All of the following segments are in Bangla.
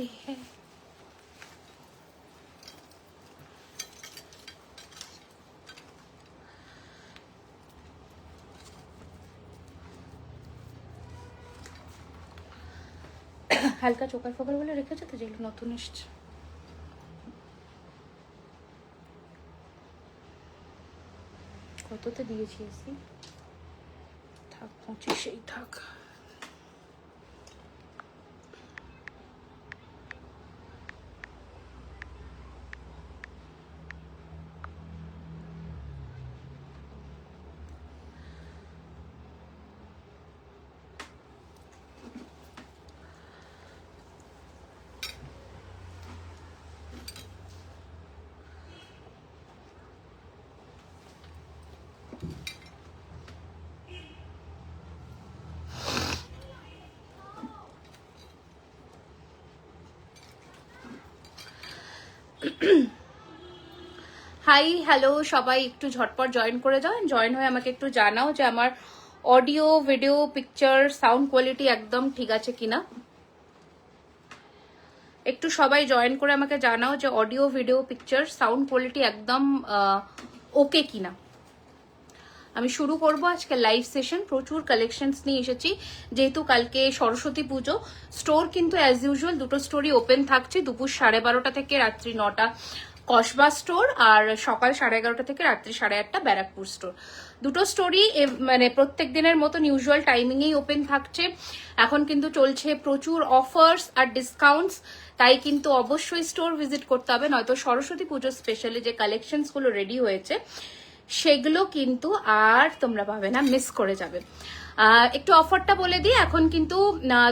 करते हैं। হালকা চোকার ফোকার বলে রেখেছে তো, যেগুলো নতুন এসছে। কততে দিয়েছি এসি? থাক 25-এই থাক। হাই হ্যালো সবাই, একটু ঝটপট জয়েন করে যাও। জয়েন হয়ে আমাকে একটু জানাও যে আমার audio video picture sound quality একদম ঠিক আছে কিনা। একটু সবাই জয়েন করে আমাকে জানাও যে audio video picture sound quality একদম ওকে কিনা। আমি শুরু করব আজকে লাইভ সেশন। প্রচুর কালেকশনস নিয়ে এসেছি, যেহেতু কালকে সরস্বতী পুজো। স্টোর কিন্তু অ্যাজ ইউজুয়াল দুটো স্টোরই ওপেন থাকছে, দুপুর 12:30 থেকে রাত্রি 9টা কসবা স্টোর, আর সকাল 11:30 থেকে রাত্রি 8:30 ব্যারাকপুর স্টোর। দুটো স্টোরই মানে প্রত্যেক দিনের মতন ইউজুয়াল টাইমিংয়েই ওপেন থাকছে। এখন কিন্তু চলছে প্রচুর অফার্স আর ডিসকাউন্টস, তাই কিন্তু অবশ্যই স্টোর ভিজিট করতে হবে, নয়তো সরস্বতী পুজো স্পেশালি যে কালেকশনসগুলো রেডি হয়েছে সেগুলো কিন্তু আর তোমরা পাবে না, মিস করে যাবে। একটু অফারটা বলে দিই, এখন কিন্তু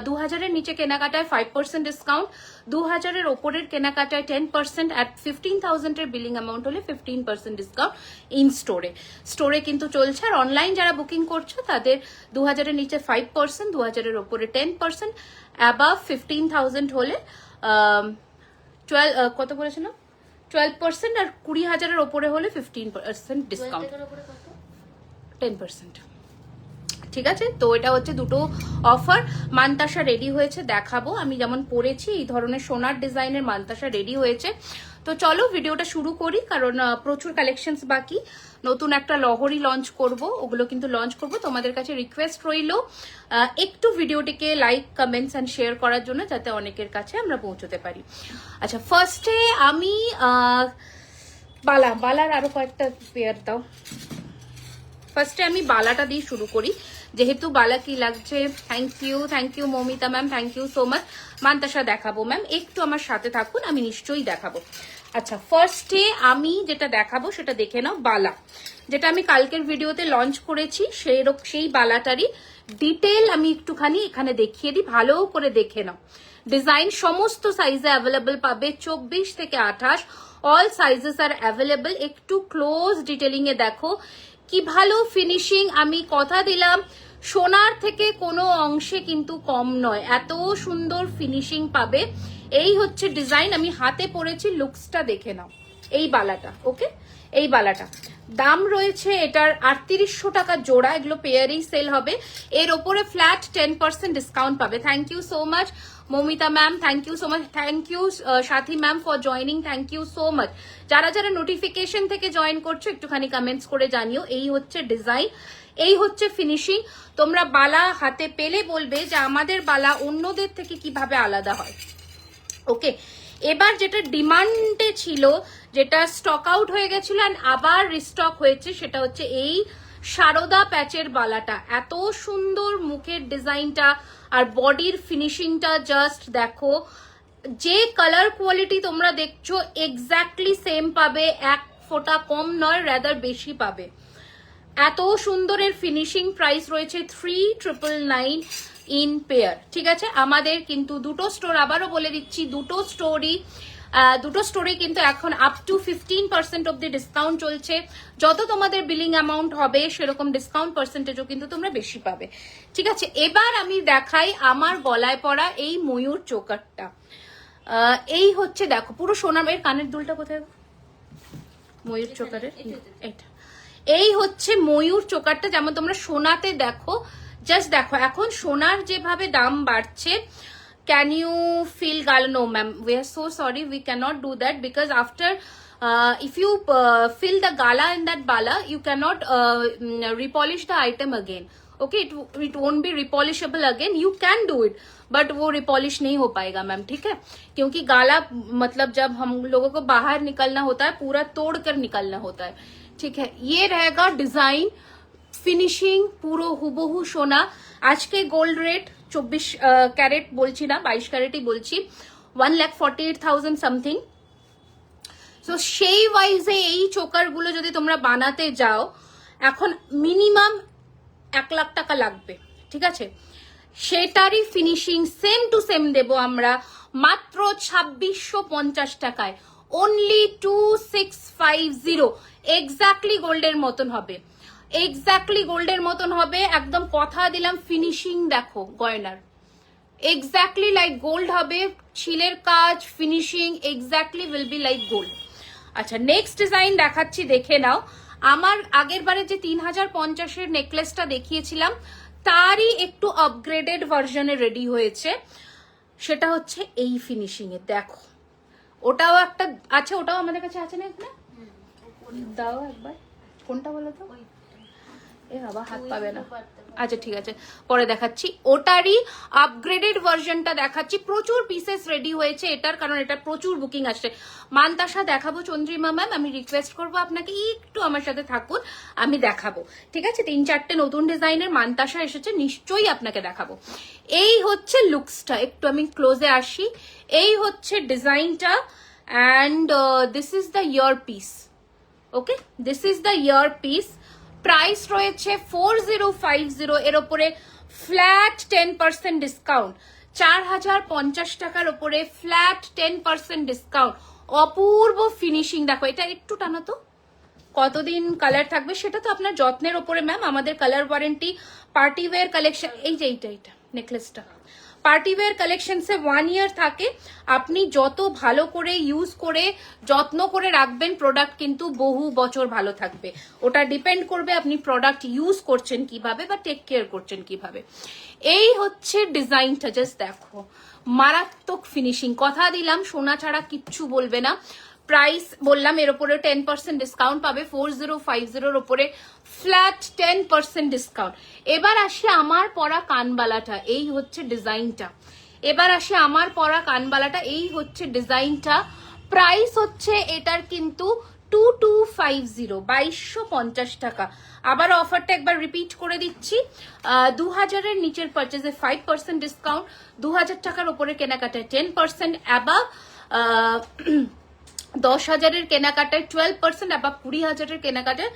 2000-এর নিচে কেনাকাটায় 5% ডিসকাউন্ট, 2000-এর ওপরের কেনাকাটায় 10%, অ্যাট 15,000-এর বিলিং অ্যামাউন্ট হলে 15% ডিসকাউন্ট ইন স্টোরে। স্টোরে কিন্তু চলছে। আর অনলাইন যারা বুকিং করছো তাদের 2000-এর নিচে 5%, 2000-এর ওপরে 10%, অ্যাবাভ 15,000 হলে 12 কত বলেছে না 12%, আর 20,000-এর ওপরে হলে 15% ডিসকাউন্ট, 10%। ঠিক আছে, তো এটা হচ্ছে দুটো অফার। মানতাসা রেডি হয়েছে, দেখাবো। আমি যেমন পরেছি এই ধরনের সোনার ডিজাইনের মানতাসা রেডি হয়েছে। তো চলো ভিডিওটা শুরু করি, কারণ প্রচুর কালেকশনস বাকি। নতুন একটা লহরি লঞ্চ করব, ওগুলো কিন্তু লঞ্চ করব। তোমাদের কাছে রিকোয়েস্ট রইল একটু ভিডিওটিকে লাইক কমেন্টস অ্যান্ড শেয়ার করার জন্য, যাতে অনেকের কাছে আমরা পৌঁছতে পারি। আচ্ছা, ফার্স্টে আমি বালার আরো কয়েকটা পেয়ার দাও। ফার্স্টে আমি বালাটা দিয়ে শুরু করি, যেহেতু বালা কি লাগছে। Thank you Moumita ma'am, thank you so much. Mantasha দেখাবো ম্যাম, একটু আমার সাথে থাকুন, আমি নিশ্চয়ই দেখাবো। আচ্ছা, ফার্স্টে আমি যেটা দেখাবো সেটা দেখে নাও। বালা যেটা আমি কালকের ভিডিওতে লঞ্চ করেছি, সেই বালাটারই ডিটেল আমি একটুখানি এখানে দেখিয়ে দিই, ভালো করে দেখে নাও। ডিজাইন সমস্ত সাইজে অ্যাভেলেবল পাবে, 24 থেকে 28 অল সাইজেস আর অ্যাভেলেবল। একটু ক্লোজ ডিটেলিং এ দেখো কি ভালো ফিনিশিং। আমি কথা দিলাম সোনার থেকে কোনো অংশে কিন্তু কম নয়, এত সুন্দর ফিনিশিং পাবে। এই হচ্ছে ডিজাইন, আমি হাতে পরেছি, লুকসটা দেখে নাও। এই বালাটা, ওকে, এই বালাটা দাম রয়েছে এটার 3800 টাকা জোড়া। এগুলো পেয়ারেই সেল হবে। এর ওপরে ফ্ল্যাট 10% ডিসকাউন্ট পাবে। Thank you so much Moumita ma'am, thank you so much. Thank you Sathi ma'am for joining, thank you so much. যারা যারা নোটিফিকেশন থেকে জয়েন করছো একটুখানি কমেন্টস করে জানিও। এই হচ্ছে ডিজাইন, এই হচ্ছে ফিনিশিং। তোমরা বালা হাতে পেলে বলবে যে আমাদের বালা অন্যদের থেকে কিভাবে আলাদা হয়। ওকে, এবার যেটা ডিমান্ডে ছিল, যেটা স্টক আউট হয়ে গেছিল আর আবার রিস্টক হয়েছে, সেটা হচ্ছে এই সারদা প্যাচের বালাটা। এত সুন্দর মুখের ডিজাইনটা আর বডির ফিনিশিংটা জাস্ট দেখো। যে কালার কোয়ালিটি তোমরা দেখছো এক্স্যাক্টলি সেম পাবে, এক ফোঁটা কম নয়, রাদার বেশি পাবে। এত সুন্দরের ফিনিশিং। প্রাইস রয়েছে 3,999 ইন পেয়ার। ঠিক আছে, আমাদের কিন্তু দুটো স্টোর, আবারও বলে দিচ্ছি, দুটো স্টোরে কিন্তু এখন আপ টু 15% অব্দি ডিসকাউন্ট চলছে। যত তোমাদের বিলিং অ্যামাউন্ট হবে সেরকম ডিসকাউন্ট পার্সেন্টেজও কিন্তু তোমরা বেশি পাবে। ঠিক আছে, এবার আমি দেখাই আমার গলায় পরা এই ময়ূর চোকারটা। এই হচ্ছে দেখো পুরো সোনার। এর কানের দুলটা কোথায়? ময়ূর চোকারের এটা, এই হচ্ছে ময়ূর চোকারটা। যেমন তোমরা সোনাতে দেখো, জাস্ট দেখো এখন সোনার যেভাবে দাম বাড়ছে, can you feel gala? No ma'am, we are so sorry, we cannot do that, because after if you fill the gala in that bala, you cannot repolish the item again. Okay, it won't be repolishable again. You can do it, but वो रिपॉलिश नहीं हो पाएगा मैम, ठीक है? क्योंकि गाला मतलब जब हम लोगों को बाहर निकलना होता है, पूरा तोड़ कर निकलना होता है, ठीक है? ये रहेगा डिजाइन, ফিনিশিং পুরো হুবহু সোনা। আজকে গোল্ড রেট 24 ক্যারেট বলছি না, 22 ক্যারেটই বলছি, 1,48,000 সামথিং। সো সেই ওয়াইজে এই চোকারগুলো যদি তোমরা বানাতে যাও, এখন মিনিমাম 1 লাখ টাকা লাগবে, ঠিক আছে? সেটারই ফিনিশিং সেম টু সেম দেবো আমরা মাত্র 2650 টাকায়, অনলি 2650। এক্স্যাক্টলি গোল্ডের মতন হবে, এক্স্যাক্টলি গোল্ডের মতন হবে, একদম কথা দিলাম। ফিনিশিং দেখো গয়নার, এক্স্যাক্টলি লাইক গোল্ড হবে, ছিলের কাজ, finishing exactly will be like gold. আচ্ছা, নেক্সট ডিজাইন দেখাচ্ছি, দেখে নাও। আমার আগের বারে যে 3050-এর নেকলেসটা দেখিয়েছিলাম, তারই একটু আপগ্রেডেড ভার্সনে রেডি হয়েছে, সেটা হচ্ছে এই ফিনিশিং এ। দেখো, ওটাও একটা আছে, ওটাও আমাদের কাছে আছে না? এখানে দাও একবার, কোনটা বলো তো? এ বাবা, হাত পাবে না। আচ্ছা ঠিক আছে, পরে দেখাচ্ছি। ওটারই আপগ্রেডেড ভার্সনটা দেখাচ্ছি। প্রচুর পিসেস রেডি হয়েছে এটার, কারণ এটা প্রচুর বুকিং আসছে। মানতাসা দেখাবো চন্দ্রিমা ম্যাম, আমি রিকোয়েস্ট করবো আপনাকে একটু আমার সাথে থাকুন, আমি দেখাবো, ঠিক আছে? 3-4টে নতুন ডিজাইনের মানতাসা এসেছে, নিশ্চয়ই আপনাকে দেখাবো। এই হচ্ছে লুকসটা, একটু আমি ক্লোজে আসি। এই হচ্ছে ডিজাইনটা, and this is the year piece. Okay, this is the year piece. Price রয়েছে 4050, এর ওপরে ফ্ল্যাট 10% ডিসকাউন্ট, 4050 টাকার ওপরে ফ্ল্যাট 10% ডিসকাউন্ট। অপূর্ব ফিনিশিং দেখো, এটা একটু টানা তো, কতদিন কালার থাকবে সেটা তো আপনার যত্নের ওপরে ম্যাম। আমাদের colour warranty, party wear collection, এই যে এইটা নেকলেসটা পার্টি ওয়্যার কালেকশনসে 1 ইয়ার থাকে। আপনি যত ভালো করে ইউজ করে যত্ন করে রাখবেন, প্রোডাক্ট কিন্তু বহু বছর ভালো থাকবে। ওটা ডিপেন্ড করবে আপনি প্রোডাক্ট ইউজ করছেন কিভাবে বা টেক কেয়ার করছেন কিভাবে। এই হচ্ছে ডিজাইনটা, জাস্ট দেখো, মারাত্মক ফিনিশিং। কথা দিলাম সোনা ছাড়া কিচ্ছু বলবে না। প্রাইস বললাম, এর উপরে 10% ডিসকাউন্ট পাবে, 4050-এর উপরে ফ্ল্যাট 10% ডিসকাউন্ট। এবার আসি আমার পরা কানবালাটা, এই হচ্ছে ডিজাইনটা। এবার আসি আমার পরা কানবালাটা, এই হচ্ছে ডিজাইনটা। প্রাইস হচ্ছে এটার কিন্তু 2250, 2250 টাকা। আবার অফারটা একবার রিপিট করে দিচ্ছি, 2000-এর নিচের পারচেজে 5% ডিসকাউন্ট, 2000 টাকার উপরে কেনাকাটায় 10%, অ্যাবাভ 10,000-এর কেনাকাটায় 12%, আবার 20,000-এর কেনাকাটায়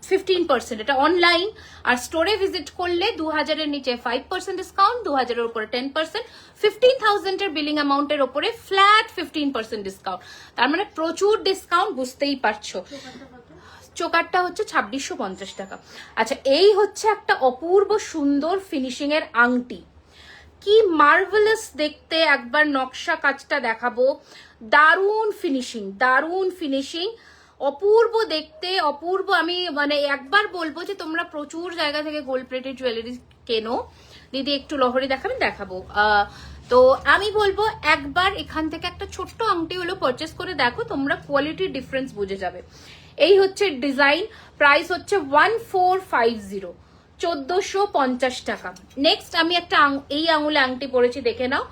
15%। এটা অনলাইন, আর স্টোরে ভিজিট করলে 2000-এর নিচে 5% ডিসকাউন্ট, 2000-এর উপরে 10%, 15,000-এর বিলিং অ্যামাউন্টের উপরে ফ্ল্যাট 15% ডিসকাউন্ট। তার মানে প্রচুর ডিসকাউন্ট, বুঝতেই পারছো। চোকারটা হচ্ছে 2650 টাকা। আচ্ছা, এই হচ্ছে একটা অপূর্ব সুন্দর ফিনিশিং এর আংটি, কি মার্ভেলাস দেখতে। একবার নকশা কাজটা দেখাবো, দারুণ ফিনিশিং, দারুণ ফিনিশিং, অপূর্ব দেখতে, অপূর্ব। আমি মানে একবার বলবো যে তোমরা প্রচুর জায়গা থেকে গোল্ড প্লেটেড জুয়েলারি কেনো। দিদি একটু লহরি দেখাবেন? দেখাবো। তো আমি বলবো একবার এখান থেকে একটা ছোট্ট আংটি হলো পারচেস করে দেখো, তোমরা কোয়ালিটির ডিফারেন্স বুঝে যাবে। এই হচ্ছে ডিজাইন, প্রাইস হচ্ছে 1450, 1450 টাকা। নেক্সট আমি একটা এই আঙুলে আংটি পরেছি, দেখে নাও।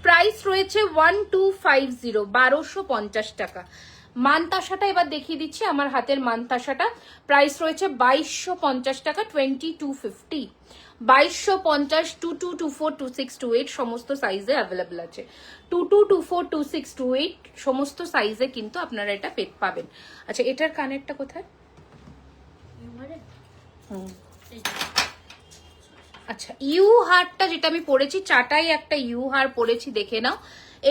প্রাইস রয়েছে 1250, 1250 টাকা। মানতাসাটা এবার দেখিয়ে দিচ্ছি, আমার হাতের মানতাসাটা। প্রাইস রয়েছে 2250 টাকা, 2250, 2250, 2224, 2628 সমস্ত সাইজে অ্যাভেলেবল আছে। 2224, 2628 সমস্ত সাইজে কিন্তু আপনারা এটা পাবেন। আচ্ছা, এটার কানেরটা কোথায়? আচ্ছা, ইউ হারটা যেটা আমি পরেছি, চাটাই একটা ইউ হার পরেছি, দেখে নাও।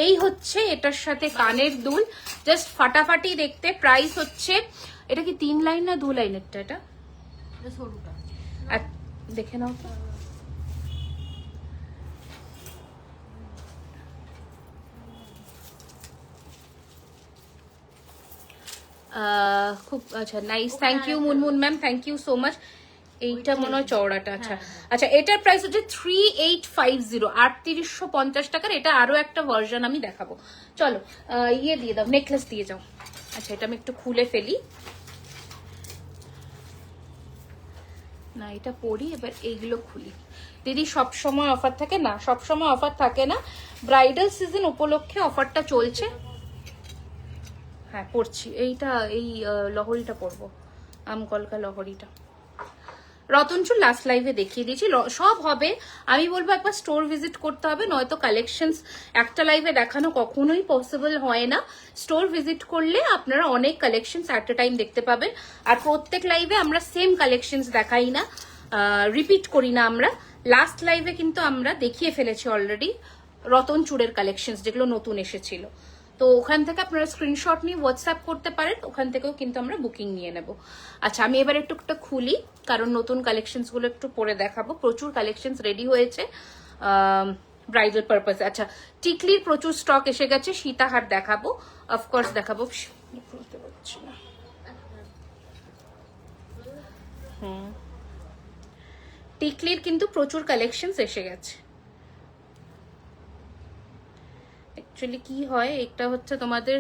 এই হচ্ছে এটার সাথে কানের দুল, জাস্ট ফাটাফাটি দেখতে। প্রাইস হচ্ছে, এটা কি 3 লাইন না 2 লাইনেরটা? এটা দেখে নাও তো। খুব আচ্ছা, nice, thank you Munmun ma'am, thank you so much. এইটা মনে হয় চওড়াটা। আচ্ছা আচ্ছা, এটার প্রাইস হচ্ছে 3850, 3850 টাকার। এটা আরো একটা ভার্সন আমি দেখাবো। চলো ইয়ে দিয়ে দাও, নেকলেস দিয়ে যাও। আচ্ছা এটা আমি একটু খুলে ফেলি, না এটা পরি, এবার এইগুলো খুলি। দিদি সব সময় অফার থাকে না, সব সময় অফার থাকে না, ব্রাইডাল সিজন উপলক্ষে অফারটা চলছে। হ্যাঁ পরছি এইটা, এই লহরিটা পরবো, আমকলকা লহরিটা। রতনচুর লাস্ট লাইভে দেখিয়ে দিয়েছি, সব হবে। আমি বলবো একবার স্টোর ভিজিট করতে হবে, নয়তো কালেকশনস একটা লাইভে দেখানো কখনোই পসিবল হয় না। স্টোর ভিজিট করলে আপনারা অনেক কালেকশনস অ্যাট এ টাইম দেখতে পাবেন। আর প্রত্যেক লাইভে আমরা সেম কালেকশনস দেখাই না, রিপিট করি না আমরা। লাস্ট লাইভে কিন্তু আমরা দেখিয়ে ফেলেছি অলরেডি রতনচুরের কালেকশনস, যেগুলো নতুন এসেছিল। তো ওখান থেকে আপনারা স্ক্রিনশট নিয়ে হোয়াটসঅ্যাপ করতে পারেন, ওখান থেকেও কিন্তু আমরা বুকিং নিয়ে নেব। আচ্ছা আমি এবার একটু খুলি, কারণ নতুন কালেকশনস গুলো একটু পরে দেখাবো। প্রচুর কালেকশনস রেডি হয়েছে ব্রাইডাল পারপাসে। আচ্ছা টিকলির প্রচুর স্টক এসে গেছে, সীতাহার দেখাবো, অফকোর্স দেখাবো। খুলতে পারছি না। টিকলির কিন্তু প্রচুর কালেকশনস এসে গেছে। অ্যাকচুয়ালি কি হয়, একটা হচ্ছে তোমাদের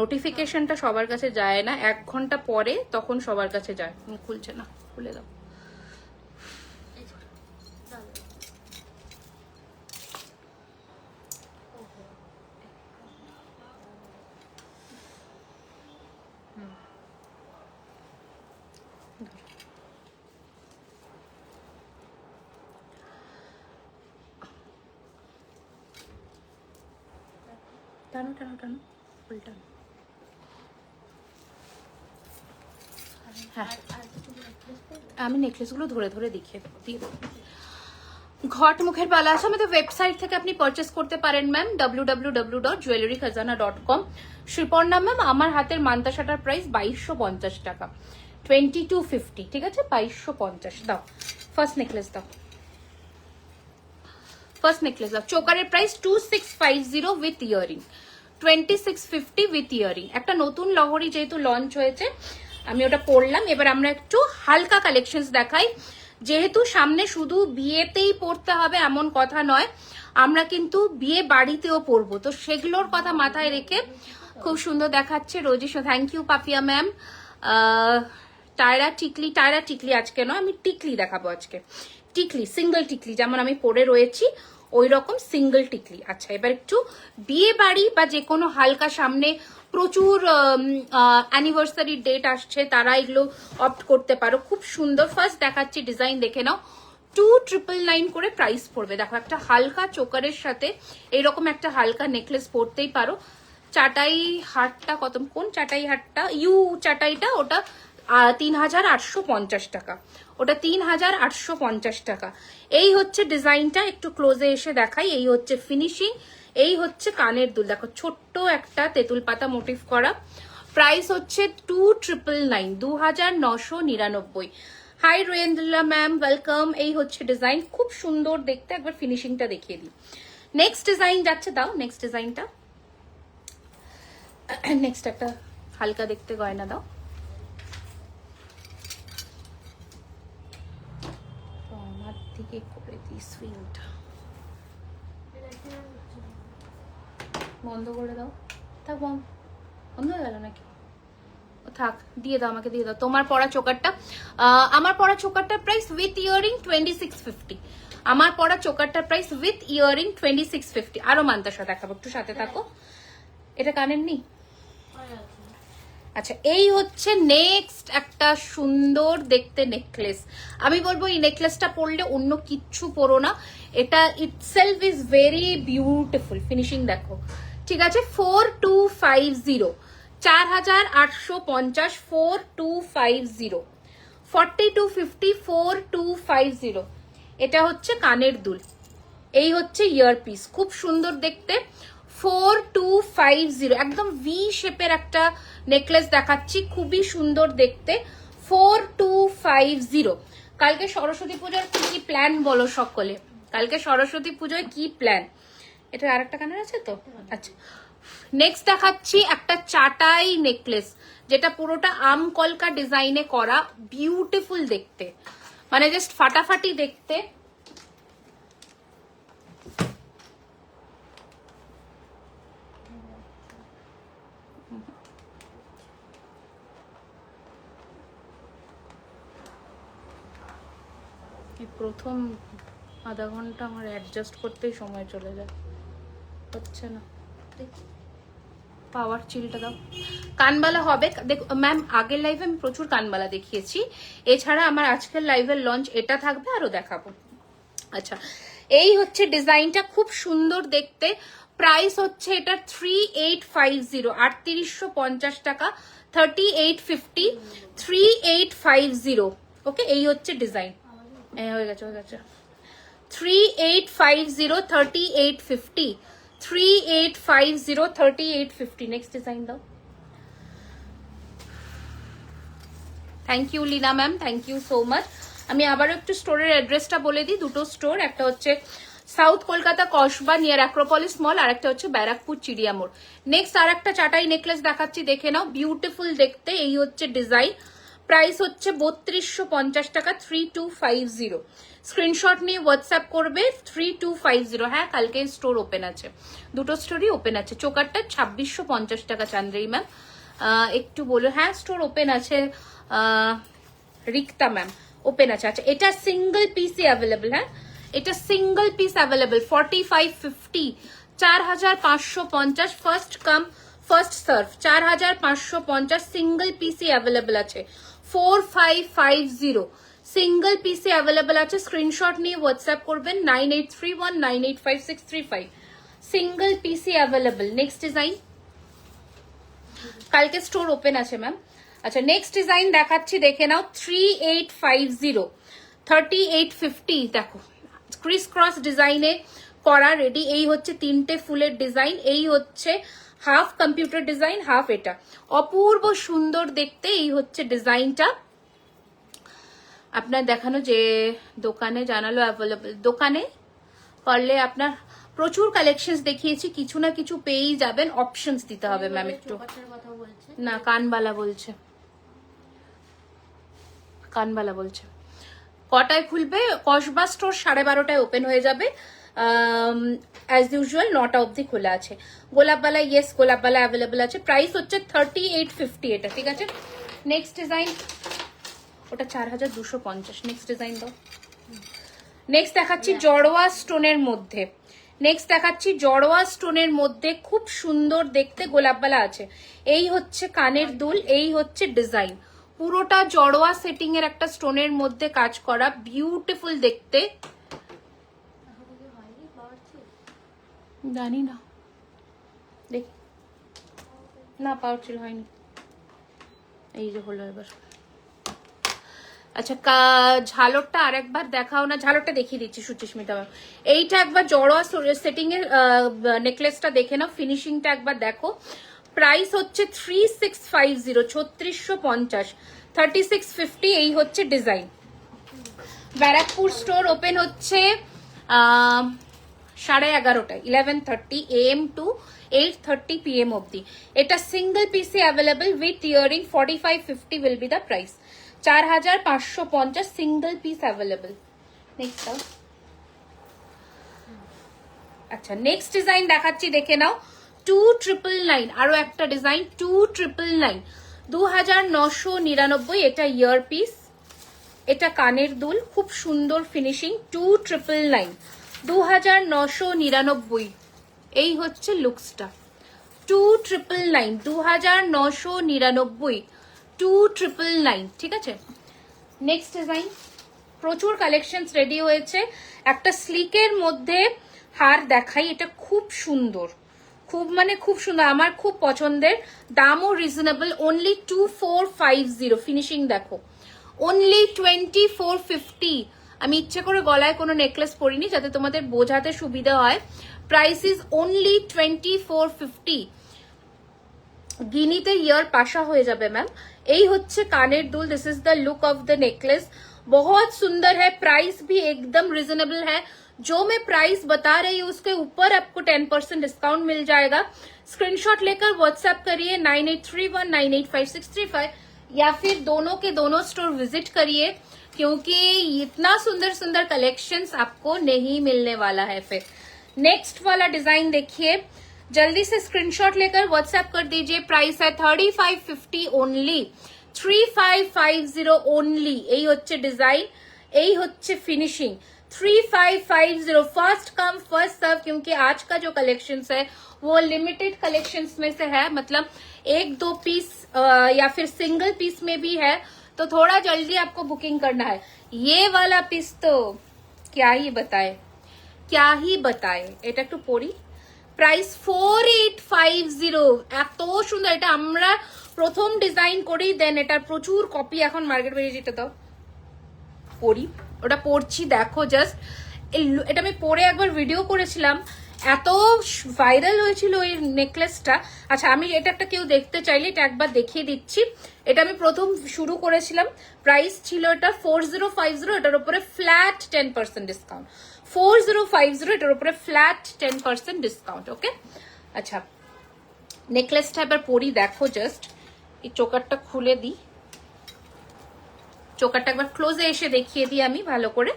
নোটিফিকেশনটা সবার কাছে যায় না, 1 ঘন্টা পরে তখন সবার কাছে যায়। খুলছে না, খুলে দাও। টানো টানো টানো, উল্টানো। হ্যাঁ আমি নেকলেসগুলো ধরে ধরে দেখিয়ে দিয়ে দেবো। ঘট মুখের বালা আছে আমাদের ওয়েবসাইট থেকে আপনি পারচেস করতে পারেন ম্যাম, www.jewellerykhazana.com। শ্রীপর্ণা ম্যাম আমার হাতের মান্তাসাটার প্রাইস 2250 টাকা, 2250, ঠিক আছে 2250। দাও ফার্স্ট নেকলেস দাও, ফার্স্ট নেকলেস দাও। চোকারের price 2650 with earring, 2650 with earring. একটা নতুন লহরি যেহেতু লঞ্চ হয়েছে আমি ওটা পরলাম। এবার আমরা একটু হালকা কালেকশনস দেখাই, যেহেতু সামনে শুধু বিয়েতেই পরতে হবে এমন কথা নয়, আমরা কিন্তু বিয়ে বাড়িতেও পরবো, তো সেগুলোর কথা মাথায় রেখে খুব সুন্দর দেখাচ্ছে রোজিশো। Thank you Papiya ma'am. Tiara টিকলি, টায়রা টিকলি আজকে নয়, আমি টিকলি দেখাবো আজকে। টিকলি সিঙ্গেল টিকলি, যেমন আমি পরে রয়েছি ওই রকম সিঙ্গেল টিকলি। আচ্ছা এবার একটু বিয়ে বাড়ি বা যে কোনো হালকা, সামনে প্রচুর অ্যানিভার্সারি ডেট আসছে, তারা এগুলো অপ্ট করতে পারো, খুব সুন্দর। ফার্স্ট দেখাচ্ছি ডিজাইন দেখে নাও, 2999 করে প্রাইস পড়বে। দেখো একটা হালকা চোকারের সাথে এইরকম একটা হালকা নেকলেস পরতেই পারো। চাটাই হাটটা কত, কোন চাটাই হাটটা, ইউ চাটাইটা, ওটা 3850 টাকা, ওটা 3850 টাকা। এই হচ্ছে ডিজাইনটা, একটু ক্লোজে এসে দেখাই। এই হচ্ছে ফিনিশিং, এই হচ্ছে কানের দুল, দেখো ছোট্ট একটা তেঁতুল পাতা মোটিভ করা। প্রাইস হচ্ছে 2999, 2999। Hi Roendra ma'am, welcome. এই হচ্ছে ডিজাইন, খুব সুন্দর দেখতে। একবার ফিনিশিংটা দেখিয়ে দিই। নেক্সট ডিজাইন যাচ্ছে, দাও নেক্সট ডিজাইনটা। নেক্সট একটা হালকা দেখতে গয়না দাও। আমার দিকে করে দিই সুইংটা, বন্ধ করে দাও। থাক, বন্ধ হয়ে গেল নাকি? থাক, দিয়ে দাও, আমাকে দিয়ে দাও তোমার পরা চোকারটা। আমার পরা চোকারটার প্রাইস উইথ ইয়ারিং 2650। আমার পরা চোকারটার প্রাইস উইথ ইয়ারিং 2650। আরো মান্তাসা দেখাবো, একটু সাথে থাকো। এটা কানের নি? আচ্ছা এই হচ্ছে নেক্সট একটা সুন্দর দেখতে নেকলেস। আমি বলবো এই নেকলেসটা পরলে অন্য কিচ্ছু পরো না, এটা itself is very beautiful. Finishing দেখো, ঠিক আছে। 4250, 4850, 4250, 4250, 4250। এটা হচ্ছে কানের দুল, এই হচ্ছে ইয়ারপিস, খুব সুন্দর দেখতে। 4250, একদম ভি শেপের একটা নেকলেস দেখাচ্ছি, খুবই সুন্দর দেখতে। 4250। কালকে সরস্বতী পূজার কি প্ল্যান বলো সকলে? কালকে সরস্বতী পুজোয় কি প্ল্যান? এটা আরেকটা কানের আছে তো? আচ্ছা নেক্সট দেখাচ্ছি একটা চাটাই নেকলেস, যেটা পুরোটা আম কলকা ডিজাইনে করা, বিউটিফুল দেখতে। মানে জাস্ট ফাটাফাটি দেখতে। প্রথম আধা ঘন্টা আমার অ্যাডজাস্ট করতেই সময় চলে যায়, হচ্ছে না। পাওয়ার চিলটা দাও। কানবালা হবে, দেখো ম্যাম আগের লাইভে আমি প্রচুর কানবালা দেখিয়েছি, এছাড়া আমার আজকের লাইভের লঞ্চ এটা থাকবে, আরো দেখাবো। আচ্ছা, এই হচ্ছে ডিজাইনটা, খুব সুন্দর দেখতে। প্রাইস হচ্ছে এটা 3850, 3850 টাকা, 3850, 3850। ওকে, এই হচ্ছে ডিজাইন। হয়ে গেছে 3850, 3850, 3850, 3850। নেক্সট ডিজাইন দাও। Thank you Leena ma'am, thank you so much. আমি আবারও একটু স্টোরের অ্যাড্রেসটা বলে দিই। দুটো স্টোর, একটা হচ্ছে south Kolkata Kasba near Acropolis mall, আর একটা হচ্ছে ব্যারাকপুর চিড়িয়ামোড়। নেক্সট আর একটা চাটাই নেকলেস দেখাচ্ছি, দেখে নাও, বিউটিফুল দেখতে। এই হচ্ছে ডিজাইন, প্রাইস হচ্ছে 3250 টাকা, 3250। স্ক্রিনশট নিয়ে হোয়াটসঅ্যাপ করবে 3250। হ্যাঁ, কালকে স্টোর ওপেন আছে, দুটো স্টোরই ওপেন আছে। চোকারটা 2650 টাকা চান্দ্রেই ম্যাম, একটু বলো। হ্যাঁ, স্টোর ওপেন আছে, রিক্তা ম্যাম ওপেন আছে। আচ্ছা, এটা সিঙ্গল পিসই অ্যাভেলেবল। হ্যাঁ, এটা single piece available, 4550, 4550, first come first serve, 4550 single পিসি অ্যাভেলেবল আছে। 4550 সিঙ্গল পিসি অ্যাভেলেবল আছে। স্ক্রিনশট নিয়ে হোয়াটসঅ্যাপ করবেন 9831985635। সিঙ্গল পিসি অ্যাভেলেবল। নেক্সট ডিজাইন, কালকে স্টোর ওপেন আছে ম্যাম। আচ্ছা, নেক্সট ডিজাইন দেখাচ্ছি, দেখে নাও। 3850, 3850। দেখো, ক্রিস ক্রস ডিজাইনে করা রেডি। এই হচ্ছে তিনটে ফুলের ডিজাইন, এই হচ্ছে হাফ কম্পিউটার ডিজাইন, হাফ এটা। অপূর্ব সুন্দর দেখতে। এই হচ্ছে ডিজাইনটা, আপনার দেখানো যে দোকানে জানালো অ্যাভেলেবল। দোকানে করলে আপনার প্রচুর কালেকশন দেখিয়েছি, কিছু না কিছু পেয়েই যাবেন। অপশনস দিতে হবে ম্যাম একটু। না, কানবালা বলছে, কানবালা বলছে। কটায় খুলবে? কসবা স্টোর 12:30টায় ওপেন হয়ে যাবে, অ্যাজ ইউজুয়াল 9টা অবধি খোলা আছে। গোলাপবালা, ইয়েস গোলাপবালা অ্যাভেলেবল আছে। প্রাইস হচ্ছে 3850 এটা, ঠিক আছে। নেক্সট ডিজাইন, ওটা 4250। নেক্সট ডিজাইন দাও। নেক্সট দেখাচ্ছি জড়োয়া স্টোনের মধ্যে, নেক্সট দেখাচ্ছি জড়োয়া স্টোনের মধ্যে খুব সুন্দর দেখতে গোলাপবালা আছে। এই হচ্ছে কানের দুল, এই হচ্ছে ডিজাইন, পুরোটা জড়োয়া সেটিং এর একটা স্টোনের মধ্যে কাজ করা, বিউটিফুল দেখতে। জানি না, দেখ না, পাওয়ারফুল হয়নি, এই যে হলো এবার। আচ্ছা, ঝালরটা আরেকবার দেখাও না। ঝালরটা দেখিয়ে দিচ্ছি সুচিস্মিতা ম্যাম। এইটা একবার জড়োয়া সেটিং এর নেকলেসটা দেখে নাও, ফিনিশিংটা একবার দেখো। প্রাইস হচ্ছে 3650, 3650, 3650। এই হচ্ছে ডিজাইন। ব্যারাকপুর স্টোর ওপেন হচ্ছে 11:30, 11:30 AM টু 8:30 PM অব্দি। এটা সিঙ্গল পিসে available with earring. 4550 will be the price, 4550 single piece available. Next দাও। আচ্ছা, নেক্সট ডিজাইন দেখাচ্ছি, দেখে নাও। 2999, আরো একটা ডিজাইন 2999, 2999। এটা ইয়ার পিস, এটা কানের দুল, খুব সুন্দর ফিনিশিং। 2999, 2999। এই হচ্ছে লুকসটা, 2999, 2999, 2999, ঠিক আছে। নেক্সট ডিজাইন, প্রচুর কালেকশন রেডি হয়েছে। একটা স্লিকের মধ্যে হার দেখাই, এটা খুব সুন্দর, খুব মানে খুব সুন্দর, আমার খুব পছন্দের। দামও রিজনেবল, অনলি 2450। ফিনিশিং দেখো, অনলি 2450। আমি ইচ্ছে করে গলায় কোনো নেকলেস পরিনি যাতে তোমাদের বোঝাতে সুবিধা হয়। Price is only 2450। গিনিতে ইয়ার পাশা হয়ে যাবে ম্যাম। এই হচ্ছে কানের দুল, this is the look of the necklace, बहुत सुंदर है। प्राइस भी एकदम रिजनेबल है, जो मैं प्राइस बता रही हूँ उसके ऊपर आपको 10% डिस्काउंट मिल जाएगा। स्क्रीनशॉट लेकर व्हाट्सएप करिए 9831985635। या फिर दोनों के दोनों स्टोर विजिट करिए, क्योंकि इतना सुंदर सुंदर कलेक्शंस आपको नहीं मिलने वाला है। फिर नेक्स्ट वाला डिजाइन देखिए, जल्दी से स्क्रीनशॉट लेकर व्हाट्सएप कर दीजिए। प्राइस है 3550 ओनली, 3550 ओनली। यही होच्छे डिजाइन, यही होच्छे finishing, 3550। First come first serve, क्योंकि आज का जो कलेक्शंस है वो लिमिटेड कलेक्शंस में से है, मतलब 1-2 पीस या फिर सिंगल पीस में भी है, तो थोड़ा जल्दी आपको बुकिंग करना है। ये वाला पीस तो क्या ही बताए, क्या ही बताए। এটা একটু পড়ি। প্রাইস 4850। এত সুন্দর, এটা আমরা প্রথম ডিজাইন করি, দেন এটার প্রচুর কপি এখন মার্কেট বেরিয়ে যেতে দাও। পড়ি, ওটা পড়ছি দেখো জাস্ট। এটা আমি পরে একবার ভিডিও করেছিলাম, এত ভাইরাল হয়েছিল এই নেকলেসটা। আচ্ছা, আমি এটা একটা কেউ দেখতে চাইলে এটা একবার দেখিয়ে দিচ্ছি। এটা আমি প্রথম শুরু করেছিলাম, প্রাইস ছিল এটা 4050, এটার উপরে ফ্ল্যাট 10% ডিসকাউন্ট। 4050, এটার উপরে ফ্ল্যাট 10% ডিসকাউন্ট। ওকে, আচ্ছা নেকলেসটা এবার পরি দেখো জাস্ট। এই চোকারটা খুলে দিই, চোকারটা একবার ক্লোজে এসে দেখিয়ে দিই আমি ভালো করে।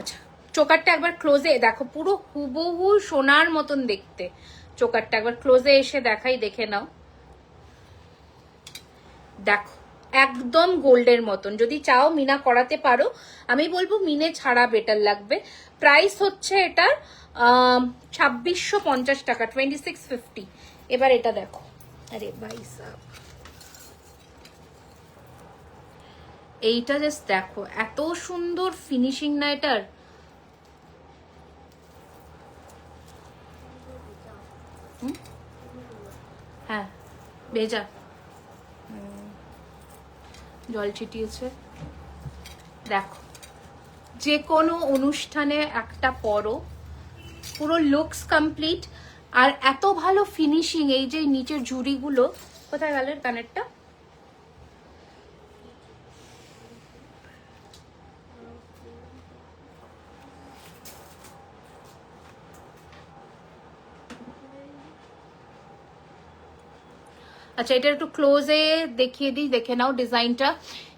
আচ্ছা, চোকারটা একবার ক্লোজে দেখো, পুরো হুবহু সোনার মতন দেখতে। চোকারটা একবার ক্লোজে এসে দেখাই, দেখে নাও। দেখো একদম গোল্ডের মতন। যদি চাও মিনা করাতে পারো, আমি বলবো মিনে ছাড়া বেটার লাগবে। প্রাইস হচ্ছে এটার 2650 টাকা, 2650। এবার এটা দেখো, আরে ভাই সাহেব, এইটা জাস্ট দেখো, এত সুন্দর ফিনিশিং না এটার। হ্যাঁ ভেজা, জল ছিটিয়েছে। দেখো যে কোনো অনুষ্ঠানে একটা পরো, পুরো লুকস কমপ্লিট। আর এত ভালো ফিনিশিং, এই যে নিচের ঝুড়িগুলো, কোথায় গেল কানেরটা? আচ্ছা, এটা একটু ক্লোজে দেখিয়ে দিই, দেখে নাও ডিজাইনটা।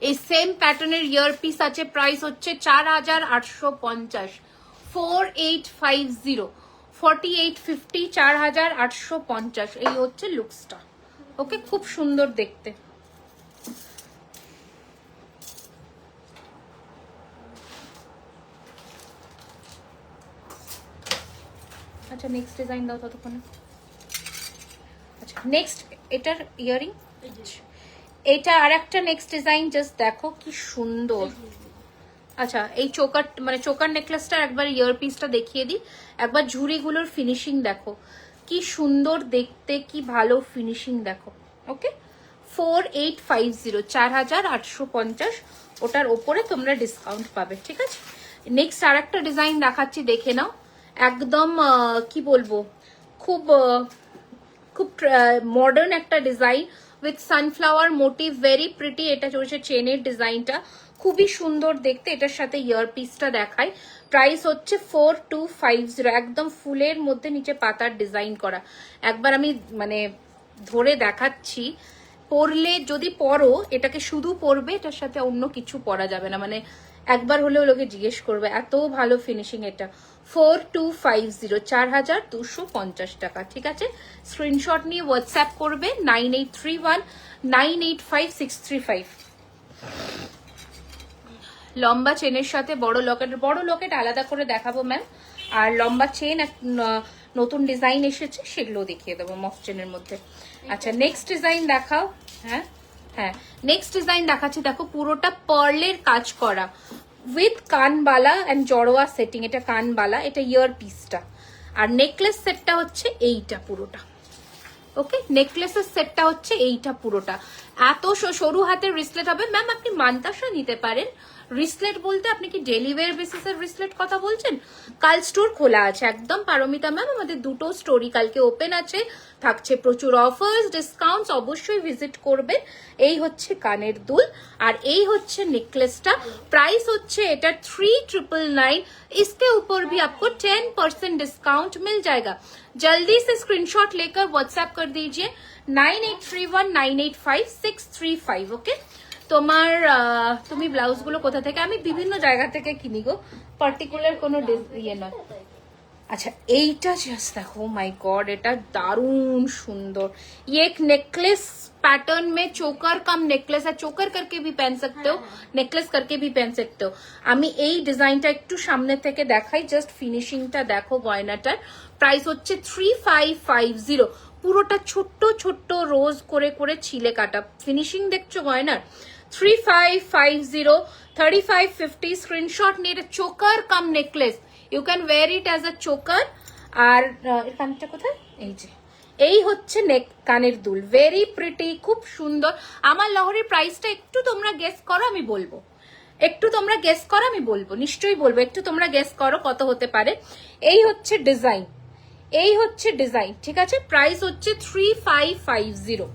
এই সেম প্যাটার্নের ইয়ার পিস আছে, প্রাইস হচ্ছে 4850, 4850, 4850, 4850। এই হচ্ছে লুকসটা। ওকে, খুব সুন্দর দেখতে। আচ্ছা নেক্সট ডিজাইন দাও ততক্ষণে। আচ্ছা নেক্সট এটার ইয়ারিং, এটা আর একটা নেক্সট ডিজাইন, জাস্ট দেখো কি সুন্দর। আচ্ছা এই চোকার মানে চোকার নেকলেসটা একবার ইয়ার পিসটা দেখিয়ে দিই, একবার ঝুড়িগুলোর ফিনিশিং দেখো কি সুন্দর দেখতে, কি ভালো ফিনিশিং দেখো। ওকে, 4850, 4850, ওটার ওপরে তোমরা ডিসকাউন্ট পাবে। ঠিক আছে, নেক্সট আর একটা ডিজাইন দেখাচ্ছি, দেখে নাও। একদম কি বলবো, খুব খুব মডার্ন একটা design with sunflower motif, very pretty. এটা হচ্ছে চেনের ডিজাইনটা, খুবই সুন্দর দেখতে। এটার সাথে ইয়ার পিসটা দেখাই। প্রাইস হচ্ছে 4250, একদম ফুলের মধ্যে নিচে পাতার ডিজাইন করা। একবার আমি মানে ধরে দেখাচ্ছি, পরলে যদি পরো, এটাকে শুধু পরবে, এটার সাথে অন্য কিছু পরা যাবে না, মানে একবার হলেও লোকে জিজ্ঞেস করবে, এত ভালো ফিনিশিং এটা। 4250, 4250 টাকা। ঠিক আছে, স্ক্রিনশট নিয়ে হোয়াটসঅ্যাপ করবে 9831985635। লম্বা চেনের সাথে বড় লকেট, বড় লকেট আলাদা করে দেখাবো ম্যাম, আর লম্বা চেন নতুন ডিজাইন এসেছে সেগুলো দেখিয়ে দেবো মফ চেনের মধ্যে। আচ্ছা নেক্সট ডিজাইন দেখাও। হ্যাঁ হ্যাঁ, নেক্সট ডিজাইন দেখাচ্ছি, দেখো পুরোটা পার্লের কাজ করা উইথ কানবালা অ্যান্ড জড়োয়া সেটিং। এটা কানবালা, এটা ইয়ার পিসটা, আর নেকলেস সেটটা হচ্ছে এইটা পুরোটা। ওকে, নেকলেসের সেটটা হচ্ছে এইটা পুরোটা। এত সরু হাতের রিসলেট হবে ম্যাম, আপনি মান্তাসা নিতে পারেন, রিসলেট বলতে আপনি কি ডেলি ওয়্যার বেসিসের রিসলেট কথা বলছেন? কাল স্টোর খোলা আছে একদম পারমিতা ম্যাম, আমাদের দুটো স্টোরি কালকে ওপেন আছে, থাকছে প্রচুর অফার্স ডিসকাউন্টস, অবশ্যই ভিজিট করবেন। এই হচ্ছে কানের দুল আর এই হচ্ছে নেকলেসটা। প্রাইস হচ্ছে এটা 3999। इसके ऊपर भी आपको 10% डिस्काउंट मिल जाएगा। जल्दी से स्क्रीनशॉट लेकर व्हाट्सएप कर दीजिए 9831985635। ओके, তোমার তুমি ব্লাউজ গুলো কোথা থেকে? আমি বিভিন্ন জায়গা থেকে কিনি গো, পার্টিকুলার কোনো ইয়ে নয়। अच्छा এইটা জাস্ট দেখো, মাই গড এটা দারুণ সুন্দর। ये एक नेकलेस पैटर्न में चोकर कम नेकलेस है, चोकर करके भी पहन सकते हो, नेकलेस करके भी पहन सकते हो। আমি এই ডিজাইনটা একটু সামনে থেকে দেখাই, জাস্ট ফিনিশিংটা দেখো গয়নাটার। প্রাইস হচ্ছে 3550। পুরোটা ছোট্ট ছোট্ট রোজ করে করে ছিলে কাটা, ফিনিশিং দেখছো গয়নার। 3550 3550 স্ক্রিনশট নিয়ে, choker cum necklace, you can wear it as a choker. আর এর কানটা কোথায়? এই যে এই হচ্ছে নেক কানের দুল, ভেরি প্রিটি, খুব সুন্দর। আমার লহরির প্রাইসটা একটু তোমরা গেস করো, আমি বলবো। একটু তোমরা গেস করো, আমি বলবো, নিশ্চয়ই বলবো। একটু তোমরা গেস করো কত হতে পারে। এই হচ্ছে ডিজাইন, এই হচ্ছে ডিজাইন, ঠিক আছে? প্রাইস হচ্ছে 3550,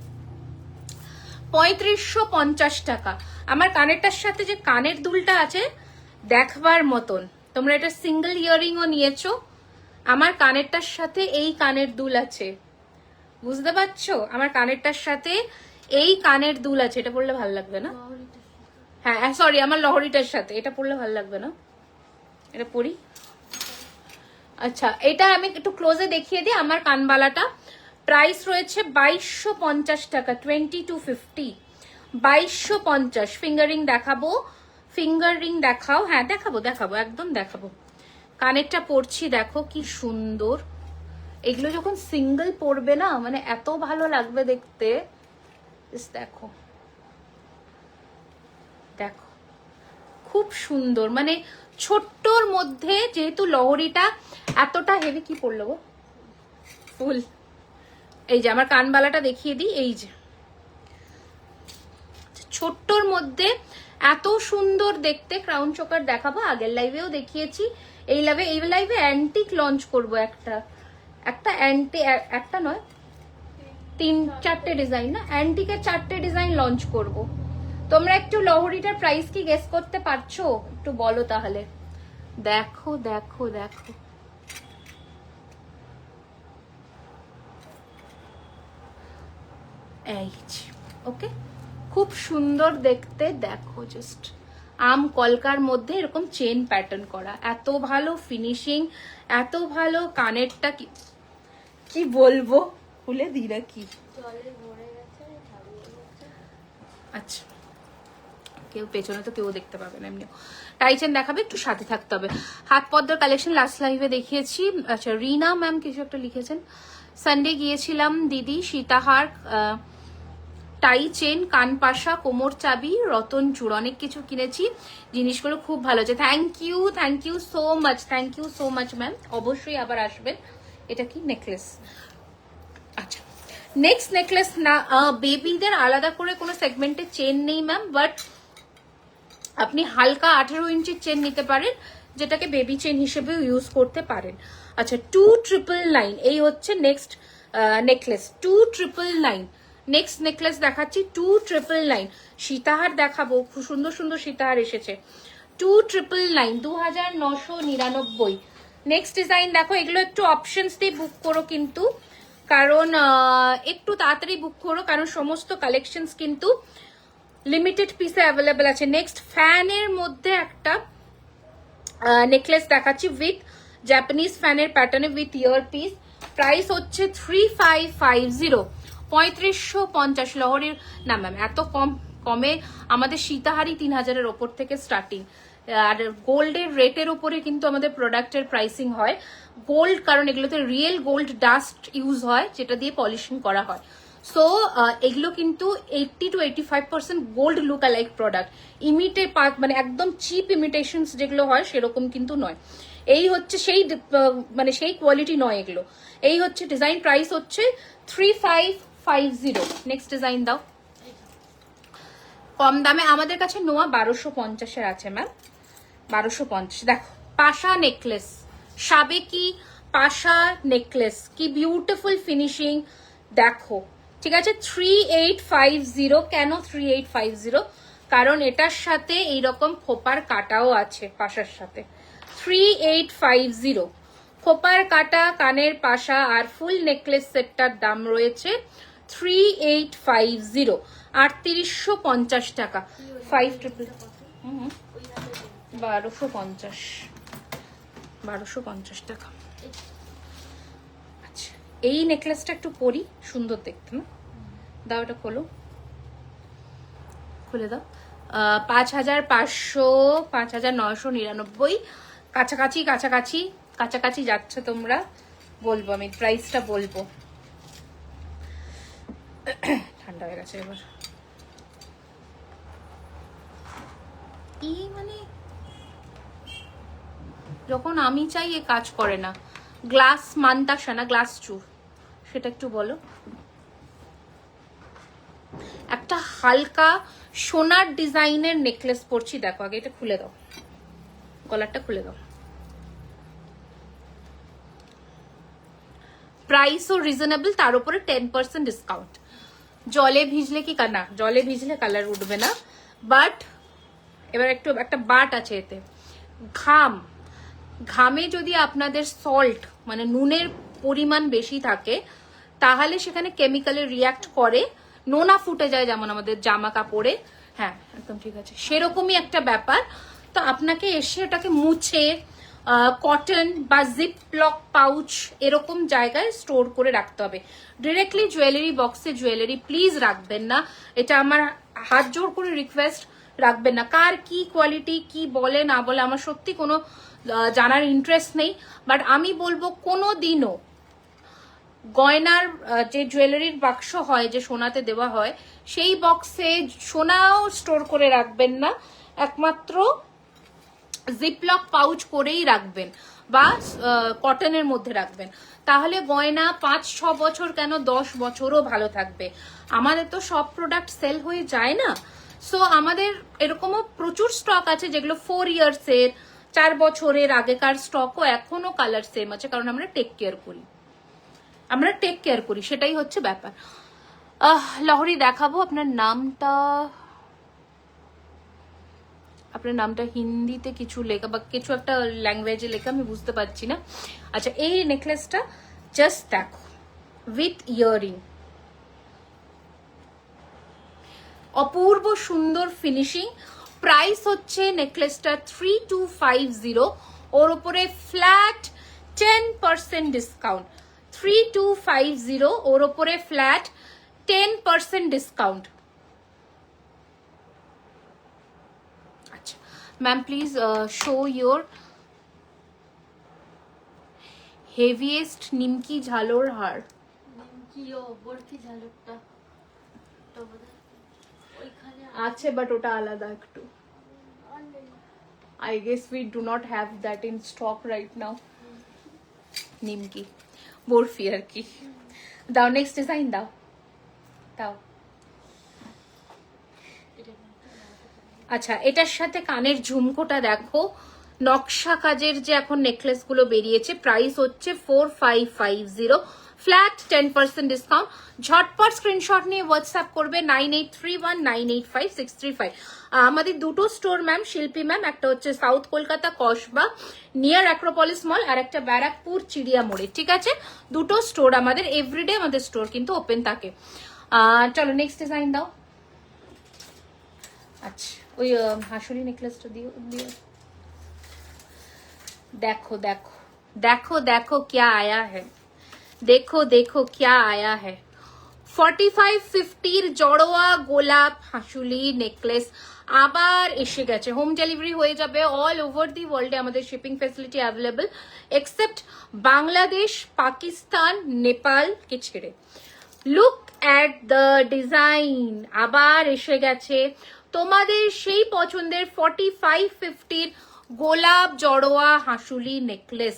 3550 টাকা। আমার কানেরটার সাথে যে কানের দুলটা আছে দেখবার মতন। তোমরা এটা সিঙ্গেল ইয়ারিংও নিয়েছো, আমার কানেরটার সাথে এই কানের দুল আছে, বুঝতে পারছো? আমার কানেরটার সাথে এই কানের দুল আছে। এটা পড়লে ভালো লাগবে না? হ্যাঁ সরি, আমার লহরিটার সাথে এটা পড়লে ভালো লাগবে না, এটা পরি। আচ্ছা এটা আমি একটু ক্লোজে দেখিয়ে দিই। আমার কানবালাটা প্রাইস রয়েছে 2250 টাকা, 2250, 2250। ফিঙ্গারিং দেখাবো, ফিঙ্গারিং দেখাও। হ্যাঁ দেখাবো দেখাবো, একদম দেখাবো। কানেরটা পরছি দেখো কি সুন্দর। এগুলো যখন সিঙ্গেল পরবে না, মানে এত ভালো লাগবে দেখতে। দেখো দেখো খুব সুন্দর, মানে ছোট্টর মধ্যে, যেহেতু লহরিটা এতটা হেভি। কি পরলো গো? ফুল। এই যে আমার কানবালাটা দেখিয়ে দিই, এই যে ছোট্টর মধ্যে এত সুন্দর দেখতে। ক্রাউন চোকার দেখাবো, আগের লাইভেও দেখিয়েছি। এই লাইভে অ্যান্টিক লঞ্চ করবো একটা অ্যান্টি, একটা নয় 3-4টে ডিজাইন, না অ্যান্টিকের 4টে ডিজাইন লঞ্চ করব। তোমরা একটু লহরিটার প্রাইস কি গেস করতে পারছো? একটু বলো তাহলে। দেখো দেখো দেখো, এই ওকে, খুব সুন্দর দেখতে। দেখো জাস্ট আম কলকার মধ্যে এরকম চেন প্যাটার্ন করা, এত ভালো ফিনিশিং, এত ভালো। কানেরটা কি বলবো, খুলে দিই না কি? আচ্ছা কেউ পেছনে তো কেউ দেখতে পাবে না, এমনি টাই চেন দেখাবে, একটু সাথে থাকতে হবে। হাত পদ্মার কালেকশন লাস্ট লাইভে দেখিয়েছি। আচ্ছা রিনা ম্যাম কিছু একটা লিখেছেন, সানডে গিয়েছিলাম দিদি, সীতাহার, টাই চেন, কানপাশা, কোমর চাবি, রতন চূড়, অনেক কিছু কিনেছি, জিনিসগুলো খুব ভালো আছে। Thank you so much, thank you so much ma'am, অবশ্যই আবার আসবেন। এটা কি নেকলেস? আচ্ছা নেক্সট নেকলেস না, বেবিদের আলাদা করে কোনো সেগমেন্টে চেন নেই ম্যাম, বাট আপনি হালকা 18 ইঞ্চির চেন নিতে পারেন, যেটাকে বেবি চেন হিসেবেও ইউজ করতে পারেন। আচ্ছা 2999, এই হচ্ছে নেক্সট নেকলেস 2999। নেক্সট নেকলেস দেখাচ্ছি 2999। সীতাহার দেখাবো, খুব সুন্দর সুন্দর সীতাহার এসেছে। 2999, 2999। নেক্সট ডিজাইন দেখো, এগুলো একটু অপশনস দিয়ে বুক করো কিন্তু, কারণ একটু তাড়াতাড়ি বুক করো, কারণ সমস্ত কালেকশনস কিন্তু লিমিটেড পিসে অ্যাভেলেবেল আছে। নেক্সট ফ্যানের মধ্যে একটা নেকলেস দেখাচ্ছি উইথ জাপানিজ ফ্যানের প্যাটার্নে উইথ ইয়ার পিস। প্রাইস হচ্ছে 3550, 3550। লহরির না ম্যাম এত কমে আমাদের সীতাহারি 3000-এর ওপর থেকে স্টার্টিং। আর গোল্ডের রেটের ওপরে কিন্তু আমাদের প্রোডাক্টের প্রাইসিং হয়। গোল্ড, কারণ এগুলোতে রিয়েল গোল্ড ডাস্ট ইউজ হয়, যেটা দিয়ে পলিশিং করা হয়। সো এগুলো কিন্তু 80 to 85% gold look alike product. মানে একদম চিপ ইমিটেশনস যেগুলো হয় সেরকম কিন্তু নয়। এই হচ্ছে সেই মানে সেই কোয়ালিটি নয় এগুলো। এই হচ্ছে ডিজাইন, প্রাইস হচ্ছে 3550। নেক্সট ডিজাইন দাও। কম দামে আমাদের কাছে নোয়া 1250-এর আছে ম্যাম, 1250। দেখো পাশা নেকলেস, সাবেকি পাশা নেকলেস, কি বিউটিফুল ফিনিশিং দেখো, ঠিক আছে। 3850। কেন 3850? কারণ এটার সাথে এইরকম খোপার কাটাও আছে পাশার সাথে। 3850 খোপার কাটা, কানের পাশা আর ফুল নেকলেস সেটটার দাম রয়েছে 3850, 3850 টাকা। 1250 টাকা। আচ্ছা এই নেকলেসটা একটু পরি, সুন্দর দেখতে না? দাও এটা খোলো, খুলে দাও। 5500, 5999, কাছাকাছি কাছাকাছি কাছাকাছি যাচ্ছে। তোমরা বলবো, আমি প্রাইসটা বলবো। ঠান্ডা হয়ে গেছে এবার। মানে যখন আমি চাই এ কাজ করে না। গ্লাস মানতাসা না গ্লাস চু, সেটা একটু বলো। একটা হালকা সোনার ডিজাইনের নেকলেস পরছি, দেখো আগে এটা খুলে দাও, গলারটা খুলে দাও। প্রাইসও রিজনেবল, তার উপরে 10% ডিসকাউন্ট। জলে ভিজলে কি না, জলে ভিজলে কালার উঠবে না, বাট এবার একটু একটা বাট আছে এতে। ঘামে যদি আপনাদের সল্ট মানে নুনের পরিমাণ বেশি থাকে, তাহলে সেখানে কেমিক্যালে রিয়াক্ট করে, নোনা ফুটে যায় যেমন আমাদের জামা কাপড়ে। হ্যাঁ একদম ঠিক আছে, সেরকমই একটা ব্যাপার। তো আপনাকে এসে এটাকে মুছে কটন বা জিপ লক পাউচ এরকম জায়গায় স্টোর করে রাখতে হবে। ডিরেক্টলি জুয়েলারি বক্সে জুয়েলারি প্লিজ রাখবেন না, এটা আমার হাত জোর করে রিকোয়েস্ট, রাখবেন না। কার কি কোয়ালিটি কি বলে না বলে আমার সত্যি কোনো জানার ইন্টারেস্ট নেই, বাট আমি বলবো কোনো দিনও গয়নার যে জুয়েলারির বাক্স হয়, যে সোনাতে দেওয়া হয়, সেই বক্সে সোনাও স্টোর করে রাখবেন না, একমাত্র জিপলক পাউচ করেই রাখবেন বা কটনের মধ্যে রাখবেন। তাহলে গয়না 5-6 বছর কেন 10 বছরও ভালো থাকবে। আমাদের তো সব প্রোডাক্ট সেল হয়ে যায় না, সো আমাদের এরকমও প্রচুর স্টক আছে যেগুলো 4 ইয়ার্সের 4 বছরের আগেকার স্টকও এখনো কালার সেম আছে, কারণ আমরা টেক কেয়ার করি, সেটাই হচ্ছে ব্যাপার। লহরি দেখাবো। আপনার নামটা হিন্দিতে কিছু লেখা বা কিছু একটা ল্যাঙ্গুয়েজে লেখা, আমি বুঝতে পারছি না। আচ্ছা এই নেকলেসটা জাস্ট দেখো, উইথ ইয়ারিং, অপূর্ব সুন্দর ফিনিশিং। প্রাইস হচ্ছে নেকলেসটা 3250, ওর উপরে ফ্ল্যাট 10% ডিসকাউন্ট। 3250, ওর উপরে ফ্ল্যাট 10% ডিসকাউন্ট। আচ্ছা ma'am please show your heaviest নিমকি ঝালোর হার। আছে বাট ওটা আলাদা একটু। I guess we do not have that in stock right now. নিমকি বরফি আর কি। দাও নেক্সট ডিজাইন দাও। আচ্ছা এটার সাথে কানের ঝুমকোটা দেখো, নকশা কাজের যে এখন নেকলেস গুলো বেরিয়েছে, প্রাইস হচ্ছে 4550, ফ্ল্যাট 10% ডিসকাউন্ট। ঝটপট স্ক্রিনশট নিয়ে হোয়াটসঅ্যাপ করবে 9831985635। আমাদের দুটো স্টোর ম্যাম, শিল্পী ম্যাম, একটা হচ্ছে south Kolkata Kasba near Acropolis mall, আর একটা ব্যারাকপুর চিড়িয়া মোড়ে, ঠিক আছে? দুটো স্টোর আমাদের, এভরিডে আমাদের স্টোর কিন্তু ওপেন থাকে। চলো নেক্সট ডিজাইন দাও। আচ্ছা ওই হাসুরি নেকলেসটা দিও। দেখো দেখো দেখো দেখো क्या आया है, দেখো দেখো क्या आया है। 4550 জড়োয়া গোলাপ হাসুলি নেকলেস আবার এসে গেছে। হোম ডেলিভারি হয়ে যাবে অল ওভার দি ওয়ার্ল্ডে, আমাদের shipping facility available except Bangladesh, Pakistan, নেপালকে ছেড়ে। লুক অ্যাট দ্য ডিজাইন, আবার এসে গেছে তোমাদের সেই পছন্দের 4550 গোলাপ জড়োয়া হাসুলি নেকলেস।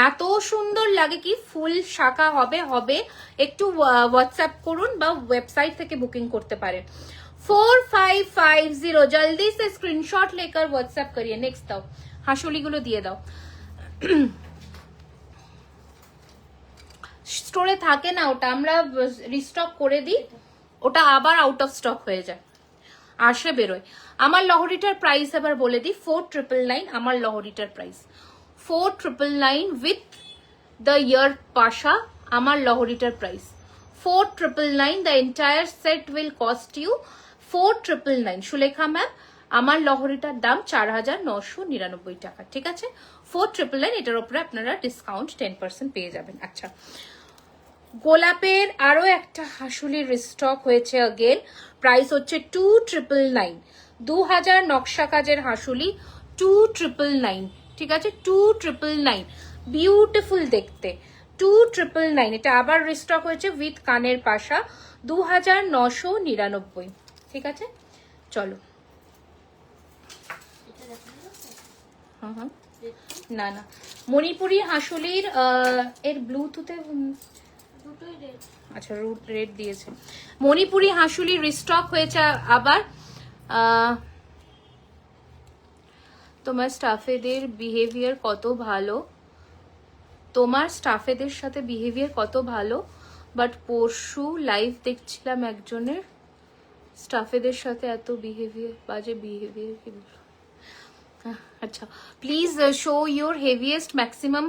এত সুন্দর লাগে কি, ফুল শাখা হবে একটু হোয়াটসঅ্যাপ করুন বা ওয়েবসাইট থেকে বুকিং করতে পারেন। 4550 जल्दी से स्क्रीनशॉट लेकर व्हाट्सएप करिए। नेक्स्ट दाও, হাসুলিগুলো দিয়ে দাও। স্টোরে থাকে না ওটা, আমরা রিস্টক করে দিই, ওটা আবার আউট অফ স্টক হয়ে যায়, আসে বেরোয়। আমার লহরিটার প্রাইস এবার বলে দিই, 4999 আমার লহরিটার প্রাইস, 4999 উইথ দ্য ইয়ার পাশা আমার লহরিটার price 4999। The entire set will cost you 4999। Sulekha ma'am আমার লহরিটার দাম 4999 টাকা, ঠিক আছে? 4999, এটার উপরে আপনারা ডিসকাউন্ট 10% পেয়ে যাবেন। আচ্ছা, গোলাপের আরো একটা হাসুলির রিস্টক হয়েছে अगेन, প্রাইস হচ্ছে 2999। 2000 নকশা কাজের হাসুলি 2999, ঠিক আছে? 2999, বিউটিফুল দেখতে, 2999। এটা আবার রিস্টক হয়েছে উইথ কানের পাশা 2999, ঠিক আছে? চলো, না না, মণিপুরি হাসুলির এর ব্লুটুথে, আচ্ছা রুট রেড দিয়েছে। মণিপুরি হাসুলি রিস্টক হয়েছে আবার। তোমার স্টাফেদের বিহেভিয়ার কত ভালো, তোমার স্টাফেদের সাথে বিহেভিয়ার কত ভালো, বাট পরশু লাইভ দেখছিলাম একজনের স্টাফেদের সাথে এত বিহেভিয়ার, বাজে বিহেভিয়ার, কি বলবো। আচ্ছা, please show your heaviest maximum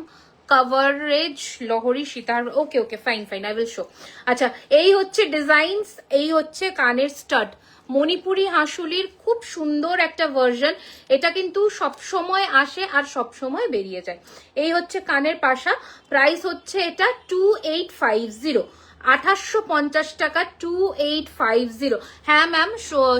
coverage লহরি সীতার। Okay okay, fine fine, I will show. আচ্ছা, এই হচ্ছে ডিজাইনস, এই হচ্ছে কানের স্টাড, মণিপুরি হাসুলির খুব সুন্দর একটা ভার্সন। এটা কিন্তু সব সময় আসে আর সব সময় বেরিয়ে যায়। এই হচ্ছে কানের পাশা, প্রাইস হচ্ছে এটা 2850, 2850 টাকা, 2850। হ্যাঁ ম্যাম,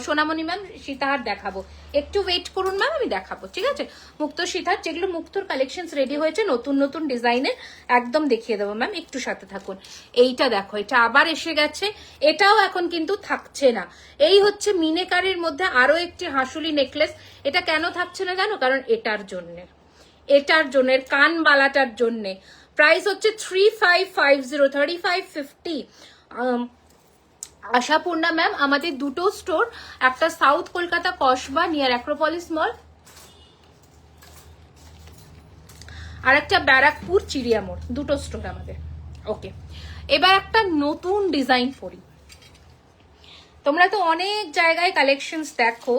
সোনামণি ম্যাম সীতাহার দেখাবো, একটু ওয়েট করুন ম্যাম, আমি দেখাবো, ঠিক আছে? মুক্ত সীতাহার, যেগুলো মুক্তর কালেকশন রেডি হয়েছে নতুন নতুন ডিজাইনের, একদম দেখিয়ে দেবো ম্যাম, একটু সাথে থাকুন। এইটা দেখো, এটা আবার এসে গেছে, এটাও এখন কিন্তু থাকছে না। এই হচ্ছে মিনেকারের মধ্যে আরো একটি হাসুলি নেকলেস। এটা কেন থাকছে না জানো? কারণ এটার জন্যে, এটার জন্য, কান বালাটার জন্যে। প্রাইস হচ্ছে 3550, 3550। আশাপূর্ণা ম্যাম, আমাদের দুটো স্টোর, একটা south Kolkata Kasba near Acropolis mall, আর একটা ব্যারাকপুর চিড়িয়ামোড়, দুটো স্টোর আমাদের। ওকে, এবার একটা নতুন ডিজাইন পরি। তোমরা তো অনেক জায়গায় কালেকশনস দেখো,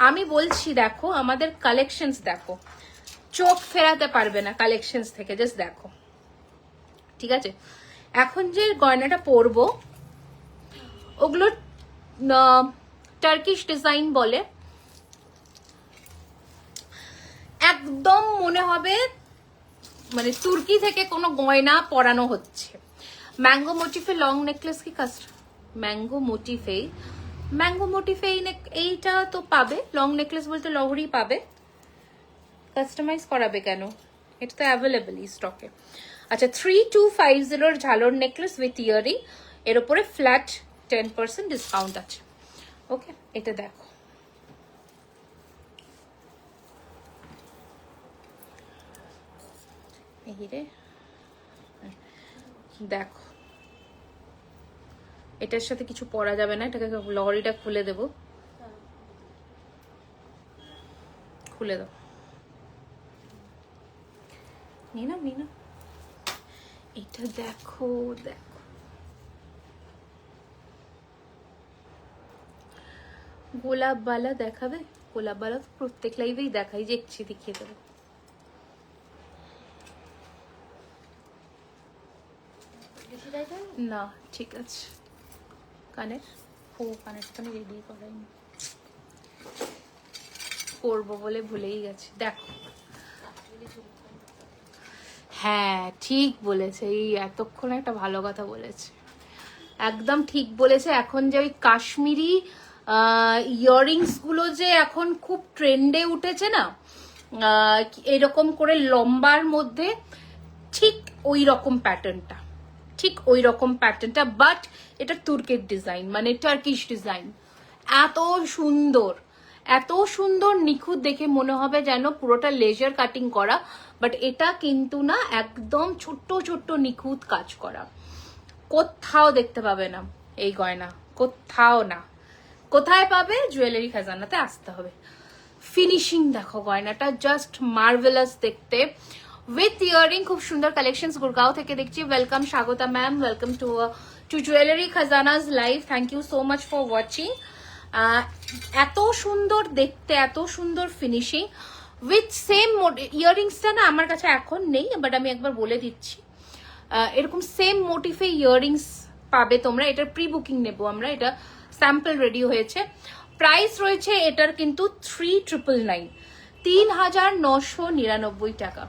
আমি বলছি দেখো আমাদের কালেকশনস দেখো, চোখ ফেরাতে পারবে না কালেকশনস থেকে, জাস্ট দেখো, ঠিক আছে? এখন যে গয়নাটা পরবো ওগুলো টার্কিশ ডিজাইন বলে, একদম মনে হবে মানে তুর্কি থেকে কোনো গয়না পরানো হচ্ছে। ম্যাঙ্গো মোটিফে লং নেকলেস কি ম্যাঙ্গো মোটিফে, ম্যাঙ্গো মোটিফে এইটা তো পাবে, লং নেকলেস বলতে লহরি পাবে, কাস্টমাইজ করাবে কেন? এটা তো অ্যাভেলেবলই স্টকে। আচ্ছা, 3250 ঝালর নেকলেস উইথ ইয়ারিং, এর উপরে ফ্ল্যাট 10% ডিসকাউন্ট আছে। ওকে, এটা দেখো, এই রে দেখো, এটার সাথে কিছু পরা যাবে না, এটাকে লহরিটা খুলে দেব, খুলে দাও, নিয়ে নাও নিয়ে নাও। এটা দেখো দেখো, গোলাপ বালা দেখাবে? গোলাপ বালা তো প্রত্যেক লাইভেই দেখাই, দেখছি, দেখিয়ে দেবো। না ঠিক আছে, কানের কানেরটা আমি রেডি করাইনি, করবো বলে ভুলেই গেছি। দেখো, হ্যাঁ ঠিক বলেছে, এই এতক্ষণ একটা ভালো কথা বলেছে, একদম ঠিক বলেছে। এখন যে ওই কাশ্মীরি ইয়াররিংস গুলো যে এখন খুব ট্রেন্ডে উঠেছে না, এরকম করে লম্বার মধ্যে, ঠিক ওই রকম প্যাটার্নটা, ঠিক ওই রকম প্যাটার্নটা, বাট এটা তুর্কের ডিজাইন, মানে টার্কিশ ডিজাইন। এত সুন্দর, এত সুন্দর নিখুঁত, দেখে মনে হবে যেন পুরোটা লেজার কাটিং করা, বাট এটা কিন্তু না, একদম ছোট্ট ছোট্ট নিখুঁত কাজ করা। কোথাও দেখতে পাবে না এই গয়না, কোথাও না। কোথায় পাবে? জুয়েলারি খাজানাতে আসতে হবে। ফিনিশিং দেখো গয়নাটা, জাস্ট মার্ভেলাস দেখতে, উইথ ইয়ারিং, খুব সুন্দর কালেকশনস গুরগাঁও থেকে দেখছি। Welcome Swagata ma'am, welcome to jewellery Khazanas live. Thank you so much for watching. এত সুন্দর দেখতে, এত সুন্দর ফিনিশিং উইথ সেম ইয়ারিংসটা না আমার কাছে এখন নেই, বাট আমি একবার বলে দিচ্ছি, এরকম সেম মোটিফে ইয়ারিংস পাবে তোমরা। এটার প্রি বুকিং নেবো আমরা, এটা স্যাম্পল রেডি হয়েছে। প্রাইস রয়েছে এটার কিন্তু 3999, 3999 টাকা,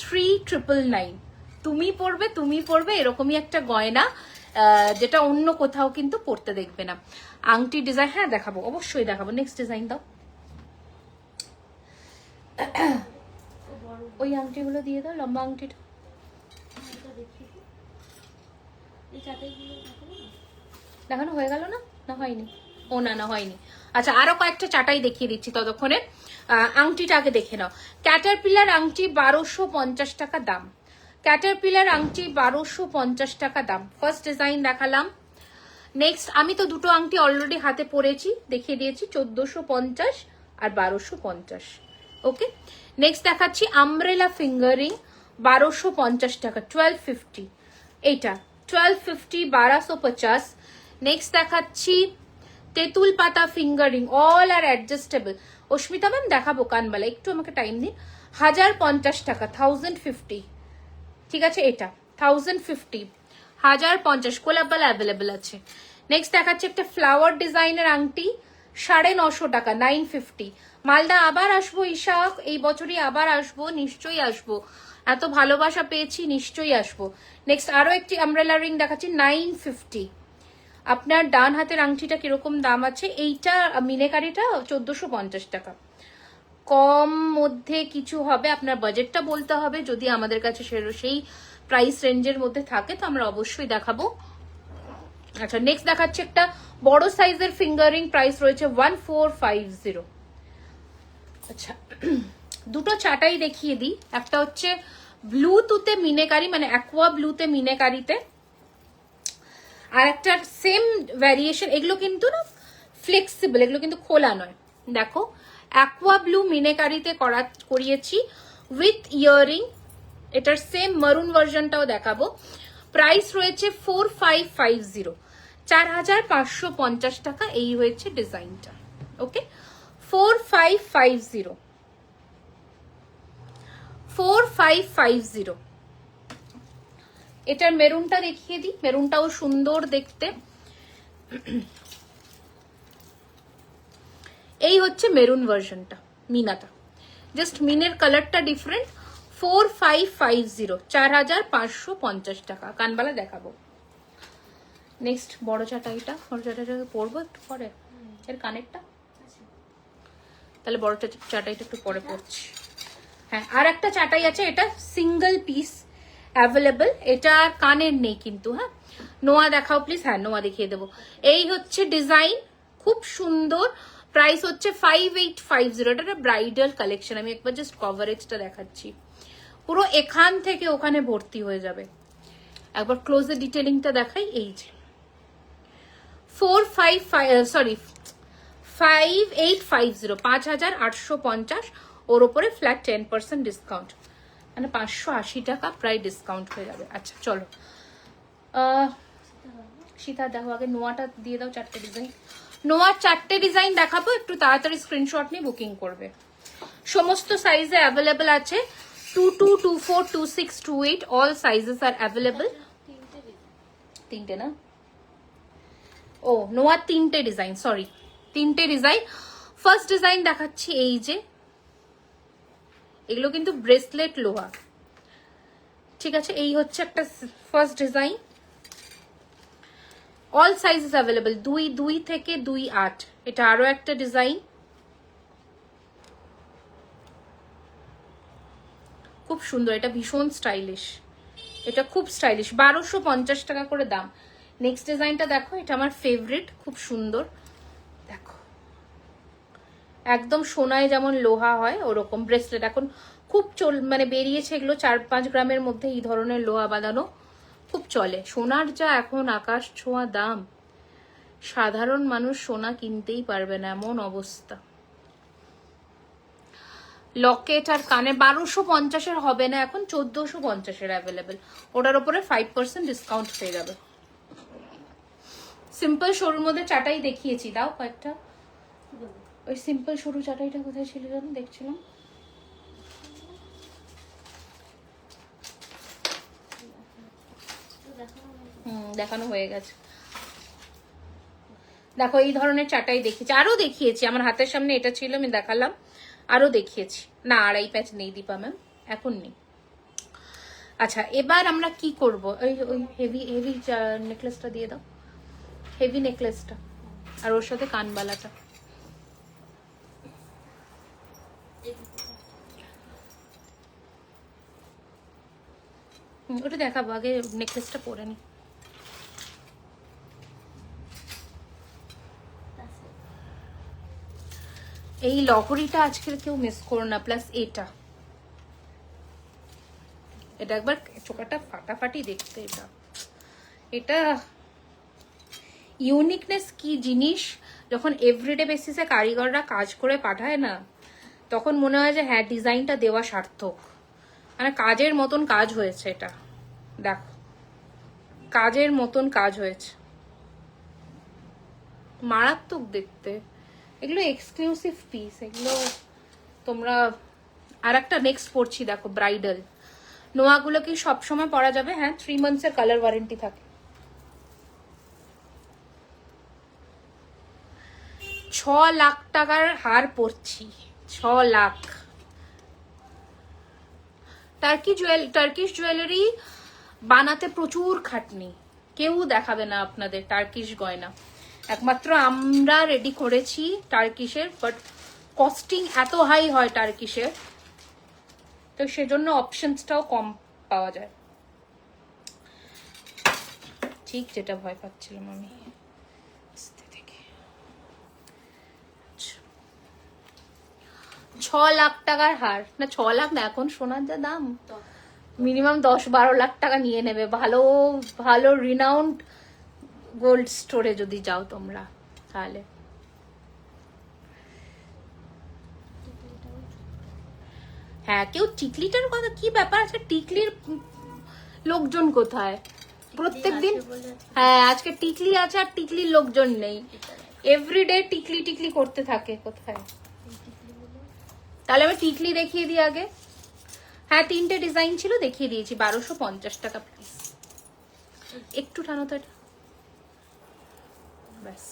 3999। তুমি পরবে এরকমই একটা গয়না, যেটা অন্য কোথাও কিন্তু পরতে দেখবে না। আংটি ডিজাইন, হ্যাঁ দেখাবো, অবশ্যই দেখাবো। নেক্সট ডিজাইন দাও। ওই আংটিগুলো দিয়ে দাও, লম্বা আংটিটা। দেখানো হয়ে গেল না? না হয়নি? ও না, না হয়নি। আচ্ছা, আরো কয়েকটা চাটাই দেখিয়ে দিচ্ছি ততক্ষণে। আংটিটা আগে দেখে নাও। ক্যাটারপিলার আংটি 1250 টাকা দাম। ক্যাটারপিলার আংটি 1250 টাকা দাম। ফার্স্ট ডিজাইন দেখালাম। নেক্সট, আমি তো দুটো আংটি অলরেডি হাতে পরেছি, দেখিয়ে দিয়েছি, 1450 আর 1250। ওকে, নেক্সট দেখাচ্ছি আমব্রেলা ফিঙ্গারিং, 1250 টাকা, 1250। এইটা 1250, 1250। নেক্সট দেখাচ্ছি তেঁতুল পাতা ফিঙ্গারিং, অল আর অ্যাডজাস্টেবল। অস্মিতা ম্যাম দেখাবো কানবালা, একটু আমাকে টাইম দিন। 1050 টাকা, 1050। ঠিক আছে, এটা 1050, 1050। কোলাবালা অ্যাভেলেবেল আছে। নেক্সট দেখাচ্ছে একটা ফ্লাওয়ার ডিজাইনের আংটি, 950 টাকা, 950। মালদা আবার আসবো ইশাক, এই বছরই আবার আসবো, নিশ্চয়ই আসবো, এত ভালোবাসা পেয়েছি, নিশ্চয়ই আসবো। নেক্সট আরো একটি আমব্রেলা রিং দেখাচ্ছি, 950। আপনার ডান হাতের আংটিটা কিরকম দাম আছে? এইটা মিনেকারিটা 1450 টাকা। কম মধ্যে কিছু হবে, আপনার বাজেটটা বলতে হবে, যদি আমাদের কাছে সেই প্রাইস রেঞ্জের মধ্যে থাকে তো আমরা অবশ্যই দেখাবো। আচ্ছা, নেক্সট দেখাচ্ছে একটা বড় সাইজের ফিঙ্গারিং, প্রাইস রয়েছে 1450। আচ্ছা, দুটো চাটাই দেখিয়ে দিই। একটা হচ্ছে ব্লুতে মিনেকারি, মানে অ্যাকোয়া ব্লুতে মিনেকারিতে, আর একটা সেম ভ্যারিয়েশন। এগুলো কিন্তু না ফ্লেক্সিবল, এগুলো কিন্তু খোলা নয়। দেখো, অ্যাকোয়া ব্লু মিনেকারিতে করিয়েছি উইথ ইয়ারিং। এটার সেম মারুন ভার্জনটাও দেখাবো। প্রাইস রয়েছে 4550, 4550 টাকা। এই হয়েছে ডিজাইনটা। ওকে, 4550, 4550। এটার মেরুনটা দেখিয়ে দিই, মেরুনটাও সুন্দর দেখতে। এই হচ্ছে মেরুন ভার্সনটা, মিনাটা, জাস্ট মিনের কালারটা ডিফারেন্ট। 4550, 4550 টাকা। কানবালা দেখাবো। নেক্সট বড় চাটাইটা, বড় চাটাইটাকে পরবো একটু পরে, এর কানেরটা, তাহলে বড় চাটাইটা একটু পরে পড়ছি। হ্যাঁ, আর একটা চাটাই আছে, এটা সিঙ্গেল পিস অ্যাভেলেবল, এটা কানের নেই কিন্তু। হ্যাঁ, নোয়া দেখাও প্লিজ। হ্যাঁ, নোয়া দেখিয়ে দেবো। এই হচ্ছে ডিজাইন, খুব সুন্দর। প্রাইস হচ্ছে 5850। এটা ব্রাইডাল কালেকশন। আমি একবার জাস্ট কভারেজটা দেখাচ্ছি, পুরো এখান থেকে ওখানে ভর্তি হয়ে যাবে। একবার ক্লোজে ডিটেলিংটা দেখাই। এই যে 5850, 5850, ওর উপরে ফ্ল্যাট 10% ডিসকাউন্ট, মানে 580 টাকা প্রায় ডিসকাউন্ট হয়ে যাবে। আচ্ছা চলো, সীতা দেখো, আগে নোয়াটা দিয়ে দাও। 4টে ডিজাইন, নোয়ার 4টে ডিজাইন দেখাবো, একটু তাড়াতাড়ি স্ক্রিনশট নিয়ে বুকিং করবে। সমস্ত সাইজে অ্যাভেলেবেল আছে, 22, 24, 26, 28, অল সাইজেস আর অ্যাভেলেবেল। 3টে না? ও, নোয়ার 3টে ডিজাইন, সরি, 3টে ডিজাইন। ফার্স্ট ডিজাইন দেখাচ্ছি, এই যে এগুলো কিন্তু ব্রেসলেট লোহা। ঠিক আছে, এই হচ্ছে একটা first design. All sizes available, 2 থেকে 2.8। এটা আরো একটা ডিজাইন, খুব সুন্দর, এটা ভীষণ স্টাইলিশ, এটা খুব স্টাইলিশ। 1250 টাকা করে দাম। নেক্সট ডিজাইনটা দেখো, এটা আমার ফেভারিট, খুব সুন্দর। দেখো, একদম সোনায় যেমন লোহা হয় ওরকম ব্রেসলেট এখন খুব মানে বেরিয়েছে এগুলো, 4-5 গ্রামের মধ্যে এই ধরনের লোহা বাঁধানো খুব চলে। সোনার যা এখন আকাশ ছোঁয়া দাম, সাধারণ মানুষ সোনা কিনতেই পারবে না, এমন অবস্থা। লকেট আর কানে 1250-এর হবে না এখন, 1450-এর অ্যাভেলেবেল। ওটার উপরে 5% ডিসকাউন্ট পেয়ে যাবে। সিম্পল সরুর মধ্যে চাটাই দেখিয়েছি, দাও কয়েকটা। ওই সিম্পল সরু চাটাইটা কোথায় ছিল জানো, দেখছিলাম। দেখানো হয়ে গেছে। দেখো এই ধরনের চাটাই দেখিয়েছি, আরো দেখিয়েছি, আমার হাতের সামনে এটা ছিল, আমি দেখালাম, আরো দেখিয়েছি। না, আড়াই প্যাচ নেই দীপা ম্যাম, এখন নেই। আচ্ছা, এবার আমরা কি করব, ওই হেভি হেভি নেকলেসটা দিয়ে দাও, হেভি নেকলেসটা, আর ওর সাথে কানবালাটা। ওটা দেখাবো, আগে নেকলেসটা পরে নি। এই লহরিটা আজকের কেউ মিস করো না, প্লাস এটা একবার চোখাটা ফাটাফাটি দেখতে। এটা ইউনিকনেস কি জিনিস, যখন এভরিডে বেসিসে কারিগররা কাজ করে পাঠায় না, তখন মনে হয় যে হ্যাঁ ডিজাইনটা দেওয়া সার্থক। মানে কাজের মতন কাজ হয়েছে এটা, দেখো কাজের মতন কাজ হয়েছে, মারাত্মক দেখতে। এগুলো এক্সক্লুসিভ পিস, এগুলো তোমরা। আর একটা নেক্সট পড়ছি, দেখো ব্রাইডাল নোয়াগুলো কি সবসময় পরা যাবে? হ্যাঁ, 3 মান্থসের কালার ওয়ারেন্টি থাকে। 6 লাখ টাকার হার পরছি, 6 লাখ। টার্কিশ জুয়েলারি বানাতে প্রচুর খাটনি, কেউ দেখাবে না আপনাদের টার্কিশ গয়না, একমাত্র আমরা রেডি করেছি টার্কিশের। বাট কস্টিং এত হাই হয় টার্কিশের, তো সেজন্য অপশনসটাও কম পাওয়া যায়। ঠিক যেটা ভয় পাচ্ছিলাম আমি। 6 লাখ টাকার হার, না 6 লাখ না, এখন সোনার যা দাম মিনিমাম 10-12 লাখ টাকা নিয়ে নেবে। ভালো ভালো রিনাউন্ড গোল্ড স্টোরে যদি যাও তোমরা, তাহলে হ্যাঁ। কেউ টিকলিটার কথা, কি ব্যাপার আছে টিকলির লোকজন কোথায় প্রত্যেকদিন? হ্যাঁ, আজকে টিকলি আছে আর টিকলির লোকজন নেই, এভরিডে টিকলি টিকলি করতে থাকে। কোথায়? তাহলে আমি টিকলি দেখিয়ে দিই আগে। হ্যাঁ, 3টে ডিজাইন ছিল, দেখিয়ে দিয়েছি। 1250 টাকা প্রাইস। একটু টানো তো এটা, ব্যাস।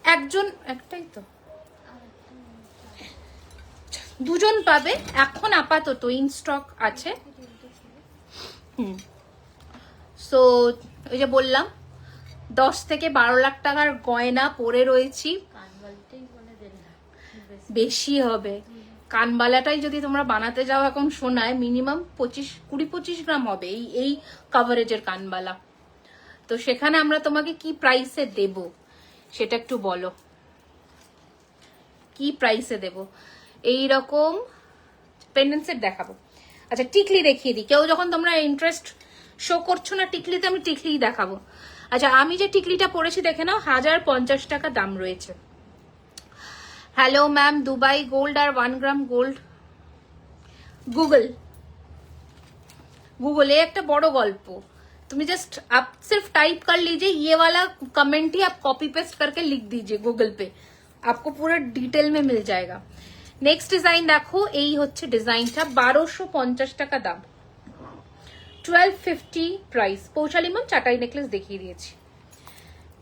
একজন একটাই তো, দুজন পাবে এখন আপাতত, ইন স্টক আছে। সো ওই যে বললাম 10 থেকে 12 লাখ টাকার গয়না পরে রয়েছি, বেশি হবে। কানবালাটাই যদি তোমরা বানাতে যাও এখন সোনায়, মিনিমাম 20-25 গ্রাম হবে এই কভারেজের কানবালা। তো সেখানে আমরা তোমাকে কি প্রাইসে দেব সেটা একটু বলো, কি প্রাইসে দেব? এইরকম পেন্ডেন্ট সেট দেখাবো। আচ্ছা, টিকলি দেখিয়ে দিই। কেউ যখন তোমরা ইন্টারেস্ট শো করছো না টিকলিতে, আমি টিকলি দেখাবো। আচ্ছা, আমি যে টিকলিটা পরেছি দেখে নাও, 1050 টাকা দাম রয়েছে। হ্যালো ম্যাম, দুবাই गोल्ड और 1 ग्राम गोल्ड गूगल ये एक बड़ो गल्प। तुम्हें जस्ट आप सिर्फ टाइप कर लीजिए, ये वाला कमेंट ही आप कॉपी पेस्ट करके लिख दीजिए गूगल पे, आपको पूरा डिटेल में मिल जाएगा। नेक्स्ट डिजाइन देखो, यही होच्छे डिजाइनটা, 1250 টাকা দাম, 1250 প্রাইস। পৌঁছালি ম্যাম, চাটাই নেকলেস দেখিয়ে দিয়েছি।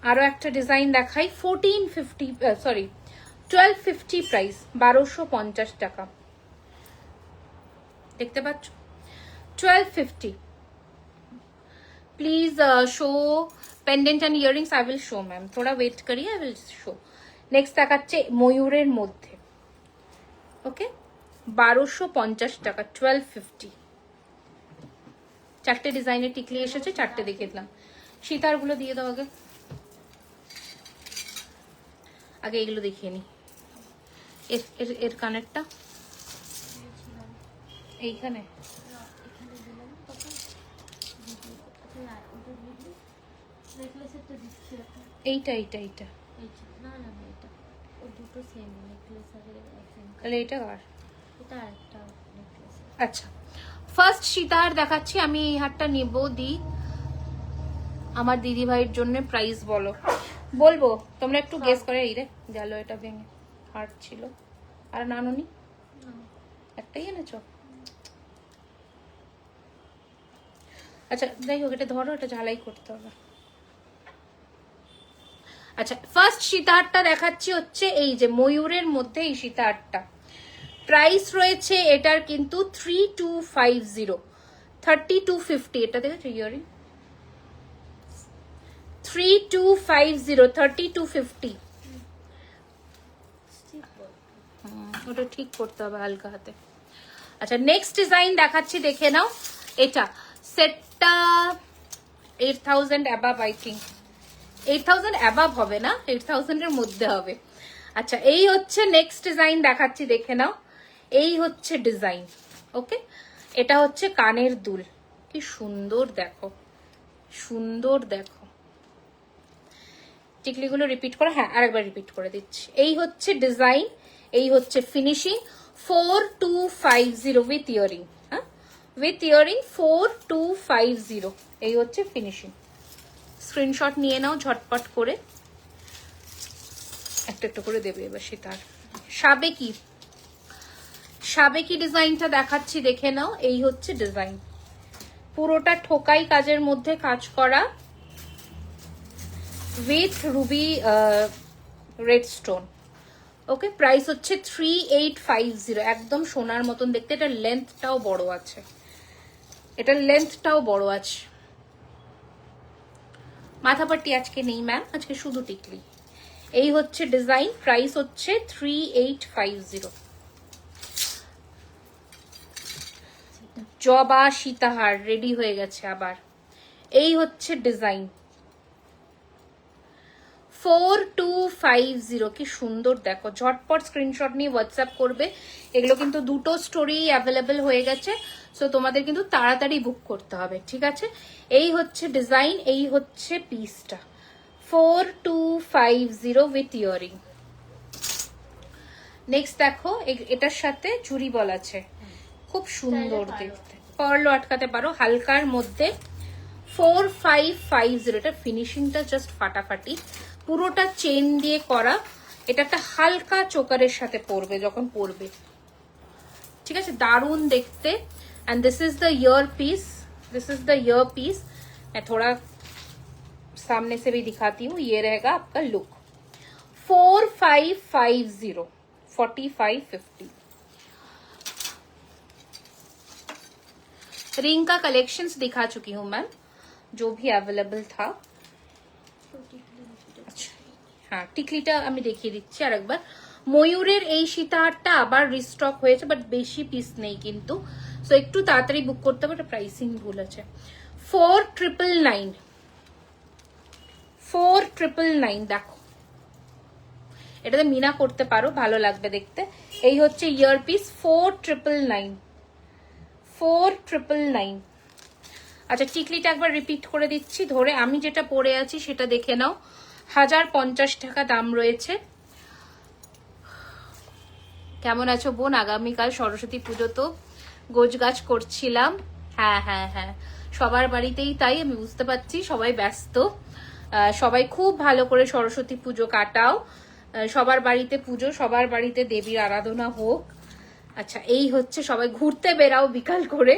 আরো একটা ডিজাইন দেখাই, 1250 প্রাইস, 1250 টাকা। দেখতে পাচ্ছ 1250। Please show pendant and earrings. I will show ma'am, थोड़ा वेट करिए, आई विल शो। नेक्स्ट দেখাচ্ছে ময়ূরের মধ্যে, ওকে, 1250 টাকা, 1250। চারটে ডিজাইনের টিকলি এসেছে, চারটে দেখিয়ে দিলাম। সীতারগুলো দিয়ে দাও আগে, আগে এগুলো দেখিয়ে নি। এর কানেরটা এইখানে, নেকলেসেরটা দিচ্ছি এখন। এইটা এইটা এইটা না না না, এটা ও দুটো সেম নেকলেস আর সেম। তাহলে এটা আর এটা একটা নেকলেস। আচ্ছা, ফার্স্ট সীতাহার দেখাচ্ছি আমি। এই হারটা নেব দি আমার দিদি ভাইয়ের জন্য। প্রাইস বলো, বলবো তোমরা একটু গেস করে। এই রে গেল, এটা ভেঙে হার ছিল। আর নানুনি একটাই এনেছো? আচ্ছা যাই হোক, এটা ধরো, এটা ঝালাই করতে হবে। আচ্ছা, ফার্স্ট সীতাহারটা দেখাচ্ছি হচ্ছে এই যে ময়ূরের মধ্যে এই সীতাহারটা। প্রাইস রয়েছে এটার কিন্তু 3250, 3250। এটা দেখেছো ইয়ারিং? 3250, 3250। ওটা ঠিক করতে হবে হালকা হাতে। আচ্ছা, নেক্সট ডিজাইন দেখাচ্ছি, দেখে নাও। এটা সেটটা 8000 অ্যাবাভ, আই থিঙ্ক 8000 অ্যাবাভ হবে না, 8000 এর মধ্যে হবে। আচ্ছা, এই হচ্ছে নেক্সট ডিজাইন দেখাচ্ছি, দেখে নাও। এই হচ্ছে ডিজাইন। ওকে, এটা হচ্ছে কানের দুল। কি সুন্দর দেখো, সুন্দর দেখো। টিকলিগুলো রিপিট করো। হ্যাঁ, আরেকবার রিপিট করে দিচ্ছি। এই হচ্ছে ডিজাইন, এই হচ্ছে ফিনিশিং। 4250 with earring. হ্যাঁ, উইথ ইয়ারিং 4250। এই হচ্ছে ফিনিশিং। স্ক্রিনশট নিয়ে নাও ঝটপট করে। একটা একটা করে দেবে এবার সীতার। সাবেকি, সাবেকি ডিজাইনটা দেখাচ্ছি, দেখে নাও। এই হচ্ছে ডিজাইন, পুরোটা ঠোকাই কাজের মধ্যে কাজ করা with Ruby red stone. Okay, price হচ্ছে 3850। একদম সোনার মতন দেখতে। এটার লেন্থটাও বড় আছে, এটার লেন্থটাও বড় আছে। মাথাপাট্টি আজকে নেই ম্যাম, আজকে শুধু টিকলি। এই হচ্ছে ডিজাইন, প্রাইস হচ্ছে 3850। জবা সীতাহার রেডি হয়ে গেছে আবার। এই হচ্ছে ডিজাইন 4250। কি সুন্দর দেখো। ঝটপট স্ক্রিনশট নিয়ে হোয়াটসঅ্যাপ করবে। এগুলো কিন্তু দুটো স্টোরি অ্যাভেলেবেল হয়ে গেছে, সো তোমাদের কিন্তু তাড়াতাড়ি বুক করতে হবে, ঠিক আছে? এই হচ্ছে ডিজাইন, এই হচ্ছে পিসটা 4250 উইথ ইয়ারিং। নেক্সট দেখো, এটার সাথে চুড়ি বল আছে, খুব সুন্দর দেখতে। পার্লও আটকাতে পারো হালকার মধ্যে। 4550। এটা ফিনিশিংটা জাস্ট ফাটাফাটি, পুরোটা চেন দিয়ে করা। এটা একটা হালকা চোকারের সাথে পরবে যখন পরবে, ঠিক আছে? দারুণ দেখতে। And this is the ear piece, this is the ear piece. मैं थोड़ा सामने से भी दिखाती हूँ। ये रहेगा आपका लुक। 4550, 4550। रिंग का कलेक्शंस दिखा चुकी हूँ मैम, जो भी अवेलेबल था। আচ্ছা, হ্যাঁ, টিকলিটা আমি দেখিয়ে দিচ্ছি আরেকবার। ময়ূরের এই সীতাহারটা আবার রিস্টক হয়েছে, বাট বেশি পিস নেই কিন্তু, সো একটু তাড়াতাড়ি বুক করতে হবে। এটা প্রাইসিং ভুল আছে। 4999, 4999। দেখো, এটাতে মিনা করতে পারো, ভালো লাগবে দেখতে। এই হচ্ছে ইয়ার পিস 4999, 4999। আচ্ছা, টিকলিটা একবার রিপিট করে দিচ্ছি ধরে। আমি যেটা পরে আছি সেটা দেখে নাও। 1050 টাকা দাম রয়েছে। কেমন আছো বোন? আগামীকাল সরস্বতী পুজো, তো গোছগাছ করছিলাম। হ্যাঁ হ্যাঁ হ্যাঁ, সবার বাড়িতেই তাই, আমি বুঝতে পারছি সবাই ব্যস্ত। সবাই খুব ভালো করে সরস্বতী পুজো কাটাও। সবার বাড়িতে পুজো, সবার বাড়িতে দেবীর আরাধনা হোক। আচ্ছা, এই হচ্ছে, সবাই ঘুরতে বেরাও বিকাল করে,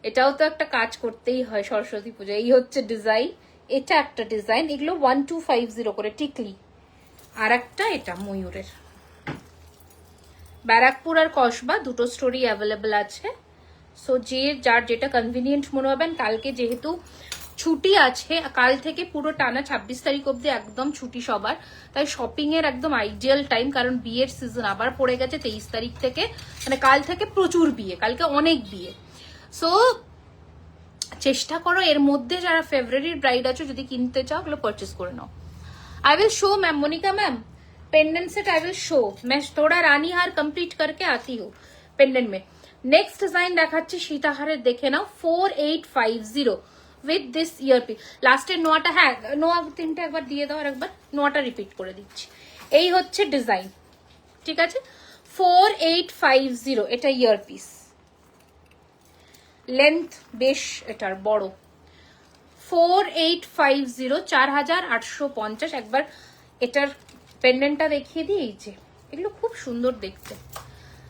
এটাও তো একটা কাজ করতেই হয় সরস্বতী পুজো। এই হচ্ছে ডিজাইন, এটা একটা ডিজাইন। এগুলো 1250 করে টিকলি। আর একটা এটা ময়ূরের। ব্যারাকপুর আর কসবা দুটো স্টোরি অ্যাভেলেবেল আছে, সো যে যার যেটা কনভিনিয়েন্ট মনে হবেন। কালকে যেহেতু ছুটি আছে, কাল থেকে পুরো টানা 26 তারিখ অব্দি একদম ছুটি সবার, তাই শপিং এর একদম আইডিয়াল টাইম। কারণ বিয়ের সিজন আবার পড়ে গেছে 23 তারিখ থেকে, মানে কাল থেকে প্রচুর বিয়ে, কালকে অনেক বিয়ে। সো চেষ্টা করো এর মধ্যে যারা ফেব্রুয়ারির ব্রাইড আছো, যদি কিনতে চাও ওগুলো পারচেস করে নাও। I will show ma'am, Monika ma'am pendant set I will show. मैं थोड़ा रानी हार कंप्लीट करके आती हूँ पेंडेंट में। नेक्स्ट डिजाइन देखाচ্ছি সীতাহারের, দেখে নাও। 4850 উইথ দিস ইয়ারপিস। লাস্টের নোয়াটা, হ্যাঁ নোয়া তিনটে একবার দিয়ে দাও, আর একবার নোয়াটা রিপিট করে দিচ্ছি। এই হচ্ছে ডিজাইন, ঠিক আছে। 4850, এটা ইয়ারপিস, লেন্থ বেশ এটার বড়। 4850, 4850। একবার এটার পেন্ডেন্টটা দেখিয়ে দিই, এই যে এগুলো খুব সুন্দর দেখতে।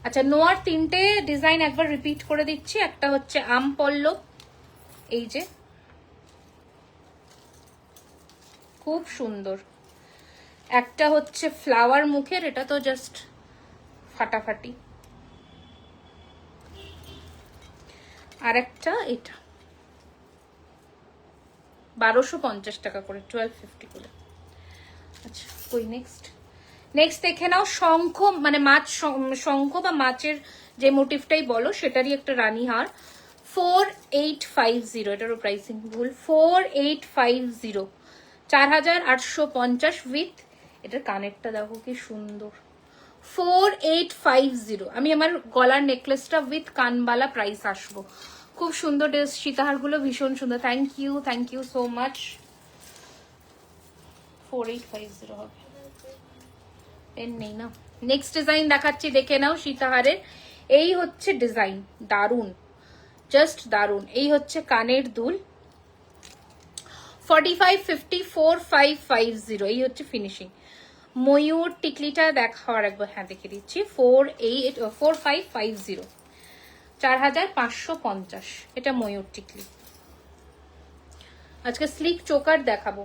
আচ্ছা, নোয়ার তিনটে ডিজাইন একবার রিপিট করে দিচ্ছি। একটা হচ্ছে আম পল্লব, এই যে খুব সুন্দর। একটা হচ্ছে ফ্লাওয়ার মুখের, এটা তো জাস্ট ফাটাফাটি। আর একটা এটা 1250 টাকা করে, 1250 করে। আচ্ছা কই নেক্সট, নেক্সট দেখে নাও শঙ্খ, মানে মাছ, শঙ্খ বা মাছের যে মোটিভটাই বলো সেটারই একটা রানী হার। 4850, এটারও প্রাইসিং ভুল। 4850, 4850 উইথ এটার কানেরটা দেখো কি সুন্দর। 4850। আমি আমার গলার নেকলেসটা উইথ কানবালা প্রাইস আসবো। খুব সুন্দর ড্রেস, সীতাহারগুলো ভীষণ সুন্দর। Thank you so much. 4850 হবে, পেন নেই না। নেক্সট ডিজাইন দেখাচ্ছি, দেখে নাও সীতাহারের। এই হচ্ছে ডিজাইন, দারুন, জাস্ট দারুন। এই হচ্ছে কানের দুল, 4550, 4550, এই হচ্ছে ফিনিশিং। ময়ূর টিকলিটা দেখাওয়ার একবার, হ্যাঁ দেখে দিচ্ছি। 4550, 4550, এটা ময়ূর টিকলি। আজকে স্লিক চোকার দেখাবো।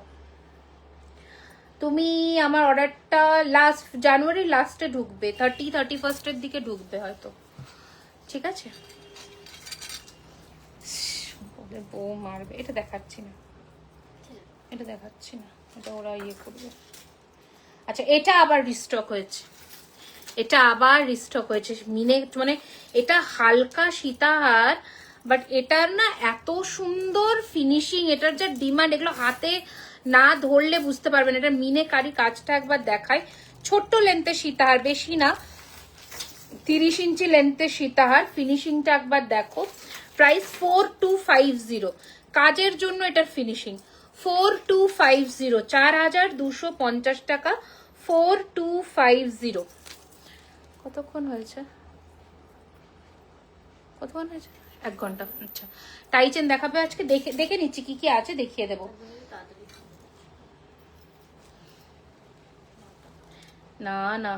তুমি আমার অর্ডারটা লাস্ট জানুয়ারি লাস্টে ঢুকবে, 31st দিকে ঢুকবে হয়তো, ঠিক আছে। বউ মারবে, এটা দেখাচ্ছি না, এটা দেখাচ্ছি না, এটা ওরা ইয়ে করবে। আচ্ছা, এটা আবার রিস্টক হয়েছে, এটা আবার রিস্টক হয়েছে মিনে, মানে এটা হালকা সীতাহার, বাট এটার না এত সুন্দর ফিনিশিং, এটার যা ডিমান্ড, এগুলো হাতে না ধরলে বুঝতে পারবেন। এটা মিনে কারি কাজটা একবার দেখায়। ছোট্ট লেন্থের সীতাহার, বেশি না, 30 ইঞ্চি লেন্থের সীতাহার। ফিনিশিংটা একবার দেখো। প্রাইস 4250, কাজের জন্য এটার ফিনিশিং। 4250, 4250 টাকা। 4250। কতক্ষণ হয়েছে, কতক্ষণ হয়েছে? 1 ঘন্টা। আচ্ছা, টাইচেন দেখাবে আজকে, দেখে নিচ্ছি কি কি আছে, দেখিয়ে দেবো। না না,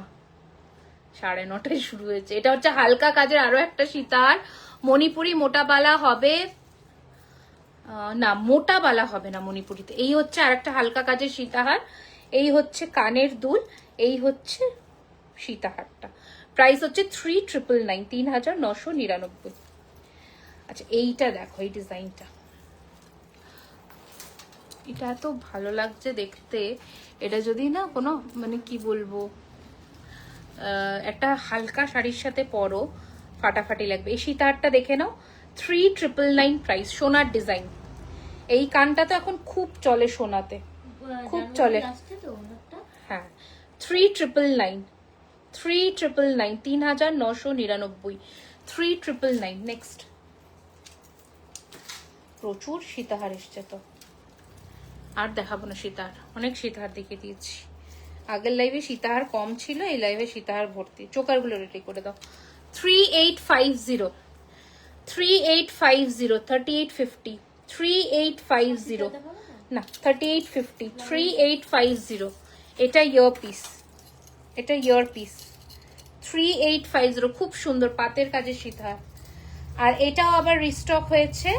9:30 শুরু হয়েছে। এটা হচ্ছে হালকা কাজের আরো একটা সীতাহার, মণিপুরি মোটা বালা হবে না, মোটা বালা হবে না মণিপুরিতে। এই হচ্ছে আরেকটা হালকা কাজের সীতাহার। এই হচ্ছে কানের দুল, এই হচ্ছে সীতাহারটা। প্রাইস হচ্ছে 3999, 3999। আচ্ছা, এইটা দেখো, এই ডিজাইনটা, এটা এত ভালো লাগছে দেখতে। এটা যদি না কোনো, মানে কি বলবো, একটা হালকা শাড়ির সাথে পরো, ফাটাফাটি লাগবে। এই সীতাহারটা দেখে নাও, 3999 প্রাইস। সোনার ডিজাইন, এই কানটা তো এখন খুব চলে সোনাতে, খুব চলে। হ্যাঁ, 3999, 3999, 3999, 3999। নেক্সট, প্রচুর সীতাহার এসছে তো, আর দেখাবো না সীতাহার, অনেক সীতাহার দেখিয়ে দিয়েছি। আগের লাইভে সীতাহার কম ছিল, এই লাইভে সীতাহার ভর্তি। চোকারগুলো রেডি করে দাও। 3850, 3850, 3850, 3850, না 3850, 3850। এটা ইয়ারপিস, এটা ইয়ারপিস, 3850, খুব সুন্দর পাতের কাজের সীতাহার। আর এটাও আবার রিস্টক হয়েছে।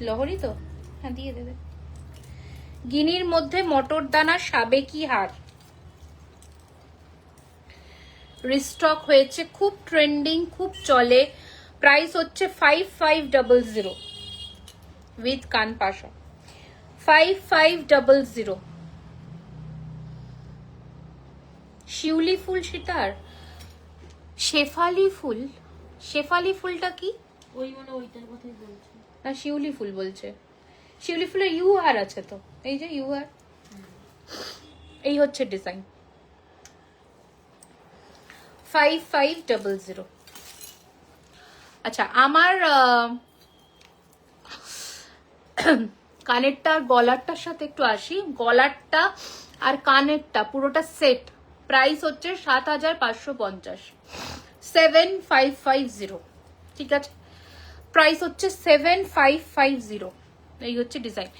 লহরি তো, হ্যাঁ দিয়ে দেবে। গিনির মধ্যে মটর দানা সাবেকি হার, রিস্টক হয়েছে, খুব ট্রেন্ডিং, খুব চলে। প্রাইস হচ্ছে 5500 উইথ কান পাশা, 5500। শিউলি ফুল সীতাহার, শেফালি ফুল, শেফালি ফুলটা কি? ওই মানে ওইটার কথাই বলছি না, শিউলি ফুল বলছে। শিউলি ফুলের ইউ হার আছে তো, এই যে ইউ হার। এই হচ্ছে ডিজাইন, 5500। আচ্ছা, আমার কানেরটা আর গলারটার সাথে একটু আসি। গলারটা আর কানেরটা পুরোটা সেট প্রাইস হচ্ছে 7,550, 7550। ঠিক আছে, প্রাইস হচ্ছে 7550। এই হচ্ছে ডিজাইন।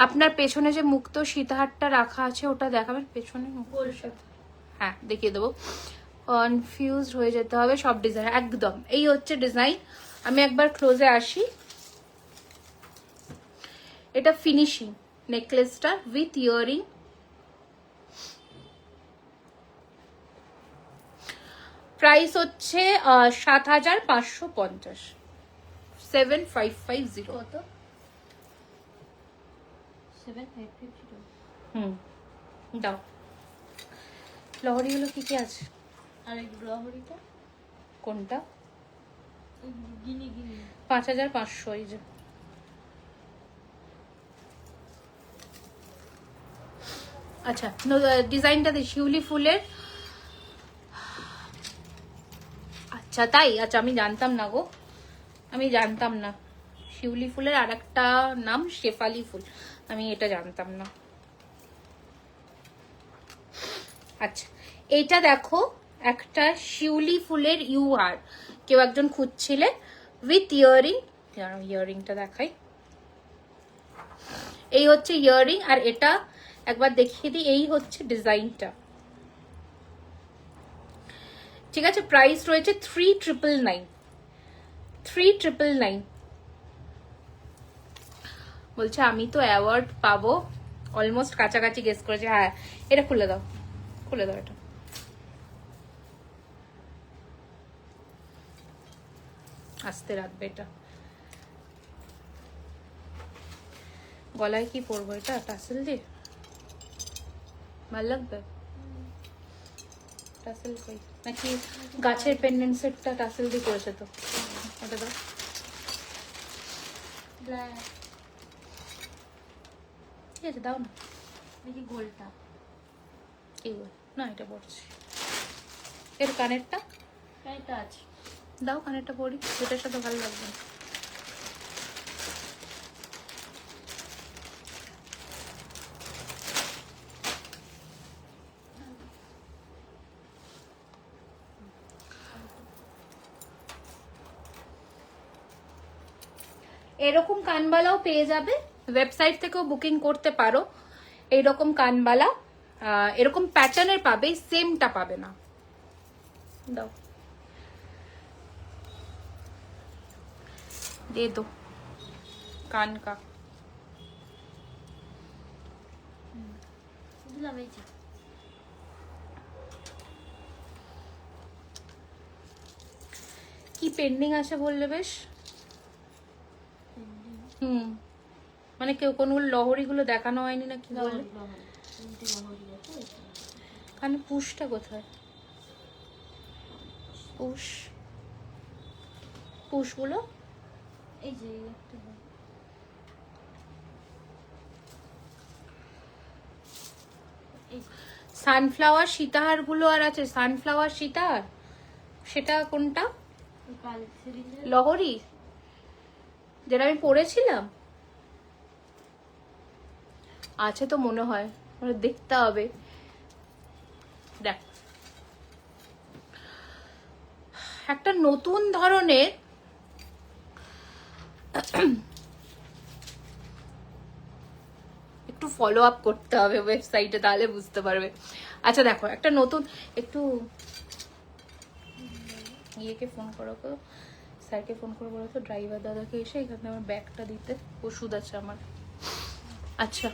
আপনার পেছনে যে মুক্ত সীতাহারটা রাখা আছে ওটা দেখাবেন, পেছনে হ্যাঁ দেখিয়ে দেবো। কনফিউজ হয়ে যেতে হবে সব ডিজাইন একদম। এই হচ্ছে ডিজাইন। আমি একবার ক্লোজে আসি। এটা ফিনিশিং নেকলেসটা উইথ ইয়ারিং। প্রাইস হচ্ছে 7,550, 7550। কত? 7550। হুম, দাও। লহরিগুলো কি কি আছে? আর এই গ্রহরিটা কোনটা? গিনি গিনি 5,500। এই যে আচ্ছা, ডিজাইনটা শিউলি ফুলের। আচ্ছা তাই, আচ্ছা আমি জানতাম না গো, আমি জানতাম না। শিউলি ফুলের আর একটা নাম শেফালি ফুল, আমি এটা জানতাম না। আচ্ছা এইটা দেখো, একটা শিউলি ফুলের ইউআর কেউ একজন খুঁজছিলে উইথ ইয়ারিং। ইয়ারিংটা দেখাই, এই হচ্ছে ইয়ারিং। আর এটা একবার দেখিয়ে দিই, এই হচ্ছে ডিজাইনটা। ঠিক আছে, প্রাইস রয়েছে 3,999, 3,999। বলছে আমি তো অ্যাওয়ার্ড পাবো, অলমোস্ট কাছাকাছি গেস করেছে। হ্যাঁ এটা খুলে দাও, খুলে দাও। এটা আস্তে রাখবে। এটা গলায় কি পরবো? এটা টাসেল দিয়ে ভালো লাগবে। টাসেল কই, নাকি গাছের পেন্ডেন্ট সেটটা টাসেল দিয়ে করেছে তো? ওটা দাও। ব্ল্যাক ঠিক আছে দাও না। নাকি গোলটা? কি বল না, এটা পড়ছি। এর কানেরটা এটা আছে। দাও, কানেরটা পরি, এটার সাথে ভালো লাগবে না। এরকম কানবালাও পেয়ে যাবে, ওয়েবসাইট থেকেও বুকিং করতে পারো। এইরকম কানবালা এরকম প্যাটার্নের পাবে, সেমটা পাবে না। দাও, দে দো কান কা। দিলাম এই যে। কি পেন্ডিং আছে বললে বেশ? হুম, মানে কেউ কোনগুলো লহরিগুলো দেখানো হয়নি না কি বললে? কানে পুষটা কোথায়? পুষ, পুষগুলো এই যে একটা সানফ্লাওয়ার সীতাহার গুলো আর আছে। সানফ্লাওয়ার সীতাহার, সেটা কোনটা? লহরি, যেটা আমি পড়েছিলাম আছে তো মনে হয়, দেখতে হবে। দেখ, একটা নতুন ধরনের একটু ফলো আপ করতে হবে ওয়েবসাইটে, তাহলে বুঝতে পারবে। আচ্ছা দেখো, একটা নতুন, একটু ইয়েকে ফোন করো তো, স্যারকে ফোন করে বলো তো ড্রাইভার দাদাকে এসে এখানে আমার ব্যাগটা দিতে, ওষুধ আছে আমার। আচ্ছা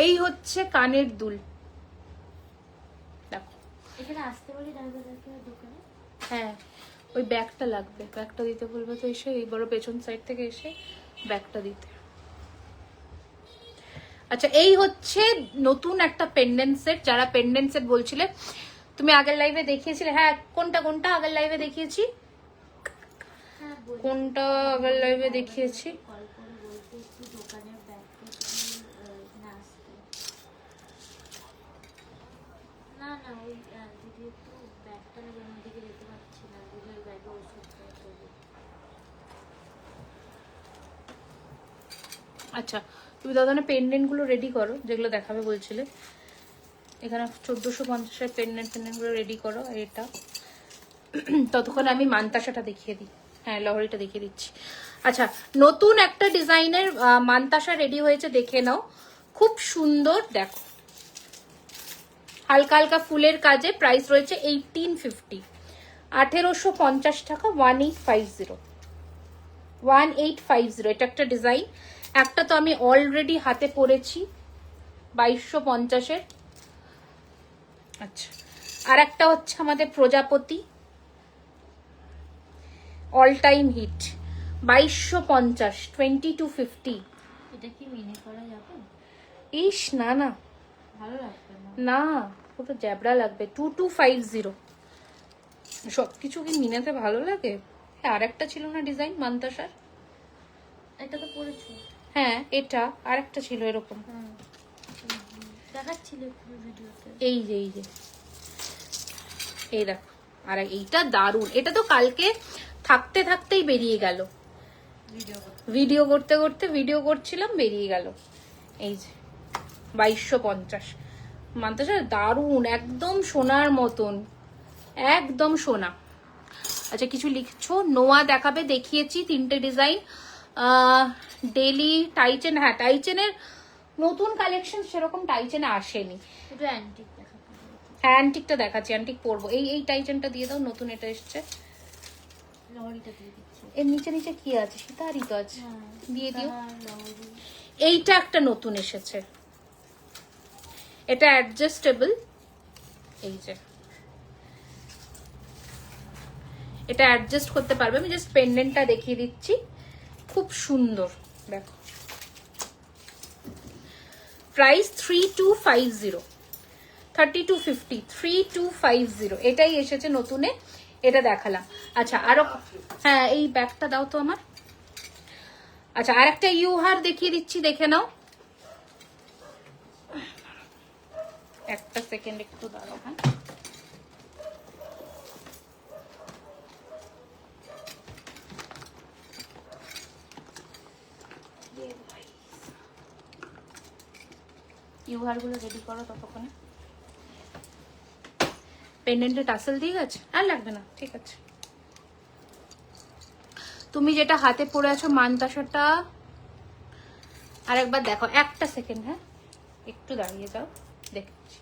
এই হচ্ছে কানের দুল। দেখো এখানে আসতে বলি ড্রাইভারকে দোকানে। হ্যাঁ, ওই ব্যাগটা লাগবে, ব্যাগটা দিতে বলবো তো এসে, এই বড় পেছন সাইড থেকে এসে ব্যাগটা দিতে। আচ্ছা এই হচ্ছে নতুন একটা পেন্ডেন্ট সেট। যারা পেন্ডেন্ট সেট বলছিলে, তুমি আগের লাইভে দেখিয়েছিলে। হ্যাঁ কোনটা কোনটা আগের লাইভে দেখিয়েছি? কোনটা আগের লাইভে দেখিয়েছি? না না ওই দিদি একটু ব্যাগটা নেবে, দিকে যেতে পারছি না, দিদি ওই ব্যাগে ওষুধ আচ্ছা তুমি দাদানে পেন্ডেন্টগুলো রেডি করো, যেগুলো দেখাবে বলছিলে। এখানে 1450-এর পেন্ডেন্টগুলো রেডি করো। আর এটা ততক্ষণ আমি মান্তাসাটা দেখিয়ে দিই। হ্যাঁ, লহরিটা দেখিয়ে দিচ্ছি। আচ্ছা, নতুন একটা ডিজাইনের মান্তাসা রেডি হয়েছে, দেখে নাও। খুব সুন্দর, দেখো হালকা হালকা ফুলের কাজে। প্রাইস রয়েছে 1850, 1850 টাকা। 1850 এটা একটা ডিজাইন। একটা তো আমি অলরেডি হাতে পরেছি 2250-এর। আচ্ছা, আর একটা হচ্ছে আমাদের প্রজাপতি, অল টাইম হিট, 2250, 2250। এটা কি মিনে করা যাবে? ইস না না ভালো লাগবে না। না, পুরো জ্যাবড়া লাগবে। 2250। সবকিছু কি মিনাতে ভালো লাগে? হ্যাঁ, আর একটা ছিল না ডিজাইন মান্তাসার? এটা তো পরেছো। হ্যাঁ, এটা আর একটা ছিল এরকম। হ্যাঁ, দেখাচ্ছিল পুরো ভিডিওতে। এই যে এই দেখো। আর এইটা দারুণ, এটা তো কালকে থাকতে থাকতেই বেরিয়ে গেল। ভিডিও করতে করতে ভিডিও করছিলাম, বেরিয়ে গেল। এই যে 2250 মানতেছে, দারুণ, একদম সোনার মতন, একদম সোনা। আচ্ছা, কিছু লিখছো? নোয়া দেখাবে, দেখিয়েছি 3টে ডিজাইন। ডেলি টাইচেন, হ্যাঁ টাইচেনের নতুন কালেকশন সেরকম টাইচেনে আসেনি। একটু অ্যান্টিক দেখাতে হবে। হ্যাঁ, অ্যান্টিকটা দেখাচ্ছি, অ্যান্টিক পরবো। এই টাইচেনটা দিয়ে দাও, নতুন এটা এসছে। লহরিটা দিয়ে দিচ্ছি। এর নিচে নিচে কি আছে? সীতাহারি তো আছে, হ্যাঁ, দিয়ে দিও। লহরি। এইটা একটা নতুন এসেছে, এটা অ্যাডজাস্টেবল। এই যে এটা অ্যাডজাস্ট করতে পারবে। আমি জাস্ট পেন্ডেন্টটা দেখিয়ে দিচ্ছি, খুব সুন্দর। দেখো, প্রাইস 3250, 3250, 3250। এটাই এসেছে নতুনে, এটা দেখালাম। আচ্ছা, আরো, হ্যাঁ এই ব্যাগটা দাও তো আমার। আচ্ছা, আর একটা ইউহার দেখিয়ে দিচ্ছি, দেখে নাও। একটা সেকেন্ড একটু দাঁড়াও। হ্যাঁ, ইউহার গুলো রেডি করো ততক্ষণে। পেন্ডেন্টে টাসেল দিয়ে গেছে, আর লাগবে না, ঠিক আছে। তুমি যেটা হাতে পরে আছো মানতাসাটা আর একবার দেখো, একটা সেকেন্ড। হ্যাঁ, একটু দাঁড়িয়ে যাও, দেখছি।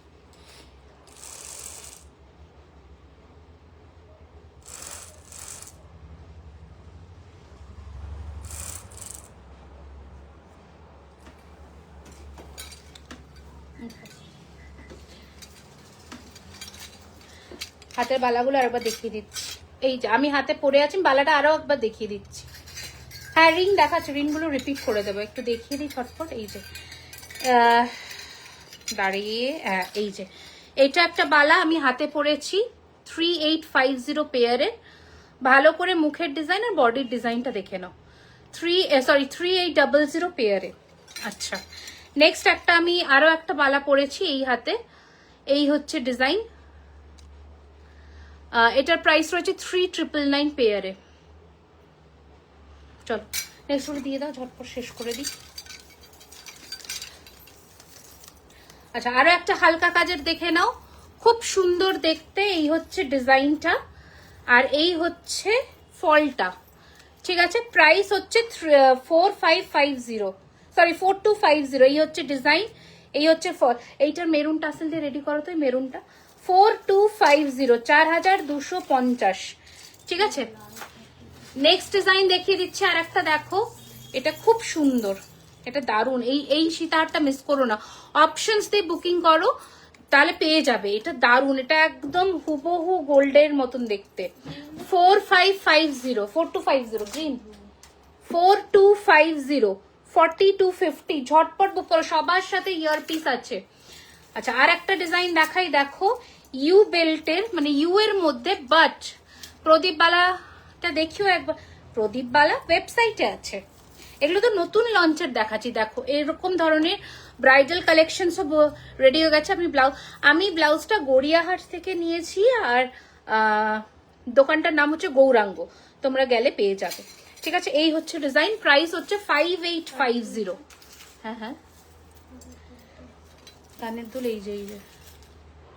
হাতের বালাগুলো আরেকবার দেখিয়ে দিচ্ছি। এই যে আমি হাতে পরে আছি, বালাটা আরো একবার দেখিয়ে দিচ্ছি। হ্যাঁ, রিং দেখাচ্ছি, রিংগুলো রিপিট করে দেবো, একটু দেখিয়ে দিই ছটফট। এই যে দাঁড়িয়ে, হ্যাঁ এই যে এটা একটা বালা আমি হাতে পরেছি 3850 পেয়ারের। ভালো করে মুখের ডিজাইন আর বডির ডিজাইনটা দেখে নাও। 3800 পেয়ারে। আচ্ছা, নেক্সট একটা আমি আরো একটা বালা পরেছি এই হাতে, এই হচ্ছে ডিজাইন। এটার প্রাইস রয়েছে 3999 পেয়ারে। চলো নেক্সট করে দিয়ে দাও, ঝটপট শেষ করে দিই। আচ্ছা, আরো একটা হালকা কাজের দেখে নাও, খুব সুন্দর দেখতে। এই হচ্ছে ডিজাইনটা, আর এই হচ্ছে ফলটা। ঠিক আছে, প্রাইস হচ্ছে 4550, সরি 4250। এই হচ্ছে ডিজাইন, এই হচ্ছে ফল। এইটার মেরুন টাসেল দিয়ে রেডি করো তো, মেরুনটা। 4250, 4250। ঠিক আছে, নেক্সট ডিজাইন দেখিয়ে দিচ্ছি। আর একটা দেখো, এটা খুব সুন্দর, এটা দারুণ। এই সীতাহারটা মিস করো না, অপশনস দিয়ে বুকিং করো, তাহলে পেয়ে যাবে। এটা দারুণ, এটা একদম হুবহু গোল্ডের মতন দেখতে। 4550, 4250 গ্রিন, 4250, 4250। ঝটপট বুক করো, সবার সাথে ইয়ারপিস আছে। আচ্ছা, আর একটা ডিজাইন দেখাই, দেখো ইউ বেল্টের, মানে ইউ এর মধ্যে, বাট প্রদীপ বালাটা দেখিও একবার। প্রদীপ বালা ওয়েবসাইটে আছে, এগুলো তো নতুন লঞ্চের দেখাচ্ছি। দেখো এরকম ধরনের ব্রাইডাল কালেকশন সব রেডি হয়ে গেছে। আমি ব্লাউজটা গড়িয়াহাট থেকে নিয়েছি, আর দোকানটার নাম হচ্ছে গৌরাঙ্গ, তোমরা গেলে পেয়ে যাবে। ঠিক আছে, এই হচ্ছে ডিজাইন, প্রাইস হচ্ছে 5850, হ্যাঁ হ্যাঁ, কানের দুল এই যে এই যে,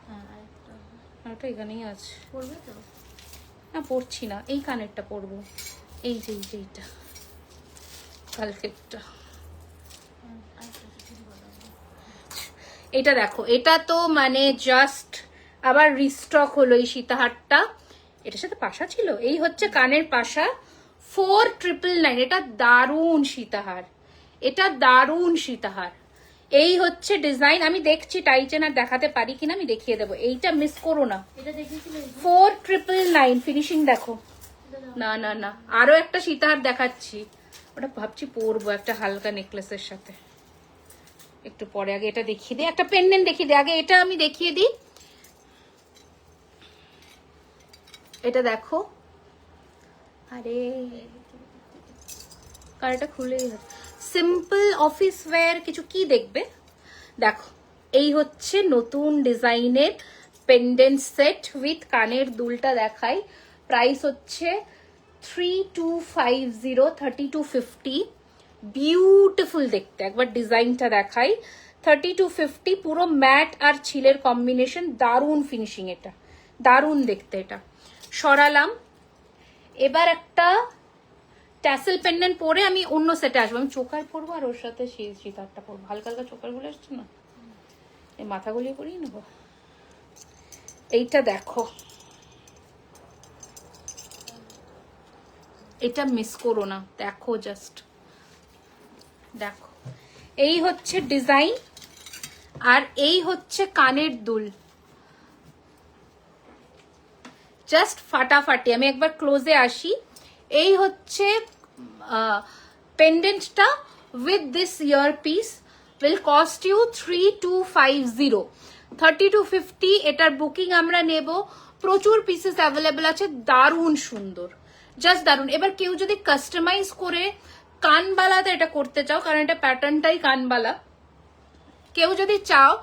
হ্যাঁ আরেকটা ওটা এখানেই আছে। পড়বে তো? না পরছি না, এই কানেরটা পরবো, এই যে এই যে এইটা কালকেরটা। আরেকটা কিছু বলো। এটা দেখো, এটা তো মানে জাস্ট আবার রিস্টক হলো এই সীতাহারটা। এটার সাথে পাশা ছিল, এই হচ্ছে কানের পাশা 4999। এটা দারুণ সীতাহার, এটা দারুণ সীতাহার। এই হচ্ছে ডিজাইন। আমি দেখছি টাইচেন আর দেখাতে পারি কিনা, আমি দেখিয়ে দেবো। এইটা মিস করো না, এটা দেখিয়েছিলে? 4999 ফিনিশিং দেখো। না না না, আরো একটা সীতাহার দেখাচ্ছি, ওটা ভাবছি পরবো একটা হালকা নেকলেসের সাথে একটু পরে। আগে এটা দেখিয়ে দিই, একটা পেন্ডেন্ট দেখিয়ে দিই, আগে এটা আমি দেখিয়ে দিই। এটা দেখো, আরে কারটা খুলেই আছে। সিম্পল অফিস ওয়্যার কিছু কি দেখবে, দেখো এই হচ্ছে নতুন ডিজাইনের পেন্ডেন্ট সেট উইথ কানের দুলটা দেখাই। প্রাইস হচ্ছে 3250, 3250। বিউটিফুল দেখতে, একবার ডিজাইনটা দেখাই। 3250, পুরো ম্যাট আর ছিলের কম্বিনেশন, দারুণ ফিনিশিং, এটা দারুণ দেখতে। এটা সরালাম। এবার একটা ট্যাসেল পেন্ডেন্ট পরে আমি অন্য সেটে আসবো। আমি চোকার পরবো আর ওর সাথে সীতারটা পরবো, হালকা হালকা চোকার গুলো আসছে না, এই মাথা গুলিয়ে করিয়ে নেবো। এইটা দেখো, এটা মিস করো না, দেখো জাস্ট দেখো। এই হচ্ছে ডিজাইন আর এই হচ্ছে কানের দুল, জাস্ট ফাটাফাটি। আমি একবার ক্লোজে আসি। এই হচ্ছে পেন্ডেন্টটা with this ear piece, will cost you 3250, 3250। এটার বুকিং আমরা নেব, প্রচুর পিসেস অ্যাভেলেবেল আছে, দারুণ সুন্দর, জাস্ট দারুণ। এবার কেউ যদি কাস্টমাইজ করে কানবালাতে এটা করতে চাও, কারণ এটা প্যাটার্নটাই কানবালা, কেউ যদি চাও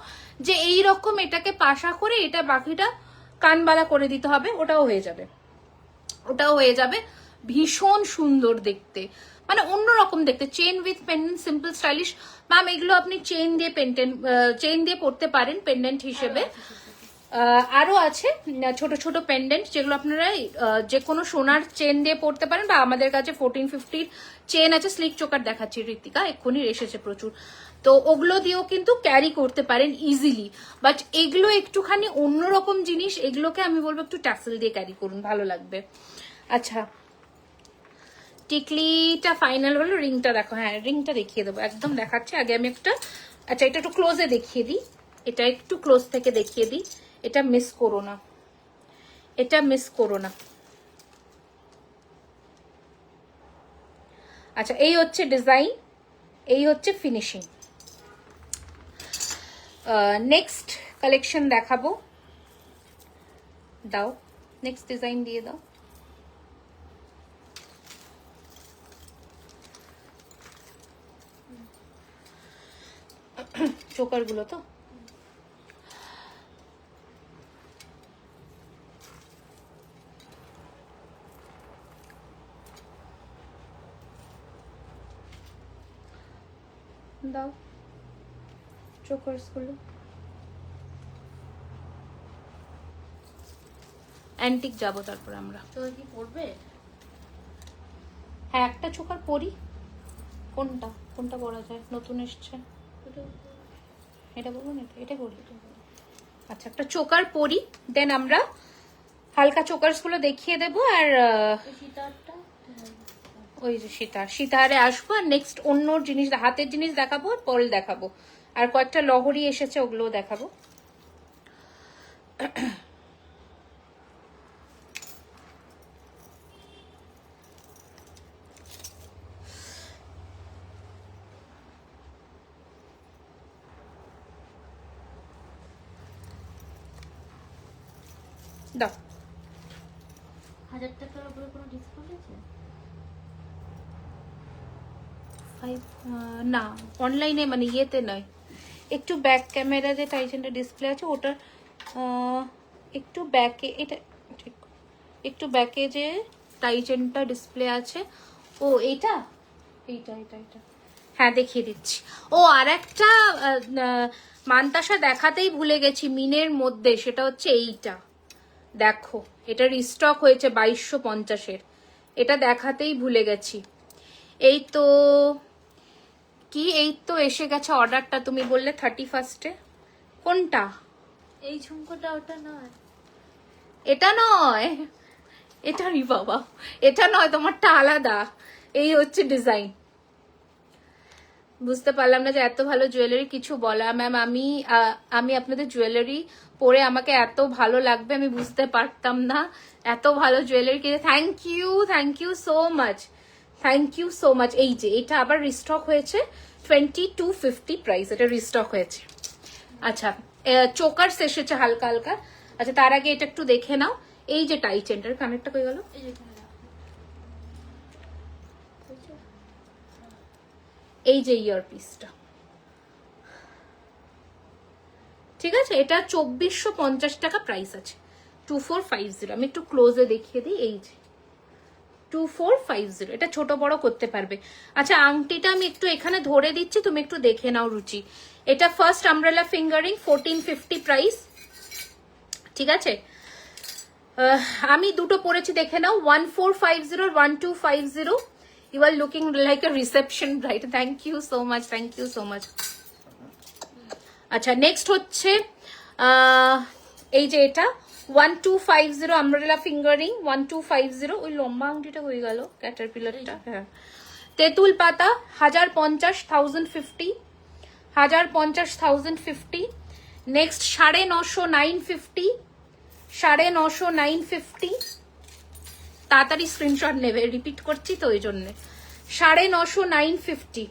যে এই রকম এটাকে পাশা করে এটা বাকিটা কানবালা করে দিতে হবে, ওটাও হয়ে যাবে, ওটাও হয়ে যাবে। ভীষণ সুন্দর দেখতে, মানে অন্যরকম দেখতে। Chain with pendant, simple stylish. Ma'am এগুলো আপনি চেন দিয়ে চেন দিয়ে পড়তে পারেন পেন্ডেন্ট হিসেবে। আরো আছে ছোট ছোট পেন্ডেন্ট, যেগুলো আপনারা যে কোনো সোনার চেন দিয়ে পড়তে পারেন, বা আমাদের কাছে 1450 চেন আছে। স্লিক চোকার দেখাচ্ছি ঋতিকা, এক্ষুনি এসেছে প্রচুর, তো ওগুলো দিয়েও কিন্তু ক্যারি করতে পারেন ইজিলি। বাট এগুলো একটুখানি অন্যরকম জিনিস, এগুলোকে আমি বলবো একটু ট্যাসেল দিয়ে ক্যারি করুন, ভালো লাগবে। আচ্ছা, টিকলিটা ফাইনাল হলো। রিংটা দেখো, হ্যাঁ রিংটা দেখিয়ে দেবো, একদম দেখাচ্ছে। আগে আমি একটা, আচ্ছা এটা একটু ক্লোজে দেখিয়ে দিই, এটা একটু ক্লোজ থেকে দেখিয়ে দিই। এটা মিস করো না, এটা মিস করো না। আচ্ছা, এই হচ্ছে ডিজাইন, এই হচ্ছে ফিনিশিং। নেক্সট কালেকশন দেখাবো, দাও নেক্সট ডিজাইন দিয়ে দাও। চোকার গুলো তো দাও, চোকার্স গুলো অ্যান্টিক যাবো তারপর আমরা। তো কি পড়বে? হ্যাঁ একটা চোকার পরি, কোনটা কোনটা পরা যায়, নতুন এসছে এটা বলুন, এটা পরি। আচ্ছা একটা চোকার পরি, দেন আমরা হালকা চোকার্স গুলো দেখিয়ে দেবো। আর সীতারটা ওই যে সীতাহারে আসবো, আর নেক্সট অন্য জিনিস হাতের জিনিস দেখাবো, আর পরেল দেখাবো, আর কয়েকটা লহরি এসেছে ওগুলোও দেখাবো। দাও, 1000 টাকার উপরে কোনো ডিসকাউন্ট আছে? না অনলাইনে মানে ইয়েতে নয়, একটু ব্যাক ক্যামেরা যে টাইজেনটা ডিসপ্লে আছে ওটার একটু ব্যাকে, এটা ঠিক একটু ব্যাকে যে টাইজেনটা ডিসপ্লে আছে, ও এইটা এইটা এইটা এইটা হ্যাঁ দেখিয়ে দিচ্ছি। ও আর একটা মান্তাসা দেখাতেই ভুলে গেছি মিনের মধ্যে, সেটা হচ্ছে এইটা দেখো, এটা রিস্টক হয়েছে 2250-এর, এটা দেখাতেই ভুলে গেছি। এই তো কি, এই তো এসে গেছে অর্ডারটা, তুমি বললে 31-এ। কোনটা? এই ঝুমকোটা ওটা নয়, এটা নয়, এটা রি বাবা, এটা নয়, তোমারটা আলাদা। এই হচ্ছে ডিজাইন। বুঝতে পারলাম না যে এত ভালো জুয়েলারি কিছু বলা। ম্যাম আমি আপনাদের জুয়েলারি পরে আমাকে এত ভালো লাগবে আমি বুঝতে পারতাম না। এত ভালো জুয়েলারি কিনে thank you so much, thank you so much. এই যে এটা আবার রিস্টক হয়েছে 2250 প্রাইস, এটা রিস্টক হয়েছে। আচ্ছা চোকার্স এসেছে হালকা হালকা। আচ্ছা তার আগে এটা একটু দেখে নাও, এই যে টাই চেনটার কানেরটা কই গেল? এই যেখানে রাখো। বুঝছো? এই যে ইয়ারপিসটা, ঠিক আছে, এটা 2450 টাকা প্রাইস আছে, 2450। আমি একটু ক্লোজে দেখিয়ে দিই, এই যে 2450, এটা ছোট বড় করতে পারবে। আচ্ছা আংটিটা আমি একটু এখানে ধরে দিচ্ছি, তুমি একটু দেখে নাও রুচি। এটা ফার্স্ট আমব্রেলা ফিঙ্গারিং 1450 প্রাইস, ঠিক আছে। আমি দুটো পরেছি দেখে নাও, 1450 1250। You are looking like a reception bride, thank you so much, thank you so much. আচ্ছা নেক্সট হচ্ছে এই যে এটা 1250 আমব্রেলা ফিঙ্গারিং 1250। ওই লম্বা আংটিটা হয়ে গেল ক্যাটারপিলারটা, হ্যাঁ। তেঁতুল পাতা 1050 1050 1050 1050। নেক্সট 950 950 950 950। তাড়াতাড়ি স্ক্রিনশট নেবে, রিপিট করছি তো ওই জন্য। 950 950,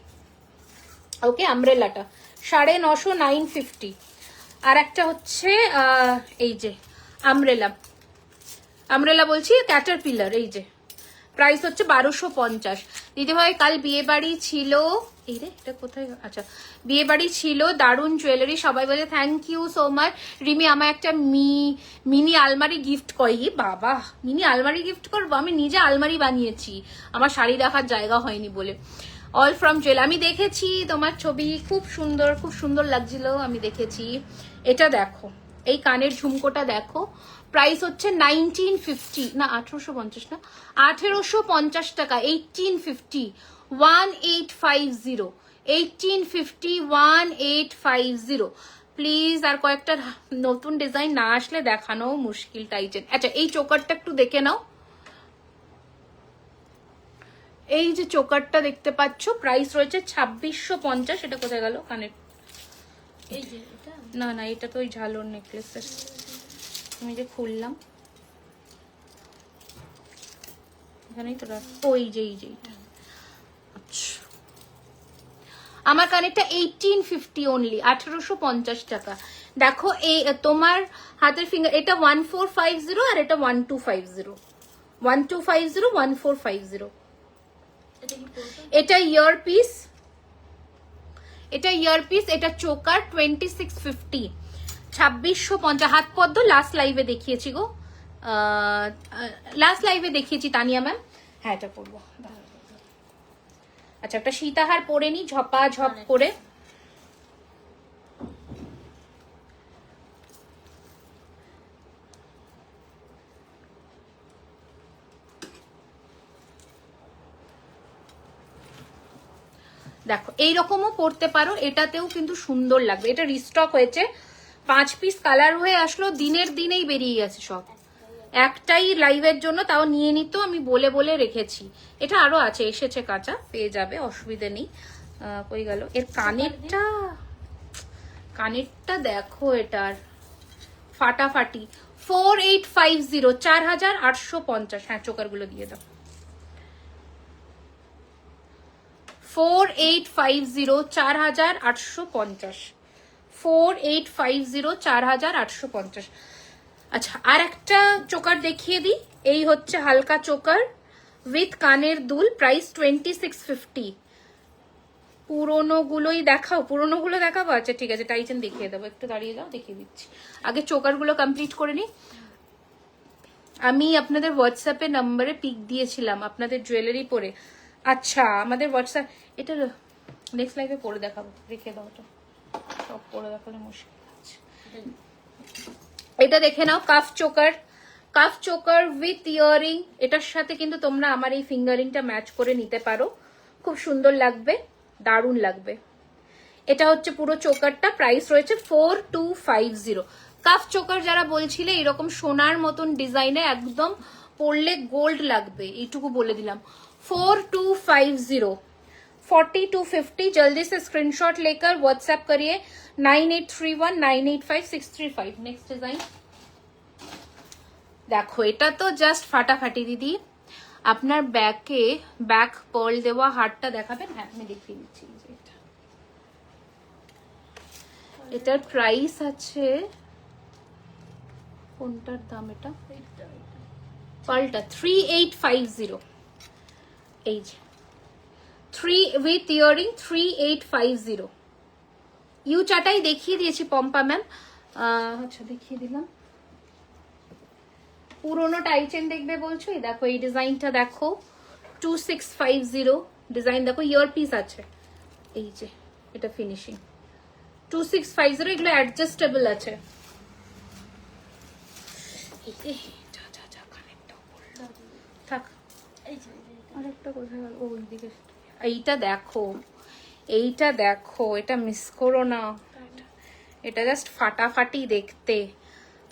ওকে আমব্রেলাটা 950 950। আর একটা হচ্ছে এই যে আমব্রেলা বলছি ক্যাটারপিলার, এই যে প্রাইস হচ্ছে 1250। দিদিভাই কাল বিয়ে বাড়ি ছিল, এই রে এটা কোথায়, আচ্ছা বিয়ে বাড়ি ছিল, দারুণ জুয়েলারি, সবাই বলে thank you so much. Rimi আমায় একটা মিনি আলমারি গিফট করি। বাবা মিনি আলমারি গিফট করবো? আমি নিজে আলমারি বানিয়েছি, আমার শাড়ি রাখার জায়গা হয়নি বলে। অল ফ্রম জুয়েল, আমি দেখেছি তোমার ছবি, খুব সুন্দর লাগছিল, আমি দেখেছি। এটা দেখো, এই কানের ঝুমকোটা দেখো, প্রাইস হচ্ছে 1950 না 1850 না 1850 টাকা, 1850 1850 1850 1850। প্লিজ আর কয়েকটা নতুন ডিজাইন না আসলে দেখানো মুশকিল টাইটেন। আচ্ছা এই চোকারটা একটু দেখে নাও, এই যে চোকারটা দেখতে পাচ্ছ, প্রাইস রয়েছে 2650। এটা কোথায় গেল কানের? এই যে এটা না না এটা তো ওই ঝালোর নেকলেসের, আমি যে খুললাম এখানেই তো, ওই যে এইটা। আচ্ছা আমার কানেরটা 1850 অনলি, 1850 টাকা। দেখো এই তোমার হাতের ফিঙ্গার, এটা 1450 আর এটা 1250, 1250 1450। এটা কি পড়বে? এটা ইয়ারপিস, এটা চোকার 2650, 2650। হাত পদ্ম লাস্ট লাইভে দেখিয়েছি গো, লাস্ট লাইভে দেখিয়েছি তানিয়া ম্যাম। হ্যাঁ এটা পরবো। আচ্ছা একটা সীতাহার পরে নি ঝপা ঝপ করে। দেখো এইরকমও পরতে পারো, এটাতেও কিন্তু সুন্দর লাগবে। এটা রিস্টক হয়েছে, 5 পিস কালার হয়ে আসলো, দিনের দিনেই বেরিয়ে গেছে সব, একটাই লাইভের জন্য, তাও নিয়ে নিত, আমি বলে বলে রেখেছি। এটা আরো আছে, এসেছে কাঁচা, পেয়ে যাবে, অসুবিধা নেই। কই গেল এর কানেরটা দেখো, এটার ফাটাফাটি 4850 4850। হ্যাঁ চোকার গুলো দিয়ে দাও, 4850 4850 4850 4850। আচ্ছা আর একটা চোকার দেখিয়ে দিই, এই হচ্ছে হালকা চোকার উইথ কানের দুল, প্রাইস 2650। পুরোনো গুলোই দেখাও, পুরোনো গুলো দেখাবো? আচ্ছা ঠিক আছে টাইচেন দেখিয়ে দেবো, একটু দাঁড়িয়ে যাও দেখিয়ে দিচ্ছি। আগে চোকার গুলো কমপ্লিট করে নি। আমি আপনাদের হোয়াটসঅ্যাপে নাম্বারে পিক দিয়েছিলাম আপনাদের জুয়েলারি পরে। আচ্ছা আমাদের হোয়াটসঅ্যাপ, এটা নেক্সট লাইভে পরে দেখাবো, রেখে দাও ওটা, সব পরে দেখালে মুশকিল আছে। এটা দেখে নাও, কাফ চোকার উইথ ইয়ারিং। এটার সাথে কিন্তু তোমরা আমার এই ফিঙ্গারিংটা ম্যাচ করে নিতে পারো, খুব সুন্দর লাগবে, দারুণ লাগবে। এটা হচ্ছে পুরো চোকারটা, প্রাইস রয়েছে 4250। কাফ চোকার যারা বলছিলে এরকম সোনার মতন ডিজাইনে একদম পরলে গোল্ড লাগবে, এইটুকু বলে দিলাম। 4250, 4250। जल्दी से स्क्रीनशॉट लेकर व्हाट्सएप करिए 9831985635। नेक्स्ट डिजाइन দেখো, এটা তো জাস্ট ফাটাফাটি দিদি। আপনার ব্যাক পার্ল দেওয়া হারটা দেখাবেন? হ্যাঁ, আমি দেখিয়ে দিচ্ছি। এটার প্রাইস আছে, কোনটার দাম? এটা পার্লটা 3850। এই যে 3 উইথ ইয়ারিং 3850। ইউ চাটাই দেখিয়ে দিয়েছি পম্পা ম্যাম। আচ্ছা, দেখিয়ে দিলাম। পুরোনো টাইচেন দেখবে বলছো? এই দেখো, এই ডিজাইনটা দেখো, 2650 ডিজাইন দেখো, ইয়ার পিস আছে। এই যে এটা ফিনিশিং 2650, এগুলো অ্যাডজাস্টেবল আছে। থাক, আরেকটা কোথায় গেল? ওইদিকে। এইটা দেখো, এইটা দেখো, এটা মিস করো না, এটা জাস্ট ফাটাফাটি দেখতে।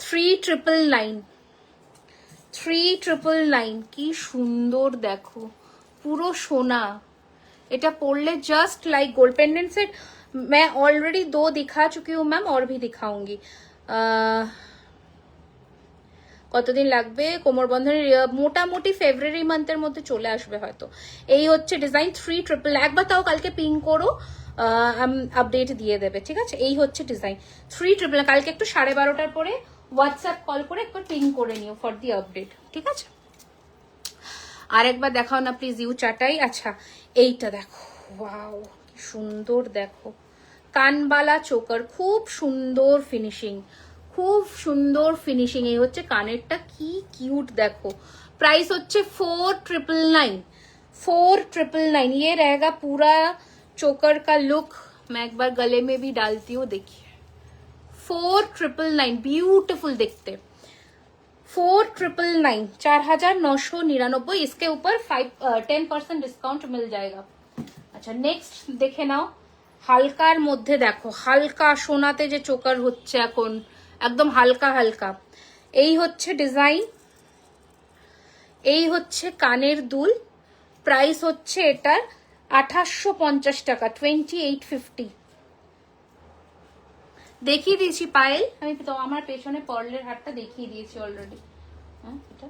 3999, কি সুন্দর দেখো, পুরো সোনা। এটা পরলে জাস্ট লাইক গোल्ड पेंडेंट सेट। मैं ऑलरेडी 2 दिखा चुकी हूँ मैम, और भी दिखाऊंगी। কতদিন লাগবে? কোমর বন্ধনের মোটামুটি ফেব্রুয়ারি মান্থের মধ্যে চলে আসবে হয়তো। এই হচ্ছে ডিজাইন 3999। একবার তাও কালকে পিং করো, আপডেট দিয়ে দেবে, ঠিক আছে? এই হচ্ছে ডিজাইন 3999। কালকে একটু 12:30টার পরে হোয়াটসঅ্যাপ কল করে একবার পিং করে নিও ফর দি আপডেট, ঠিক আছে? আর একবার দেখাও না প্লিজ ইউ চাটাই। আচ্ছা, এইটা দেখো, ওয়াও কি সুন্দর দেখো, কানবালা চোকার, খুব সুন্দর ফিনিশিং, খুব সুন্দর ফিনিশিং। এই হচ্ছে কানেরটা, কি কিউট দেখো। प्राइस হচ্ছে 4999। ये रहेगा पूरा चोकर का लुक। मैं एक बार गले में भी डालती हूँ, देखिए 4999, ब्यूटीफुल दिखते। 4999, 4999। इसके ऊपर 10% डिस्काउंट मिल जाएगा। अच्छा, नेक्स्ट देखे नाओ, হালকার মধ্যে দেখো, হালকা সোনাতে যে চোকার হচ্ছে এখন, একদম হালকা হালকা। এই হচ্ছে ডিজাইন, এই হচ্ছে কানের দুল। প্রাইস হচ্ছে এটার 2850 টাকা, 2850। দেখিয়ে দিয়েছি পায়েল, আমি তো আমার পেছনে পার্লের হারটা দেখিয়ে দিয়েছি অলরেডি। হ্যাঁ, এটা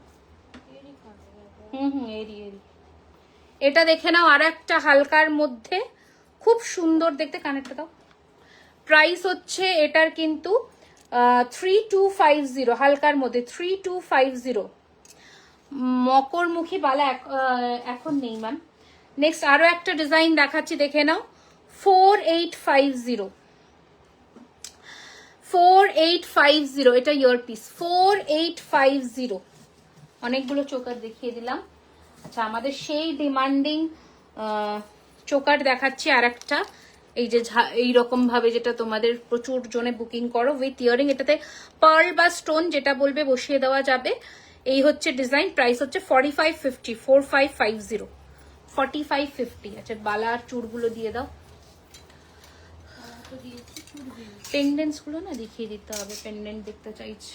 এরি। এটা দেখে নাও, আর একটা হালকার মধ্যে, খুব সুন্দর দেখতে। কানেরটা দাও। প্রাইস হচ্ছে এটার কিন্তু 3250, হালকার মধ্যে 3250। মকরমুখী বালা এখন নেই ম্যাম। নেক্সট আরো একটা ডিজাইন দেখাচ্ছি, দেখে নাও, 4850। 4850, এটা ইয়ারপিস 4850। অনেকগুলো চোকার দেখিয়ে দিলাম। আচ্ছা, আমাদের সেই ডিমান্ডিং চোকার দেখাচ্ছি আর একটা, এই যে এইরকম ভাবে, যেটা তোমাদের প্রচুর জনে বুকিং করো, উইথ ইয়ারিং। এটাতে পার্ল বা স্টোন যেটা বলবে বসিয়ে দেওয়া যাবে। এই হচ্ছে ডিজাইন, প্রাইস হচ্ছে 4550, 4550, 4550। আচ্ছা, বালা আর চুড়গুলো দিয়ে দাও। পেন্ডেন্টস গুলো না দেখিয়ে দিতে হবে, পেন্ডেন্ট দেখতে চাইছি।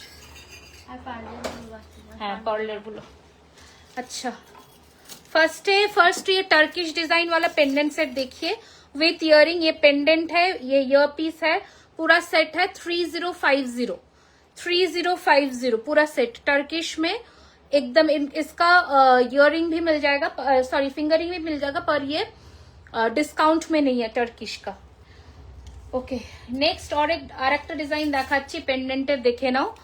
হ্যাঁ, পার্লের গুলো। अच्छा, फर्स्ट ये टर्किश डिजाइन वाला पेंडेंट सेट देखिए, विथ इयरिंग। ये पेंडेंट है, ये ईयर पीस है, पूरा सेट है 3050, 3050 पूरा सेट टर्किश में एकदम। इसका इयरिंग भी मिल जाएगा, सॉरी फिंगरिंग भी मिल जाएगा, पर ये डिस्काउंट में नहीं है टर्किश का। ओके, नेक्स्ट और एक डिजाइन देखाচ্ছি पेंडेंटेर, देखे नाओ।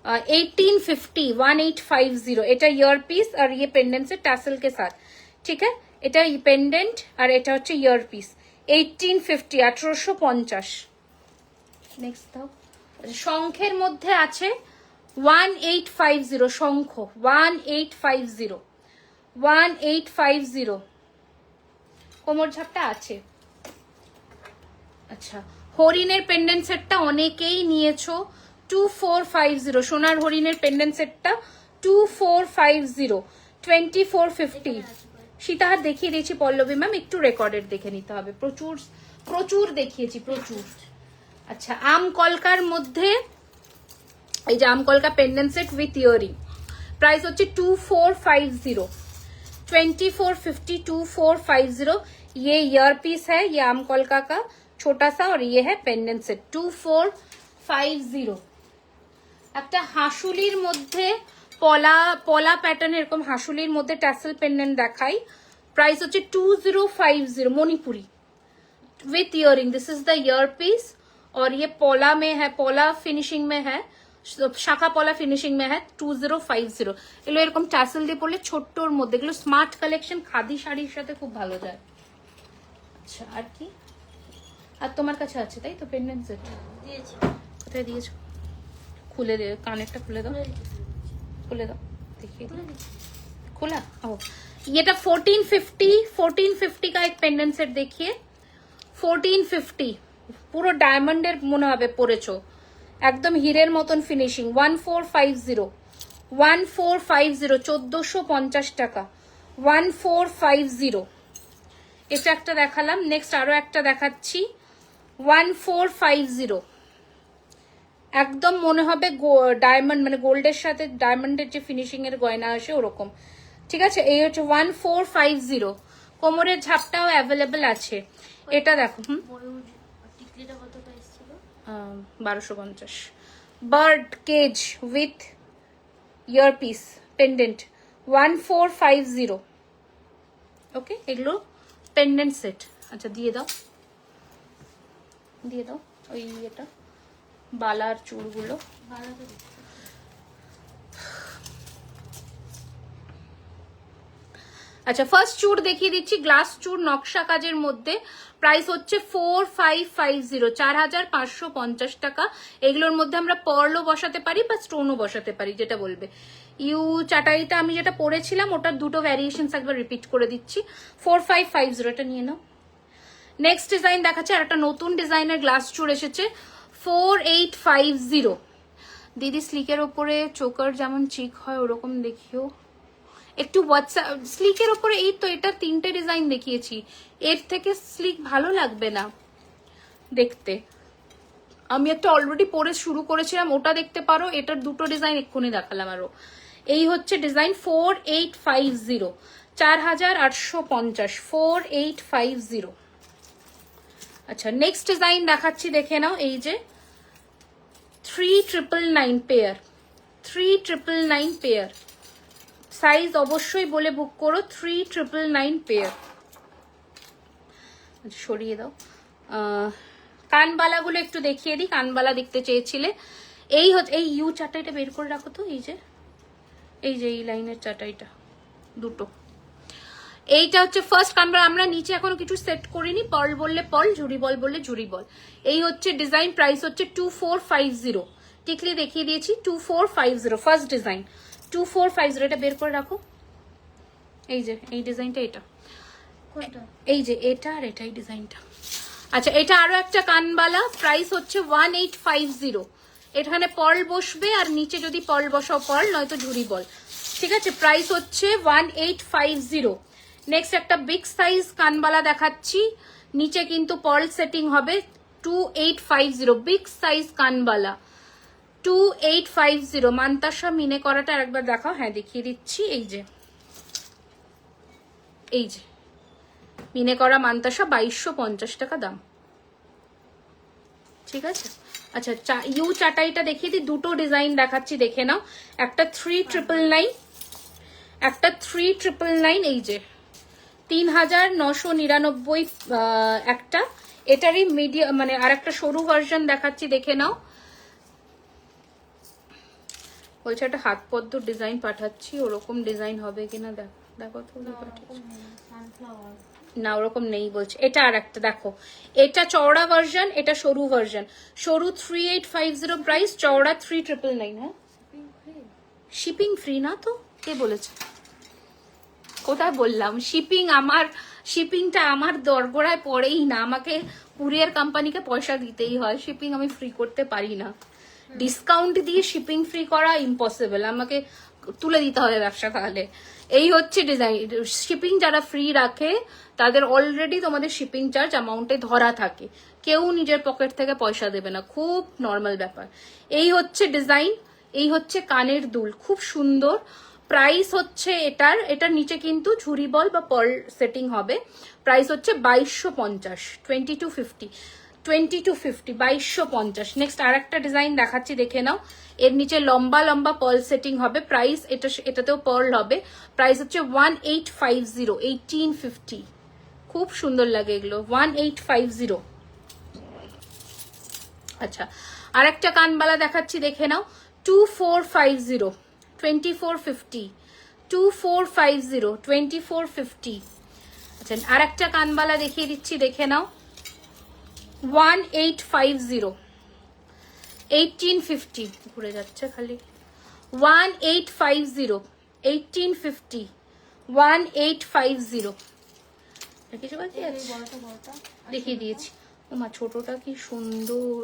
1850, 1850। এটা ইয়ার পিস আর ये पेंडेंट से टैसल के साथ, ठीक है? এটা পেন্ডেন্ট আর এটা হচ্ছে ইয়ার পিস। 1850, 1850। নেক্সট দাও। শঙ্খের মধ্যে আছে 1850, শঙ্খ 1850, 1850। কোমর ঝাপটা আছে, আচ্ছা, হরিণের পেন্ডেন্ট সেটটা অনেকেই নিয়েছো, 2450 সোনার হরিণের পেন্ডেন্ট সেটটা 2450, 2450। সীতাহার দেখিয়ে দিয়েছি পল্লবী ম্যাম, একটু রেকর্ডেড দেখে নিতে হবে, প্রচুর প্রচুর দেখিয়েছি প্রচুর। আচ্ছা, আম কলকার মধ্যে এই যে আম কলকা pendant set with earring, price হচ্ছে 2450, 2450, 2450। ये ईयर पीस है, ये आम कलका का छोटा सा, और ये है पेंडेंट सेट 2450। একটা হাসুলির মধ্যে পলা পলা প্যাটার্ন, এরকম হাসুলির মধ্যে ট্যাসেল পেন্ডেন্ট দেখাই, প্রাইস হচ্ছে 2050 Manipuri with earring. This is the ear piece, और ये पोला में है, पोला फिनिशिंग में है, শাখা পলা ফিনিশিং মে হ্যাঁ 2050। এগুলো এরকম ট্যাসেল দিয়ে পড়লে ছোট্টর মধ্যে, এগুলো স্মার্ট কালেকশন, খাদি শাড়ির সাথে খুব ভালো যায়। আচ্ছা, আর কি? আর তোমার কাছে আছে তাই তো পেন্ডেন্ট সেট? দিয়েছি। কোথায় দিয়েছো? খুলে দে, কানেরটা খুলে দাও, খুলে দাও, देखिए खुला। ओ, ये 1450 का एक पेंडेंट सेट देखिए, 1450 পুরো ডায়মন্ডের মনে হবে পরেছো, একদম হীরের মতন ফিনিশিং, 1450, 1450 টাকা, 1450। এটা একটা দেখালাম, নেক্সট আরো একটা দেখাচ্ছি 1450, একদম মনে হবে ডায়মন্ড, মানে গোল্ডের সাথে ডায়মন্ডের যে ফিনিশিং এর গয়না আসে ওরকম, ঠিক আছে? এই হচ্ছে 1450। কোমরের ঝাপটাও অ্যাভেলেবেল আছে। এটা দেখো, টিকলিটা কত প্রাইস ছিল? 1250। Bird cage with earpiece pendant 1450। ওকে, এগুলো পেন্ডেন্ট সেট। আচ্ছা, দিয়ে দাও, দিয়ে দাও ওই এটা বালার চুড়গুলো। আচ্ছা, ফার্স্ট চুড় দেখিয়ে দিচ্ছি, গ্লাস চুড় নকশা কাজের মধ্যে, প্রাইস হচ্ছে 4550, 4550 টাকা। এগুলোর মধ্যে আমরা পার্লও বসাতে পারি বা স্টোনও বসাতে পারি, যেটা বলবে। ইউ চাটাইটা আমি যেটা পরেছিলাম ওটার দুটো ভ্যারিয়েশনস একবার রিপিট করে দিচ্ছি, 4550, এটা নিয়ে নাও। নেক্সট ডিজাইন দেখাচ্ছে, আর একটা নতুন ডিজাইনের গ্লাস চুড় এসেছে 4850। দিদি স্লিকের ওপরে চোকার যেমন চিক হয় ওরকম দেখিও একটু। হোয়াটসঅ্যাপ স্লিকের ওপরে এই তো, এটা 3টে ডিজাইন দেখিয়েছি, এর থেকে স্লিক ভালো লাগবে না দেখতে। আমি একটা অলরেডি পরে শুরু করেছিলাম, ওটা দেখতে পারো, এটার দুটো ডিজাইন এক্ষুনি দেখালাম আরো। এই হচ্ছে ডিজাইন 4850, 4850, 4850। আচ্ছা, নেক্সট ডিজাইন দেখাচ্ছি, দেখে নাও। এই যে 3999 পেয়ার, 3999 পেয়ার, সাইজ অবশ্যই বলে বুক করো, 3999 পেয়ার। সরিয়ে দাও। কানবালাগুলো একটু দেখিয়ে দিই, কানবালা দেখতে চেয়েছিলে। এই হচ্ছে, এই ইউ চাটাইটা বের করে রাখো তো, এই যে এই লাইনের চাটাইটা দুটো, এইটা হচ্ছে ফার্স্ট কানবালা। আমরা নিচে এখনো কিছু সেট করিনি, পল বললে পল, ঝুড়ি বল বললে ঝুড়ি বল। এই হচ্ছে ডিজাইন, প্রাইস হচ্ছে 2450। টিকলি দেখিয়ে দিয়েছি 2450, ফার্স্ট ডিজাইন 2450। এটা বের করে রাখো, এই যে এই ডিজাইনটা, এটা এই যে এটা, আর এটা এই ডিজাইনটা। আচ্ছা, এটা আরো একটা কানবালা, প্রাইস হচ্ছে 1850। এখানে পল বসবে, আর নিচে যদি পল বসাও পল, নয়তো ঝুড়ি বল, ঠিক আছে? প্রাইস হচ্ছে 1850। নেক্সট একটা বিগ সাইজ কানবালা দেখাচ্ছি, নিচে কিন্তু পল সেটিং হবে, 2850, বিগ সাইজ কানবালা 2850। মান্তাসা মিনে করাটা আরেকবার দেখাও। হ্যাঁ, দেখিয়ে দিচ্ছি, এই যে মিনে করা মান্তাসা 2250 টাকা দাম, ঠিক আছে? আচ্ছা, ইউ চাটাইটা দেখিয়ে দিই, দুটো ডিজাইন দেখাচ্ছি, দেখে নাও। একটা 3999, একটা 3999, এই যে 3999 একটা। এটারই মিডিয়াম, মানে আর একটা সরু ভার্সন দেখাচ্ছি, দেখে নাও। বলছে একটা হাত পদ্ম ডিজাইন পাঠাচ্ছি, ওরকম ডিজাইন হবে কিনা দেখো তো। না, ওরকম নেই বলছে। এটা আর একটা দেখো, এটা চওড়া ভার্সন, এটা সরু ভার্সন। সরু 3850 প্রাইস, চওড়া 3999। হ্যাঁ, শিপিং ফ্রি না তো? কে বলেছে? কোথায় বললাম শিপিং? আমার শিপিংটা আমার দরগোড়ায় পড়েই না, আমাকে কুরিয়ার কোম্পানিকে পয়সা দিতেই হয়, শিপিং আমি ফ্রি করতে পারি না। ডিসকাউন্ট দিয়ে শিপিং ফ্রি করা ইম্পসিবল, আমাকে তুলে দিতে হবে ব্যবসা। তাহলে এই হচ্ছে ডিজাইন। শিপিং যারা ফ্রি রাখে তাদের অলরেডি তোমাদের শিপিং চার্জ অ্যামাউন্টে ধরা থাকে, কেউ নিজের পকেট থেকে পয়সা দেবে না, খুব নর্মাল ব্যাপার। এই হচ্ছে ডিজাইন, এই হচ্ছে কানের দুল, খুব সুন্দর। প্রাইস হচ্ছে এটার নিচে কিন্তু ঝুরি বল বা পার্ল সেটিং হবে। প্রাইস হচ্ছে 2250, 2250, 2250। নেক্সট আর একটা ডিজাইন দেখাচ্ছি, দেখে নাও। এর নিচে লম্বা লম্বা পার্ল সেটিং হবে। প্রাইস এটাতেও পার্ল হবে। প্রাইস হচ্ছে 1850, 1850। খুব সুন্দর লাগে এগুলো, 1850। আচ্ছা, আর একটা কানবালা দেখাচ্ছি, দেখে নাও। 2450, 2450, 2450, 2450। আচ্ছা, আর একটা কানবালা দেখিয়ে দিচ্ছি, দেখে নাও। 1850, 1850। ঘুরে যাচ্ছে খালি। 1850, 1850, 1850। কিছু বাকি আছে? দেখিয়ে দিয়েছি। ওমা, ছোটটা কি সুন্দর,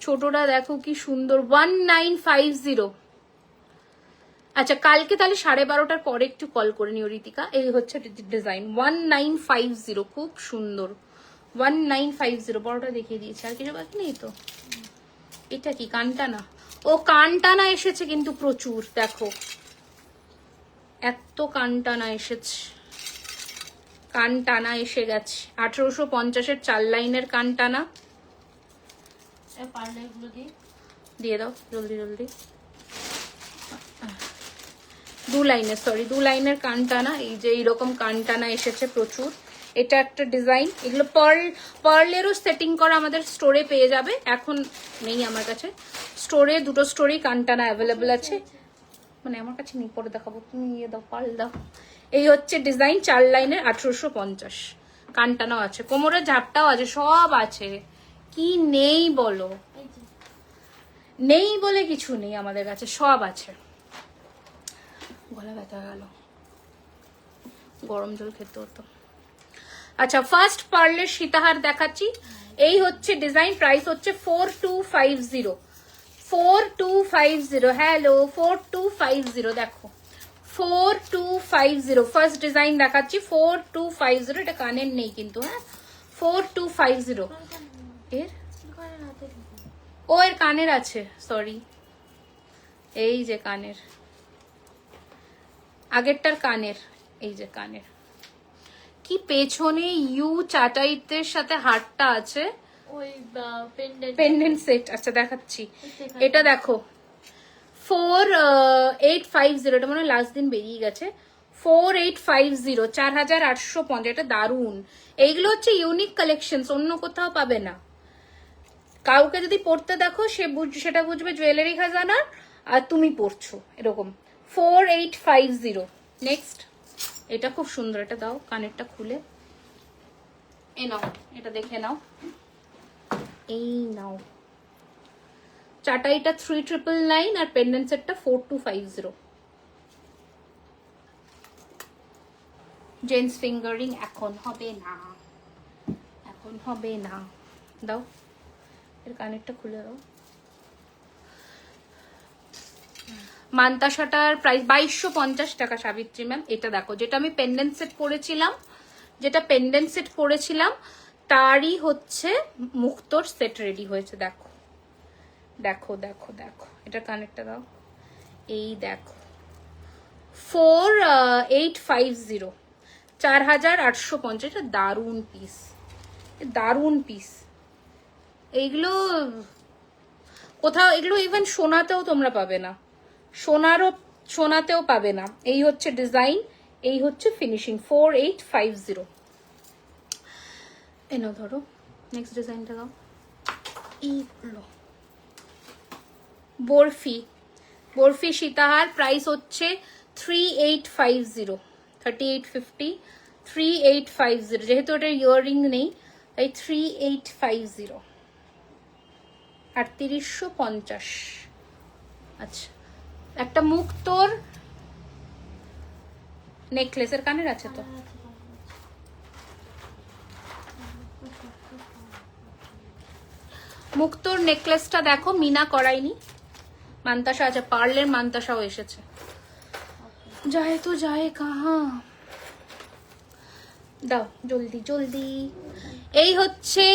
ছোটটা দেখো কি সুন্দর। 1950। আচ্ছা, কালকে তাহলে 12:30টার পরে একটু কল করে নিও ঋতিকা। এই হচ্ছে ডিজাইন 1950, খুব সুন্দর। 1950, বড়টা দেখিয়ে দিয়েছি। আর কিছু বাকি নেই তো? এটা কি কানটানা? ও কানটানা এসেছে কিন্তু প্রচুর, দেখো এত কানটানা এসেছে, কানটানা এসে গেছে। 1850-এর 4 লাইনের কানটানা দিয়ে দাও জলদি জলদি। 2 লাইনের, সরি 2 লাইনের কানটানা। এই যে এইরকম কানটানা এসেছে প্রচুর। এটা একটা ডিজাইন। এগুলো পার্লেরও সেটিং করা আমাদের স্টোরে পেয়ে যাবে, এখন নেই আমার কাছে। স্টোরে দুটো স্টোরেই কানটানা অ্যাভেলেবেল আছে, মানে আমার কাছে নেই, পরে দেখাবো। তুমি ইয়ে দাও, পার্ল দাও। এই হচ্ছে ডিজাইন 4 লাইনের 1850। কানটানাও আছে, কোমরের ঝাপটাও আছে, সব আছে। কি নেই বলো? নেই বলে কিছু নেই আমাদের কাছে, সব আছে। গলা ব্যথা গেল, গরম জল খেতে হতো। আচ্ছা, ফার্স্ট পার্লের সীতাহার দেখাচ্ছি। এই হচ্ছে ডিজাইন। প্রাইস হচ্ছে 4250, 4250। হ্যালো, 4250। দেখো 4250 ফার্স্ট ডিজাইন দেখাচ্ছি। 4250। এটা কানের নেই কিন্তু, হ্যাঁ 4250। এর ও এর কানের আছে, সরি। এই যে কানের, আগেরটার কানের, এই যে কানের। কি পেছনে ইউ চাটাইতের সাথে হারটা আছে, ওই পেন্ডেন্ট সেট। আচ্ছা দেখাচ্ছি, এটা দেখো 4850। এটা মনে হয় লাস্ট দিন বেরিয়ে গেছে। 4850, 4850। এটা দারুন। এইগুলো হচ্ছে ইউনিক কালেকশন, অন্য কোথাও পাবে না। কাউকে যদি পড়তে দেখো সেটা বুঝবে জুয়েলারি খাজানার, আর তুমি পড়ছো এরকম। 4850। নেক্সট, এটা খুব সুন্দর। এটা দাও, কানেরটা খুলে এ নাও, এটা দেখে নাও। এই নাও, চাটাইটা 3999 আর পেন্ডেন্ট সেটটা 4250। জেন্টস ফিঙ্গারিং এখন হবে না, এখন হবে না। দাও, এর কানেরটা খুলে দাও। মান্তাসাটার প্রাইস 2250 টাকা সাবিত্রী ম্যাম। এটা দেখো, যেটা আমি পেন্ডেন্ট সেট পরেছিলাম, তারই হচ্ছে মুক্তোর সেট রেডি হয়েছে। দেখো দেখো দেখো দেখো, এটা কানেরটা দাও। এই দেখো 4850, 4850। এটা দারুন পিস, দারুন পিস। এইগুলো কোথাও, এগুলো ইভেন সোনাতেও তোমরা পাবে না, সোনাতেও পাবে না। এই হচ্ছে ডিজাইন, এই হচ্ছে ফিনিশিং। 4850। এনো ধরো, নেক্সট ডিজাইনটা দাও। এইগুলো বরফি সীতাহার। প্রাইস হচ্ছে 3850, 3850, 3850। যেহেতু এটার ইয়াররিং নেই তাই 3850, 3850। আচ্ছা, একটা মুক্তোর নেকলেসের কানের আছে তো, মুক্তোর নেকলেসটা দেখো, মিনা করাইনি, মান্তাসা আছে, পার্লের মান্তাসাও এসেছে। যায় তো যায় কাহা, দাও জলদি জলদি। এই হচ্ছে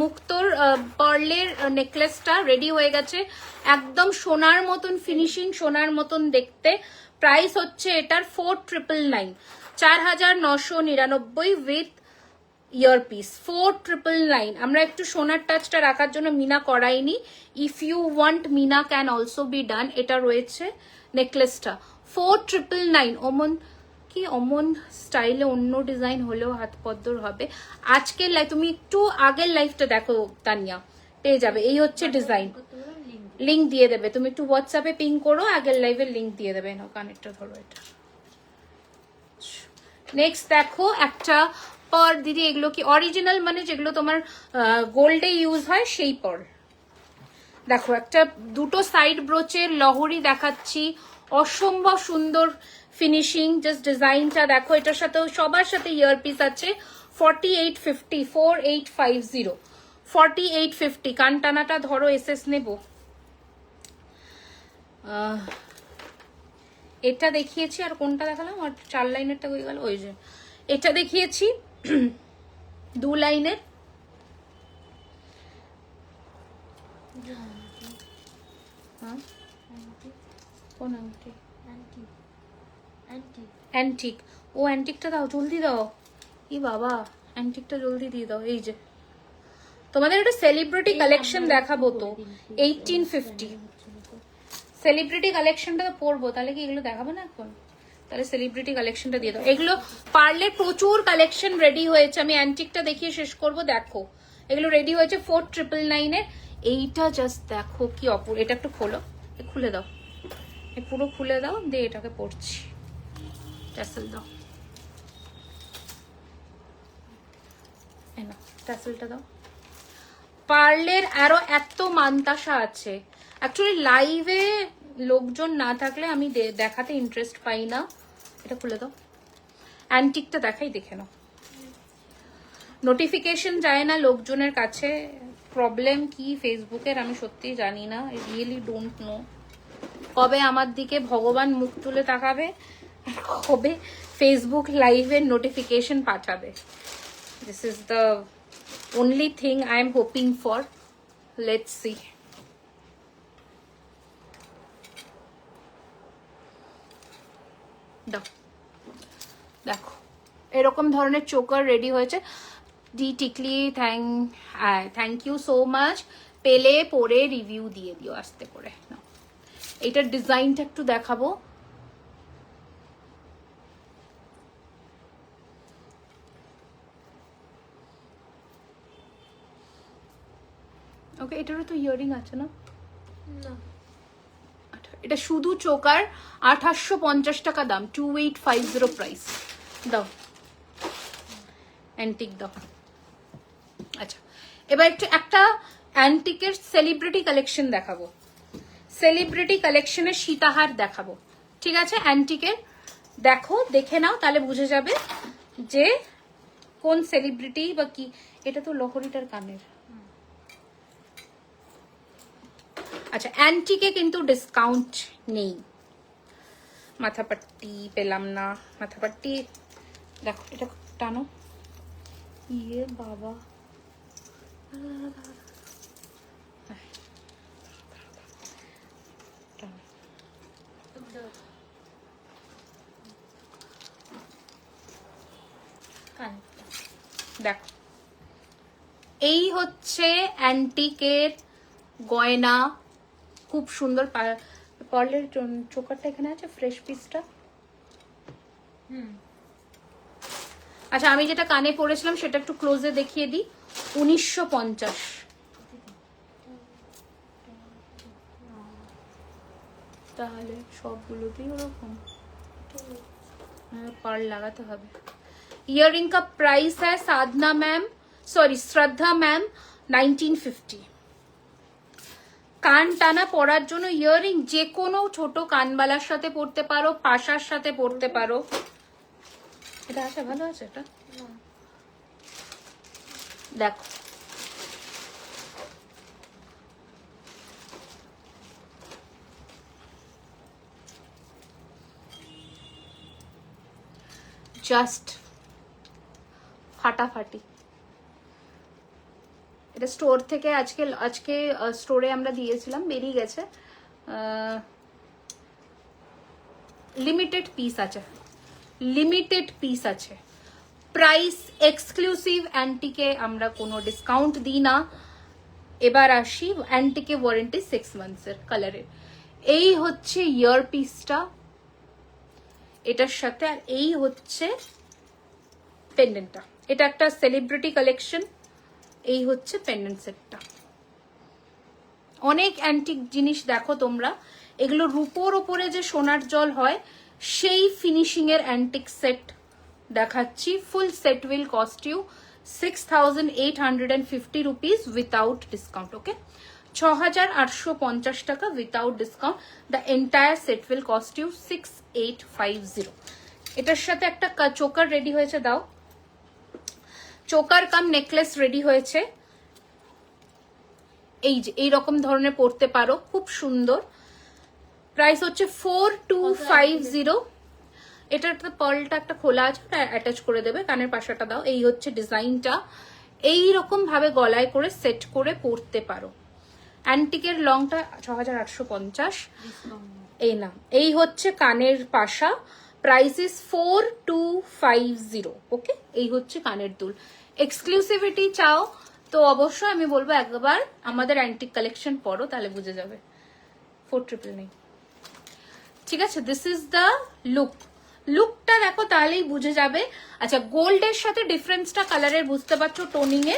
মুক্তোর পার্লের নেকলেসটা রেডি হয়ে গেছে, একদম সোনার মতন ফিনিশিং, সোনার মতন দেখতে। প্রাইস হচ্ছে এটার 4999, 4999 উইথ ইয়ারপিস, 4999। আমরা একটু সোনার টাচটা রাখার জন্য মিনা করাইনি। If you want meena can also be done. এটা রয়েছে নেকলেসটা 4999। অমন কি অমন স্টাইলে অন্য ডিজাইন হলেও হাত পদ্মর হবে। আজকের লাইভ, তুমি একটু আগের লাইভটা দেখো তানিয়া, পেয়ে যাবে। এই হচ্ছে ডিজাইন, লিঙ্ক দিয়ে দেবে, তুমি একটু হোয়াটসঅ্যাপে পিং করো, আগের লাইভের লিঙ্ক দিয়ে দেবে। নাও কানেরটা ধরো। এটা নেক্সট দেখো একটা পার, দিদি এগুলো কি অরিজিনাল, মানে যেগুলো তোমার গোল্ডে ইউজ হয় সেই পার। দেখো একটা দুটো সাইড ব্রোচের লহরি দেখাচ্ছি, অসম্ভব সুন্দর ফিনিশিং। জাস্ট ডিজাইনটা দেখো। এটার সাথেও সবার সাথে ইয়ারপিস আছে। 4850, 4850, 4850। কান টানাটা ধরো, এসএস নেব। এটা দেখিয়েছি, আর কোনটা দেখালাম, আর 4 লাইনেরটা হয়ে গেল। ওই যে এটা দেখিয়েছি 2 লাইনের। কোন আংটি? অ্যান্টিক। ও অ্যান্টিকটা দাও, জলদি দাও। ই বাবা, অ্যান্টিকটা জলদি দিয়ে দাও। এই যে তোমাদের একটা সেলিব্রিটি কালেকশন দেখাবো তো, 1850 সেলিব্রিটি কালেকশনটা তো পরবো, তাহলে কি এগুলো দেখাবো না এখন? তাহলে সেলিব্রিটি কালেকশনটা দিয়ে দাও। এগুলো পার্লের প্রচুর কালেকশন রেডি হয়েছে, আমি অ্যান্টিকটা দেখিয়ে শেষ করব। দেখো এগুলো রেডি হয়েছে 4999 এর। এইটা জাস্ট দেখো কি অপূর্ব। এটা একটু খোলো, খুলে দাও, পুরো খুলে দাও, দিয়ে এটাকে পরছি। ট্যাসেল দাও, ট্যাসেলটা দাও। পার্লের আরো এত মান্তাসা আছে। অ্যাকচুয়ালি লাইভে লোকজন না থাকলে আমি দেখাতে ইন্টারেস্ট পাই না। এটা খুলে দাও, অ্যান্টিকটা দেখাই, দেখে নাও। নোটিফিকেশন যায় না লোকজনের কাছে, প্রবলেম কি ফেসবুকের আমি সত্যিই জানি না। I really don't know. কবে আমার দিকে ভগবান মুখ তুলে তাকাবে, কবে ফেসবুক লাইভের নোটিফিকেশন পাঠাবে। This is the only thing I am hoping for. Let's see. দেখো এরকম ধরনের চোকার রেডি হয়েছে। ডি টিকলি থ্যাংক ইউ সো মাচ। পেলে পরে রিভিউ দিয়ে দিও আস্তে করে। এইটার ডিজাইনটা একটু দেখাবো। ওকে, এটারও তো ইয়ারিং আছে না? এটা শুধু চোকার, 2850 টাকা দাম, 2850 প্রাইস। দাও অ্যান্টিক দাও। আচ্ছা, এবার একটু একটা অ্যান্টিকের সেলিব্রিটি কালেকশন দেখাবো। সেলিব্রিটি কালেকশনের সীতাহার দেখাবো, ঠিক আছে? অ্যান্টিকের দেখো, দেখে নাও, তাহলে বুঝে যাবে যে কোন সেলিব্রিটি বা কি। এটা তো লহরিটার কানের। আচ্ছা, অ্যান্টিকে কিন্তু ডিসকাউন্ট নেই। মাথাপাট্টি পেলাম না, মাথাপাট্টি দেখো, এটা টানো। ইয়ে বাবা, দেখো এই হচ্ছে অ্যান্টিকের গয়না, খুব সুন্দর। পার্লের চোকারটা এখানে আছে, ফ্রেশ পিসটা। আচ্ছা, আমি যেটা কানে পরেছিলাম সেটা একটু ক্লোজে দেখিয়ে দিই। 1950। তাহলে সবগুলোতেই ওরকম পার্ল লাগাতে হবে। ইয়ারিং का प्राइस है साधना मैम, सॉरी श्रद्धा मैम, 1950। কান টানা পরার জন্য ইয়ারিং যে কোনো ছোট কানবালার সাথে পরতে পারো, পাশার সাথে পরতে পারো। এটা আছে, ভালো আছে এটা। দেখো জাস্ট ফাটাফাটি। এটা স্টোর থেকে আজকে স্টোরে আমরা দিয়েছিলাম, বেরিয়ে গেছে। লিমিটেড পিস আছে, লিমিটেড পিস আছে। প্রাইস এক্সক্লুসিভ, অ্যান্টিকে আমরা কোনো ডিসকাউন্ট দিই না। এবার আসি অ্যান্টিকে ওয়ারেন্টি 6 মান্থসের কালারের। এই হচ্ছে ইয়ার পিসটা এটার সাথে, আর এই হচ্ছে পেন্ডেন্টটা। এটা একটা সেলিব্রিটি কালেকশন। এই হচ্ছে পেন্ডেন্ট সেটটা। অনেক অ্যান্টিক জিনিস দেখো তোমরা, এগুলো রূপোর ওপরে যে সোনার জল হয় সেই ফিনিশিং এর অ্যান্টিক সেট দেখাচ্ছি। Full set will cost you 6,850 rupees without discount. Okay, 6,850 টাকা without discount. The entire set will cost you 6,850। এটার সাথে একটা চোকার রেডি হয়েছে, দাও। চোকার কাম নেকলেস রেডি হয়েছে। এই যে এইরকম ধরনের পড়তে পারো, খুব সুন্দর। প্রাইস হচ্ছে 4,250। এটার পার্লটা একটা খোলা আছে, অ্যাটাচ করে দেবে। কানের পাশাটা দাও। এই হচ্ছে ডিজাইনটা। এইরকম ভাবে গলায় করে সেট করে পরতে পারো। অ্যান্টিকের লংটা 6,850। এই না, এই হচ্ছে কানের পাশা। Price is 4,250। ওকে, এই হচ্ছে কানের দুল। এক্সক্লুসিভিটি চাও তো অবশ্যই আমি বলবো একবার আমাদের অ্যান্টিক কালেকশন পড়ো, তাহলে বুঝে যাবে। 4,999। ঠিক আছে, দিস ইজ দ্য লুক। লুকটা দেখো তাহলেই বুঝে যাবে। আচ্ছা, গোল্ডের সাথে ডিফারেন্সটা কালারের বুঝতে পারছো, টোনিং এ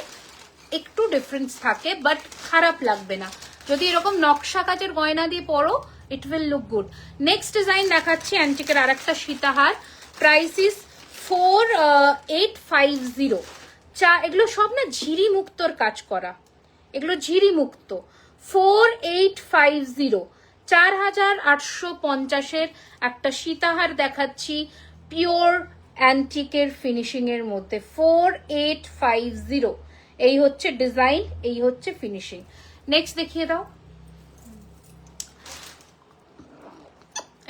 একটু ডিফারেন্স থাকে, বাট খারাপ লাগবে না। যদি এরকম নকশা কাচের গয়না দিয়ে পরো, it will look good. Next design দেখাচ্ছি অ্যান্টিকের আর একটা সীতাহার। Price is 4,850। এগুলো সব না ঝিরি মুক্তর কাজ করা, এগুলো ঝিরি মুক্ত। 4,850, 4,850 একটা সীতাহার দেখাচ্ছি পিওর অ্যান্টিকের ফিনিশিং এর মধ্যে। 4,850। এই হচ্ছে ডিজাইন, এই হচ্ছে ফিনিশিং। নেক্সট দেখিয়ে দাও।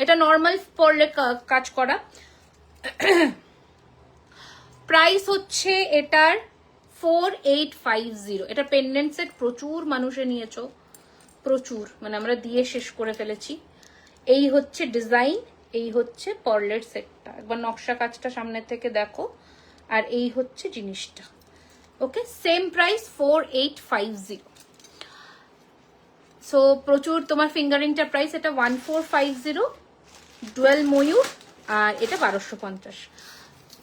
এটা নর্মাল পরলে কাজ করা। প্রাইস হচ্ছে এটার 4,850। এটা পেন্ডেন্ট সেট প্রচুর মানুষে নিয়েছো, প্রচুর, মানে আমরা দিয়ে শেষ করে ফেলেছি। এই হচ্ছে ডিজাইন, এই হচ্ছে পার্লের সেটটা। একবার নকশা কাজটা সামনে থেকে দেখো। আর এই হচ্ছে জিনিসটা। ওকে, সেম প্রাইস 4,850। সো প্রচুর। তোমার ফিঙ্গারিংটা প্রাইস এটা 1,450 ডুয়েল ময়ূর, আর এটা 1,250।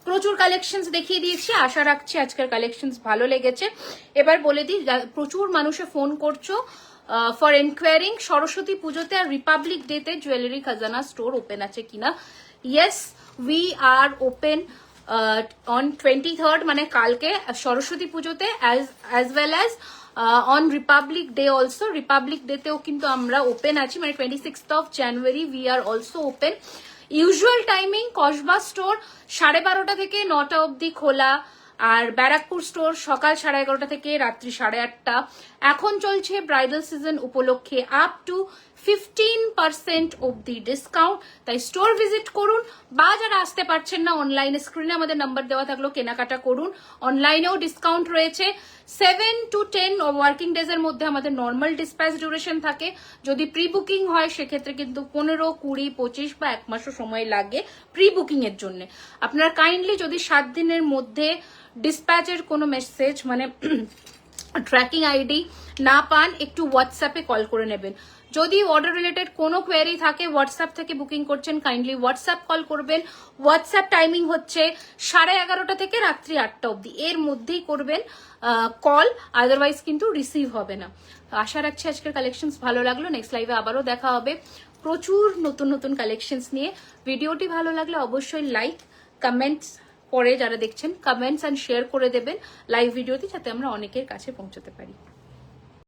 প্রচুর কালেকশনস দেখিয়ে দিয়েছি। আশা রাখছি আজকের কালেকশনস ভালো লেগেছে। এবার বলে দিই, প্রচুর মানুষে ফোন করছো ফর এনকোয়ারিং সরস্বতী পুজোতে আর রিপাবলিক ডেতে জুয়েলারি খাজানা স্টোর ওপেন আছে কিনা। Yes, we are open on 23rd, মানে কালকে সরস্বতী পুজোতে, as well as on republic day also. Republic ডেতেও কিন্তু আমরা ওপেন আছি, মানে 26th of January we are also open. Usual timing Kasba store 12:30 থেকে 9টা অবধি খোলা, আর ব্যারাকপুর স্টোর সকাল 11:30 থেকে রাত্রি 8:30। এখন চলছে ব্রাইডাল সিজন উপলক্ষে আপ টু 15% অবধি ডিসকাউন্ট। তাই স্টোর ভিজিট করুন, বা যারা আসতে পারছেন না অনলাইনে স্ক্রিনে আমাদের নাম্বার দেওয়া থাকলো কেনাকাটা করুন। অনলাইনেও ডিসকাউন্ট রয়েছে। 7 to 10 ওয়ার্কিং ডেজ এর মধ্যে আমাদের নর্মাল ডিসপ্যাচ ডিউরেশন থাকে। যদি প্রি বুকিং হয় সেক্ষেত্রে কিন্তু 15, 20, 25 বা 1 মাসও সময় লাগে প্রি বুকিং এর জন্য। আপনারা কাইন্ডলি যদি 7 দিনের মধ্যে ডিসপ্যাচের কোনো মেসেজ, মানে ট্র্যাকিং আইডি না পান, একটু হোয়াটসঅ্যাপে কল করে নেবেন। যদি অর্ডার রিলেটেড কোনো কোয়েরি থাকে, হোয়াটসঅ্যাপ থেকে বুকিং করছেন, কাইন্ডলি হোয়াটসঅ্যাপ কল করবেন। হোয়াটসঅ্যাপ টাইমিং হচ্ছে 11:30 থেকে রাত্রি 8টা অবধি, এর মধ্যেই করবেন কল, আদারওয়াইজ কিন্তু রিসিভ হবে না। আশা রাখছি আজকের কালেকশনস ভালো লাগলো। নেক্সট লাইভে আবারও দেখা হবে প্রচুর নতুন নতুন কালেকশনস নিয়ে। ভিডিওটি ভালো লাগলে অবশ্যই লাইক, কমেন্টস, পরে যারা দেখছেন কমেন্টস অ্যান্ড শেয়ার করে দেবেন লাইভ ভিডিওতে, যাতে আমরা অনেকের কাছে পৌঁছতে পারি।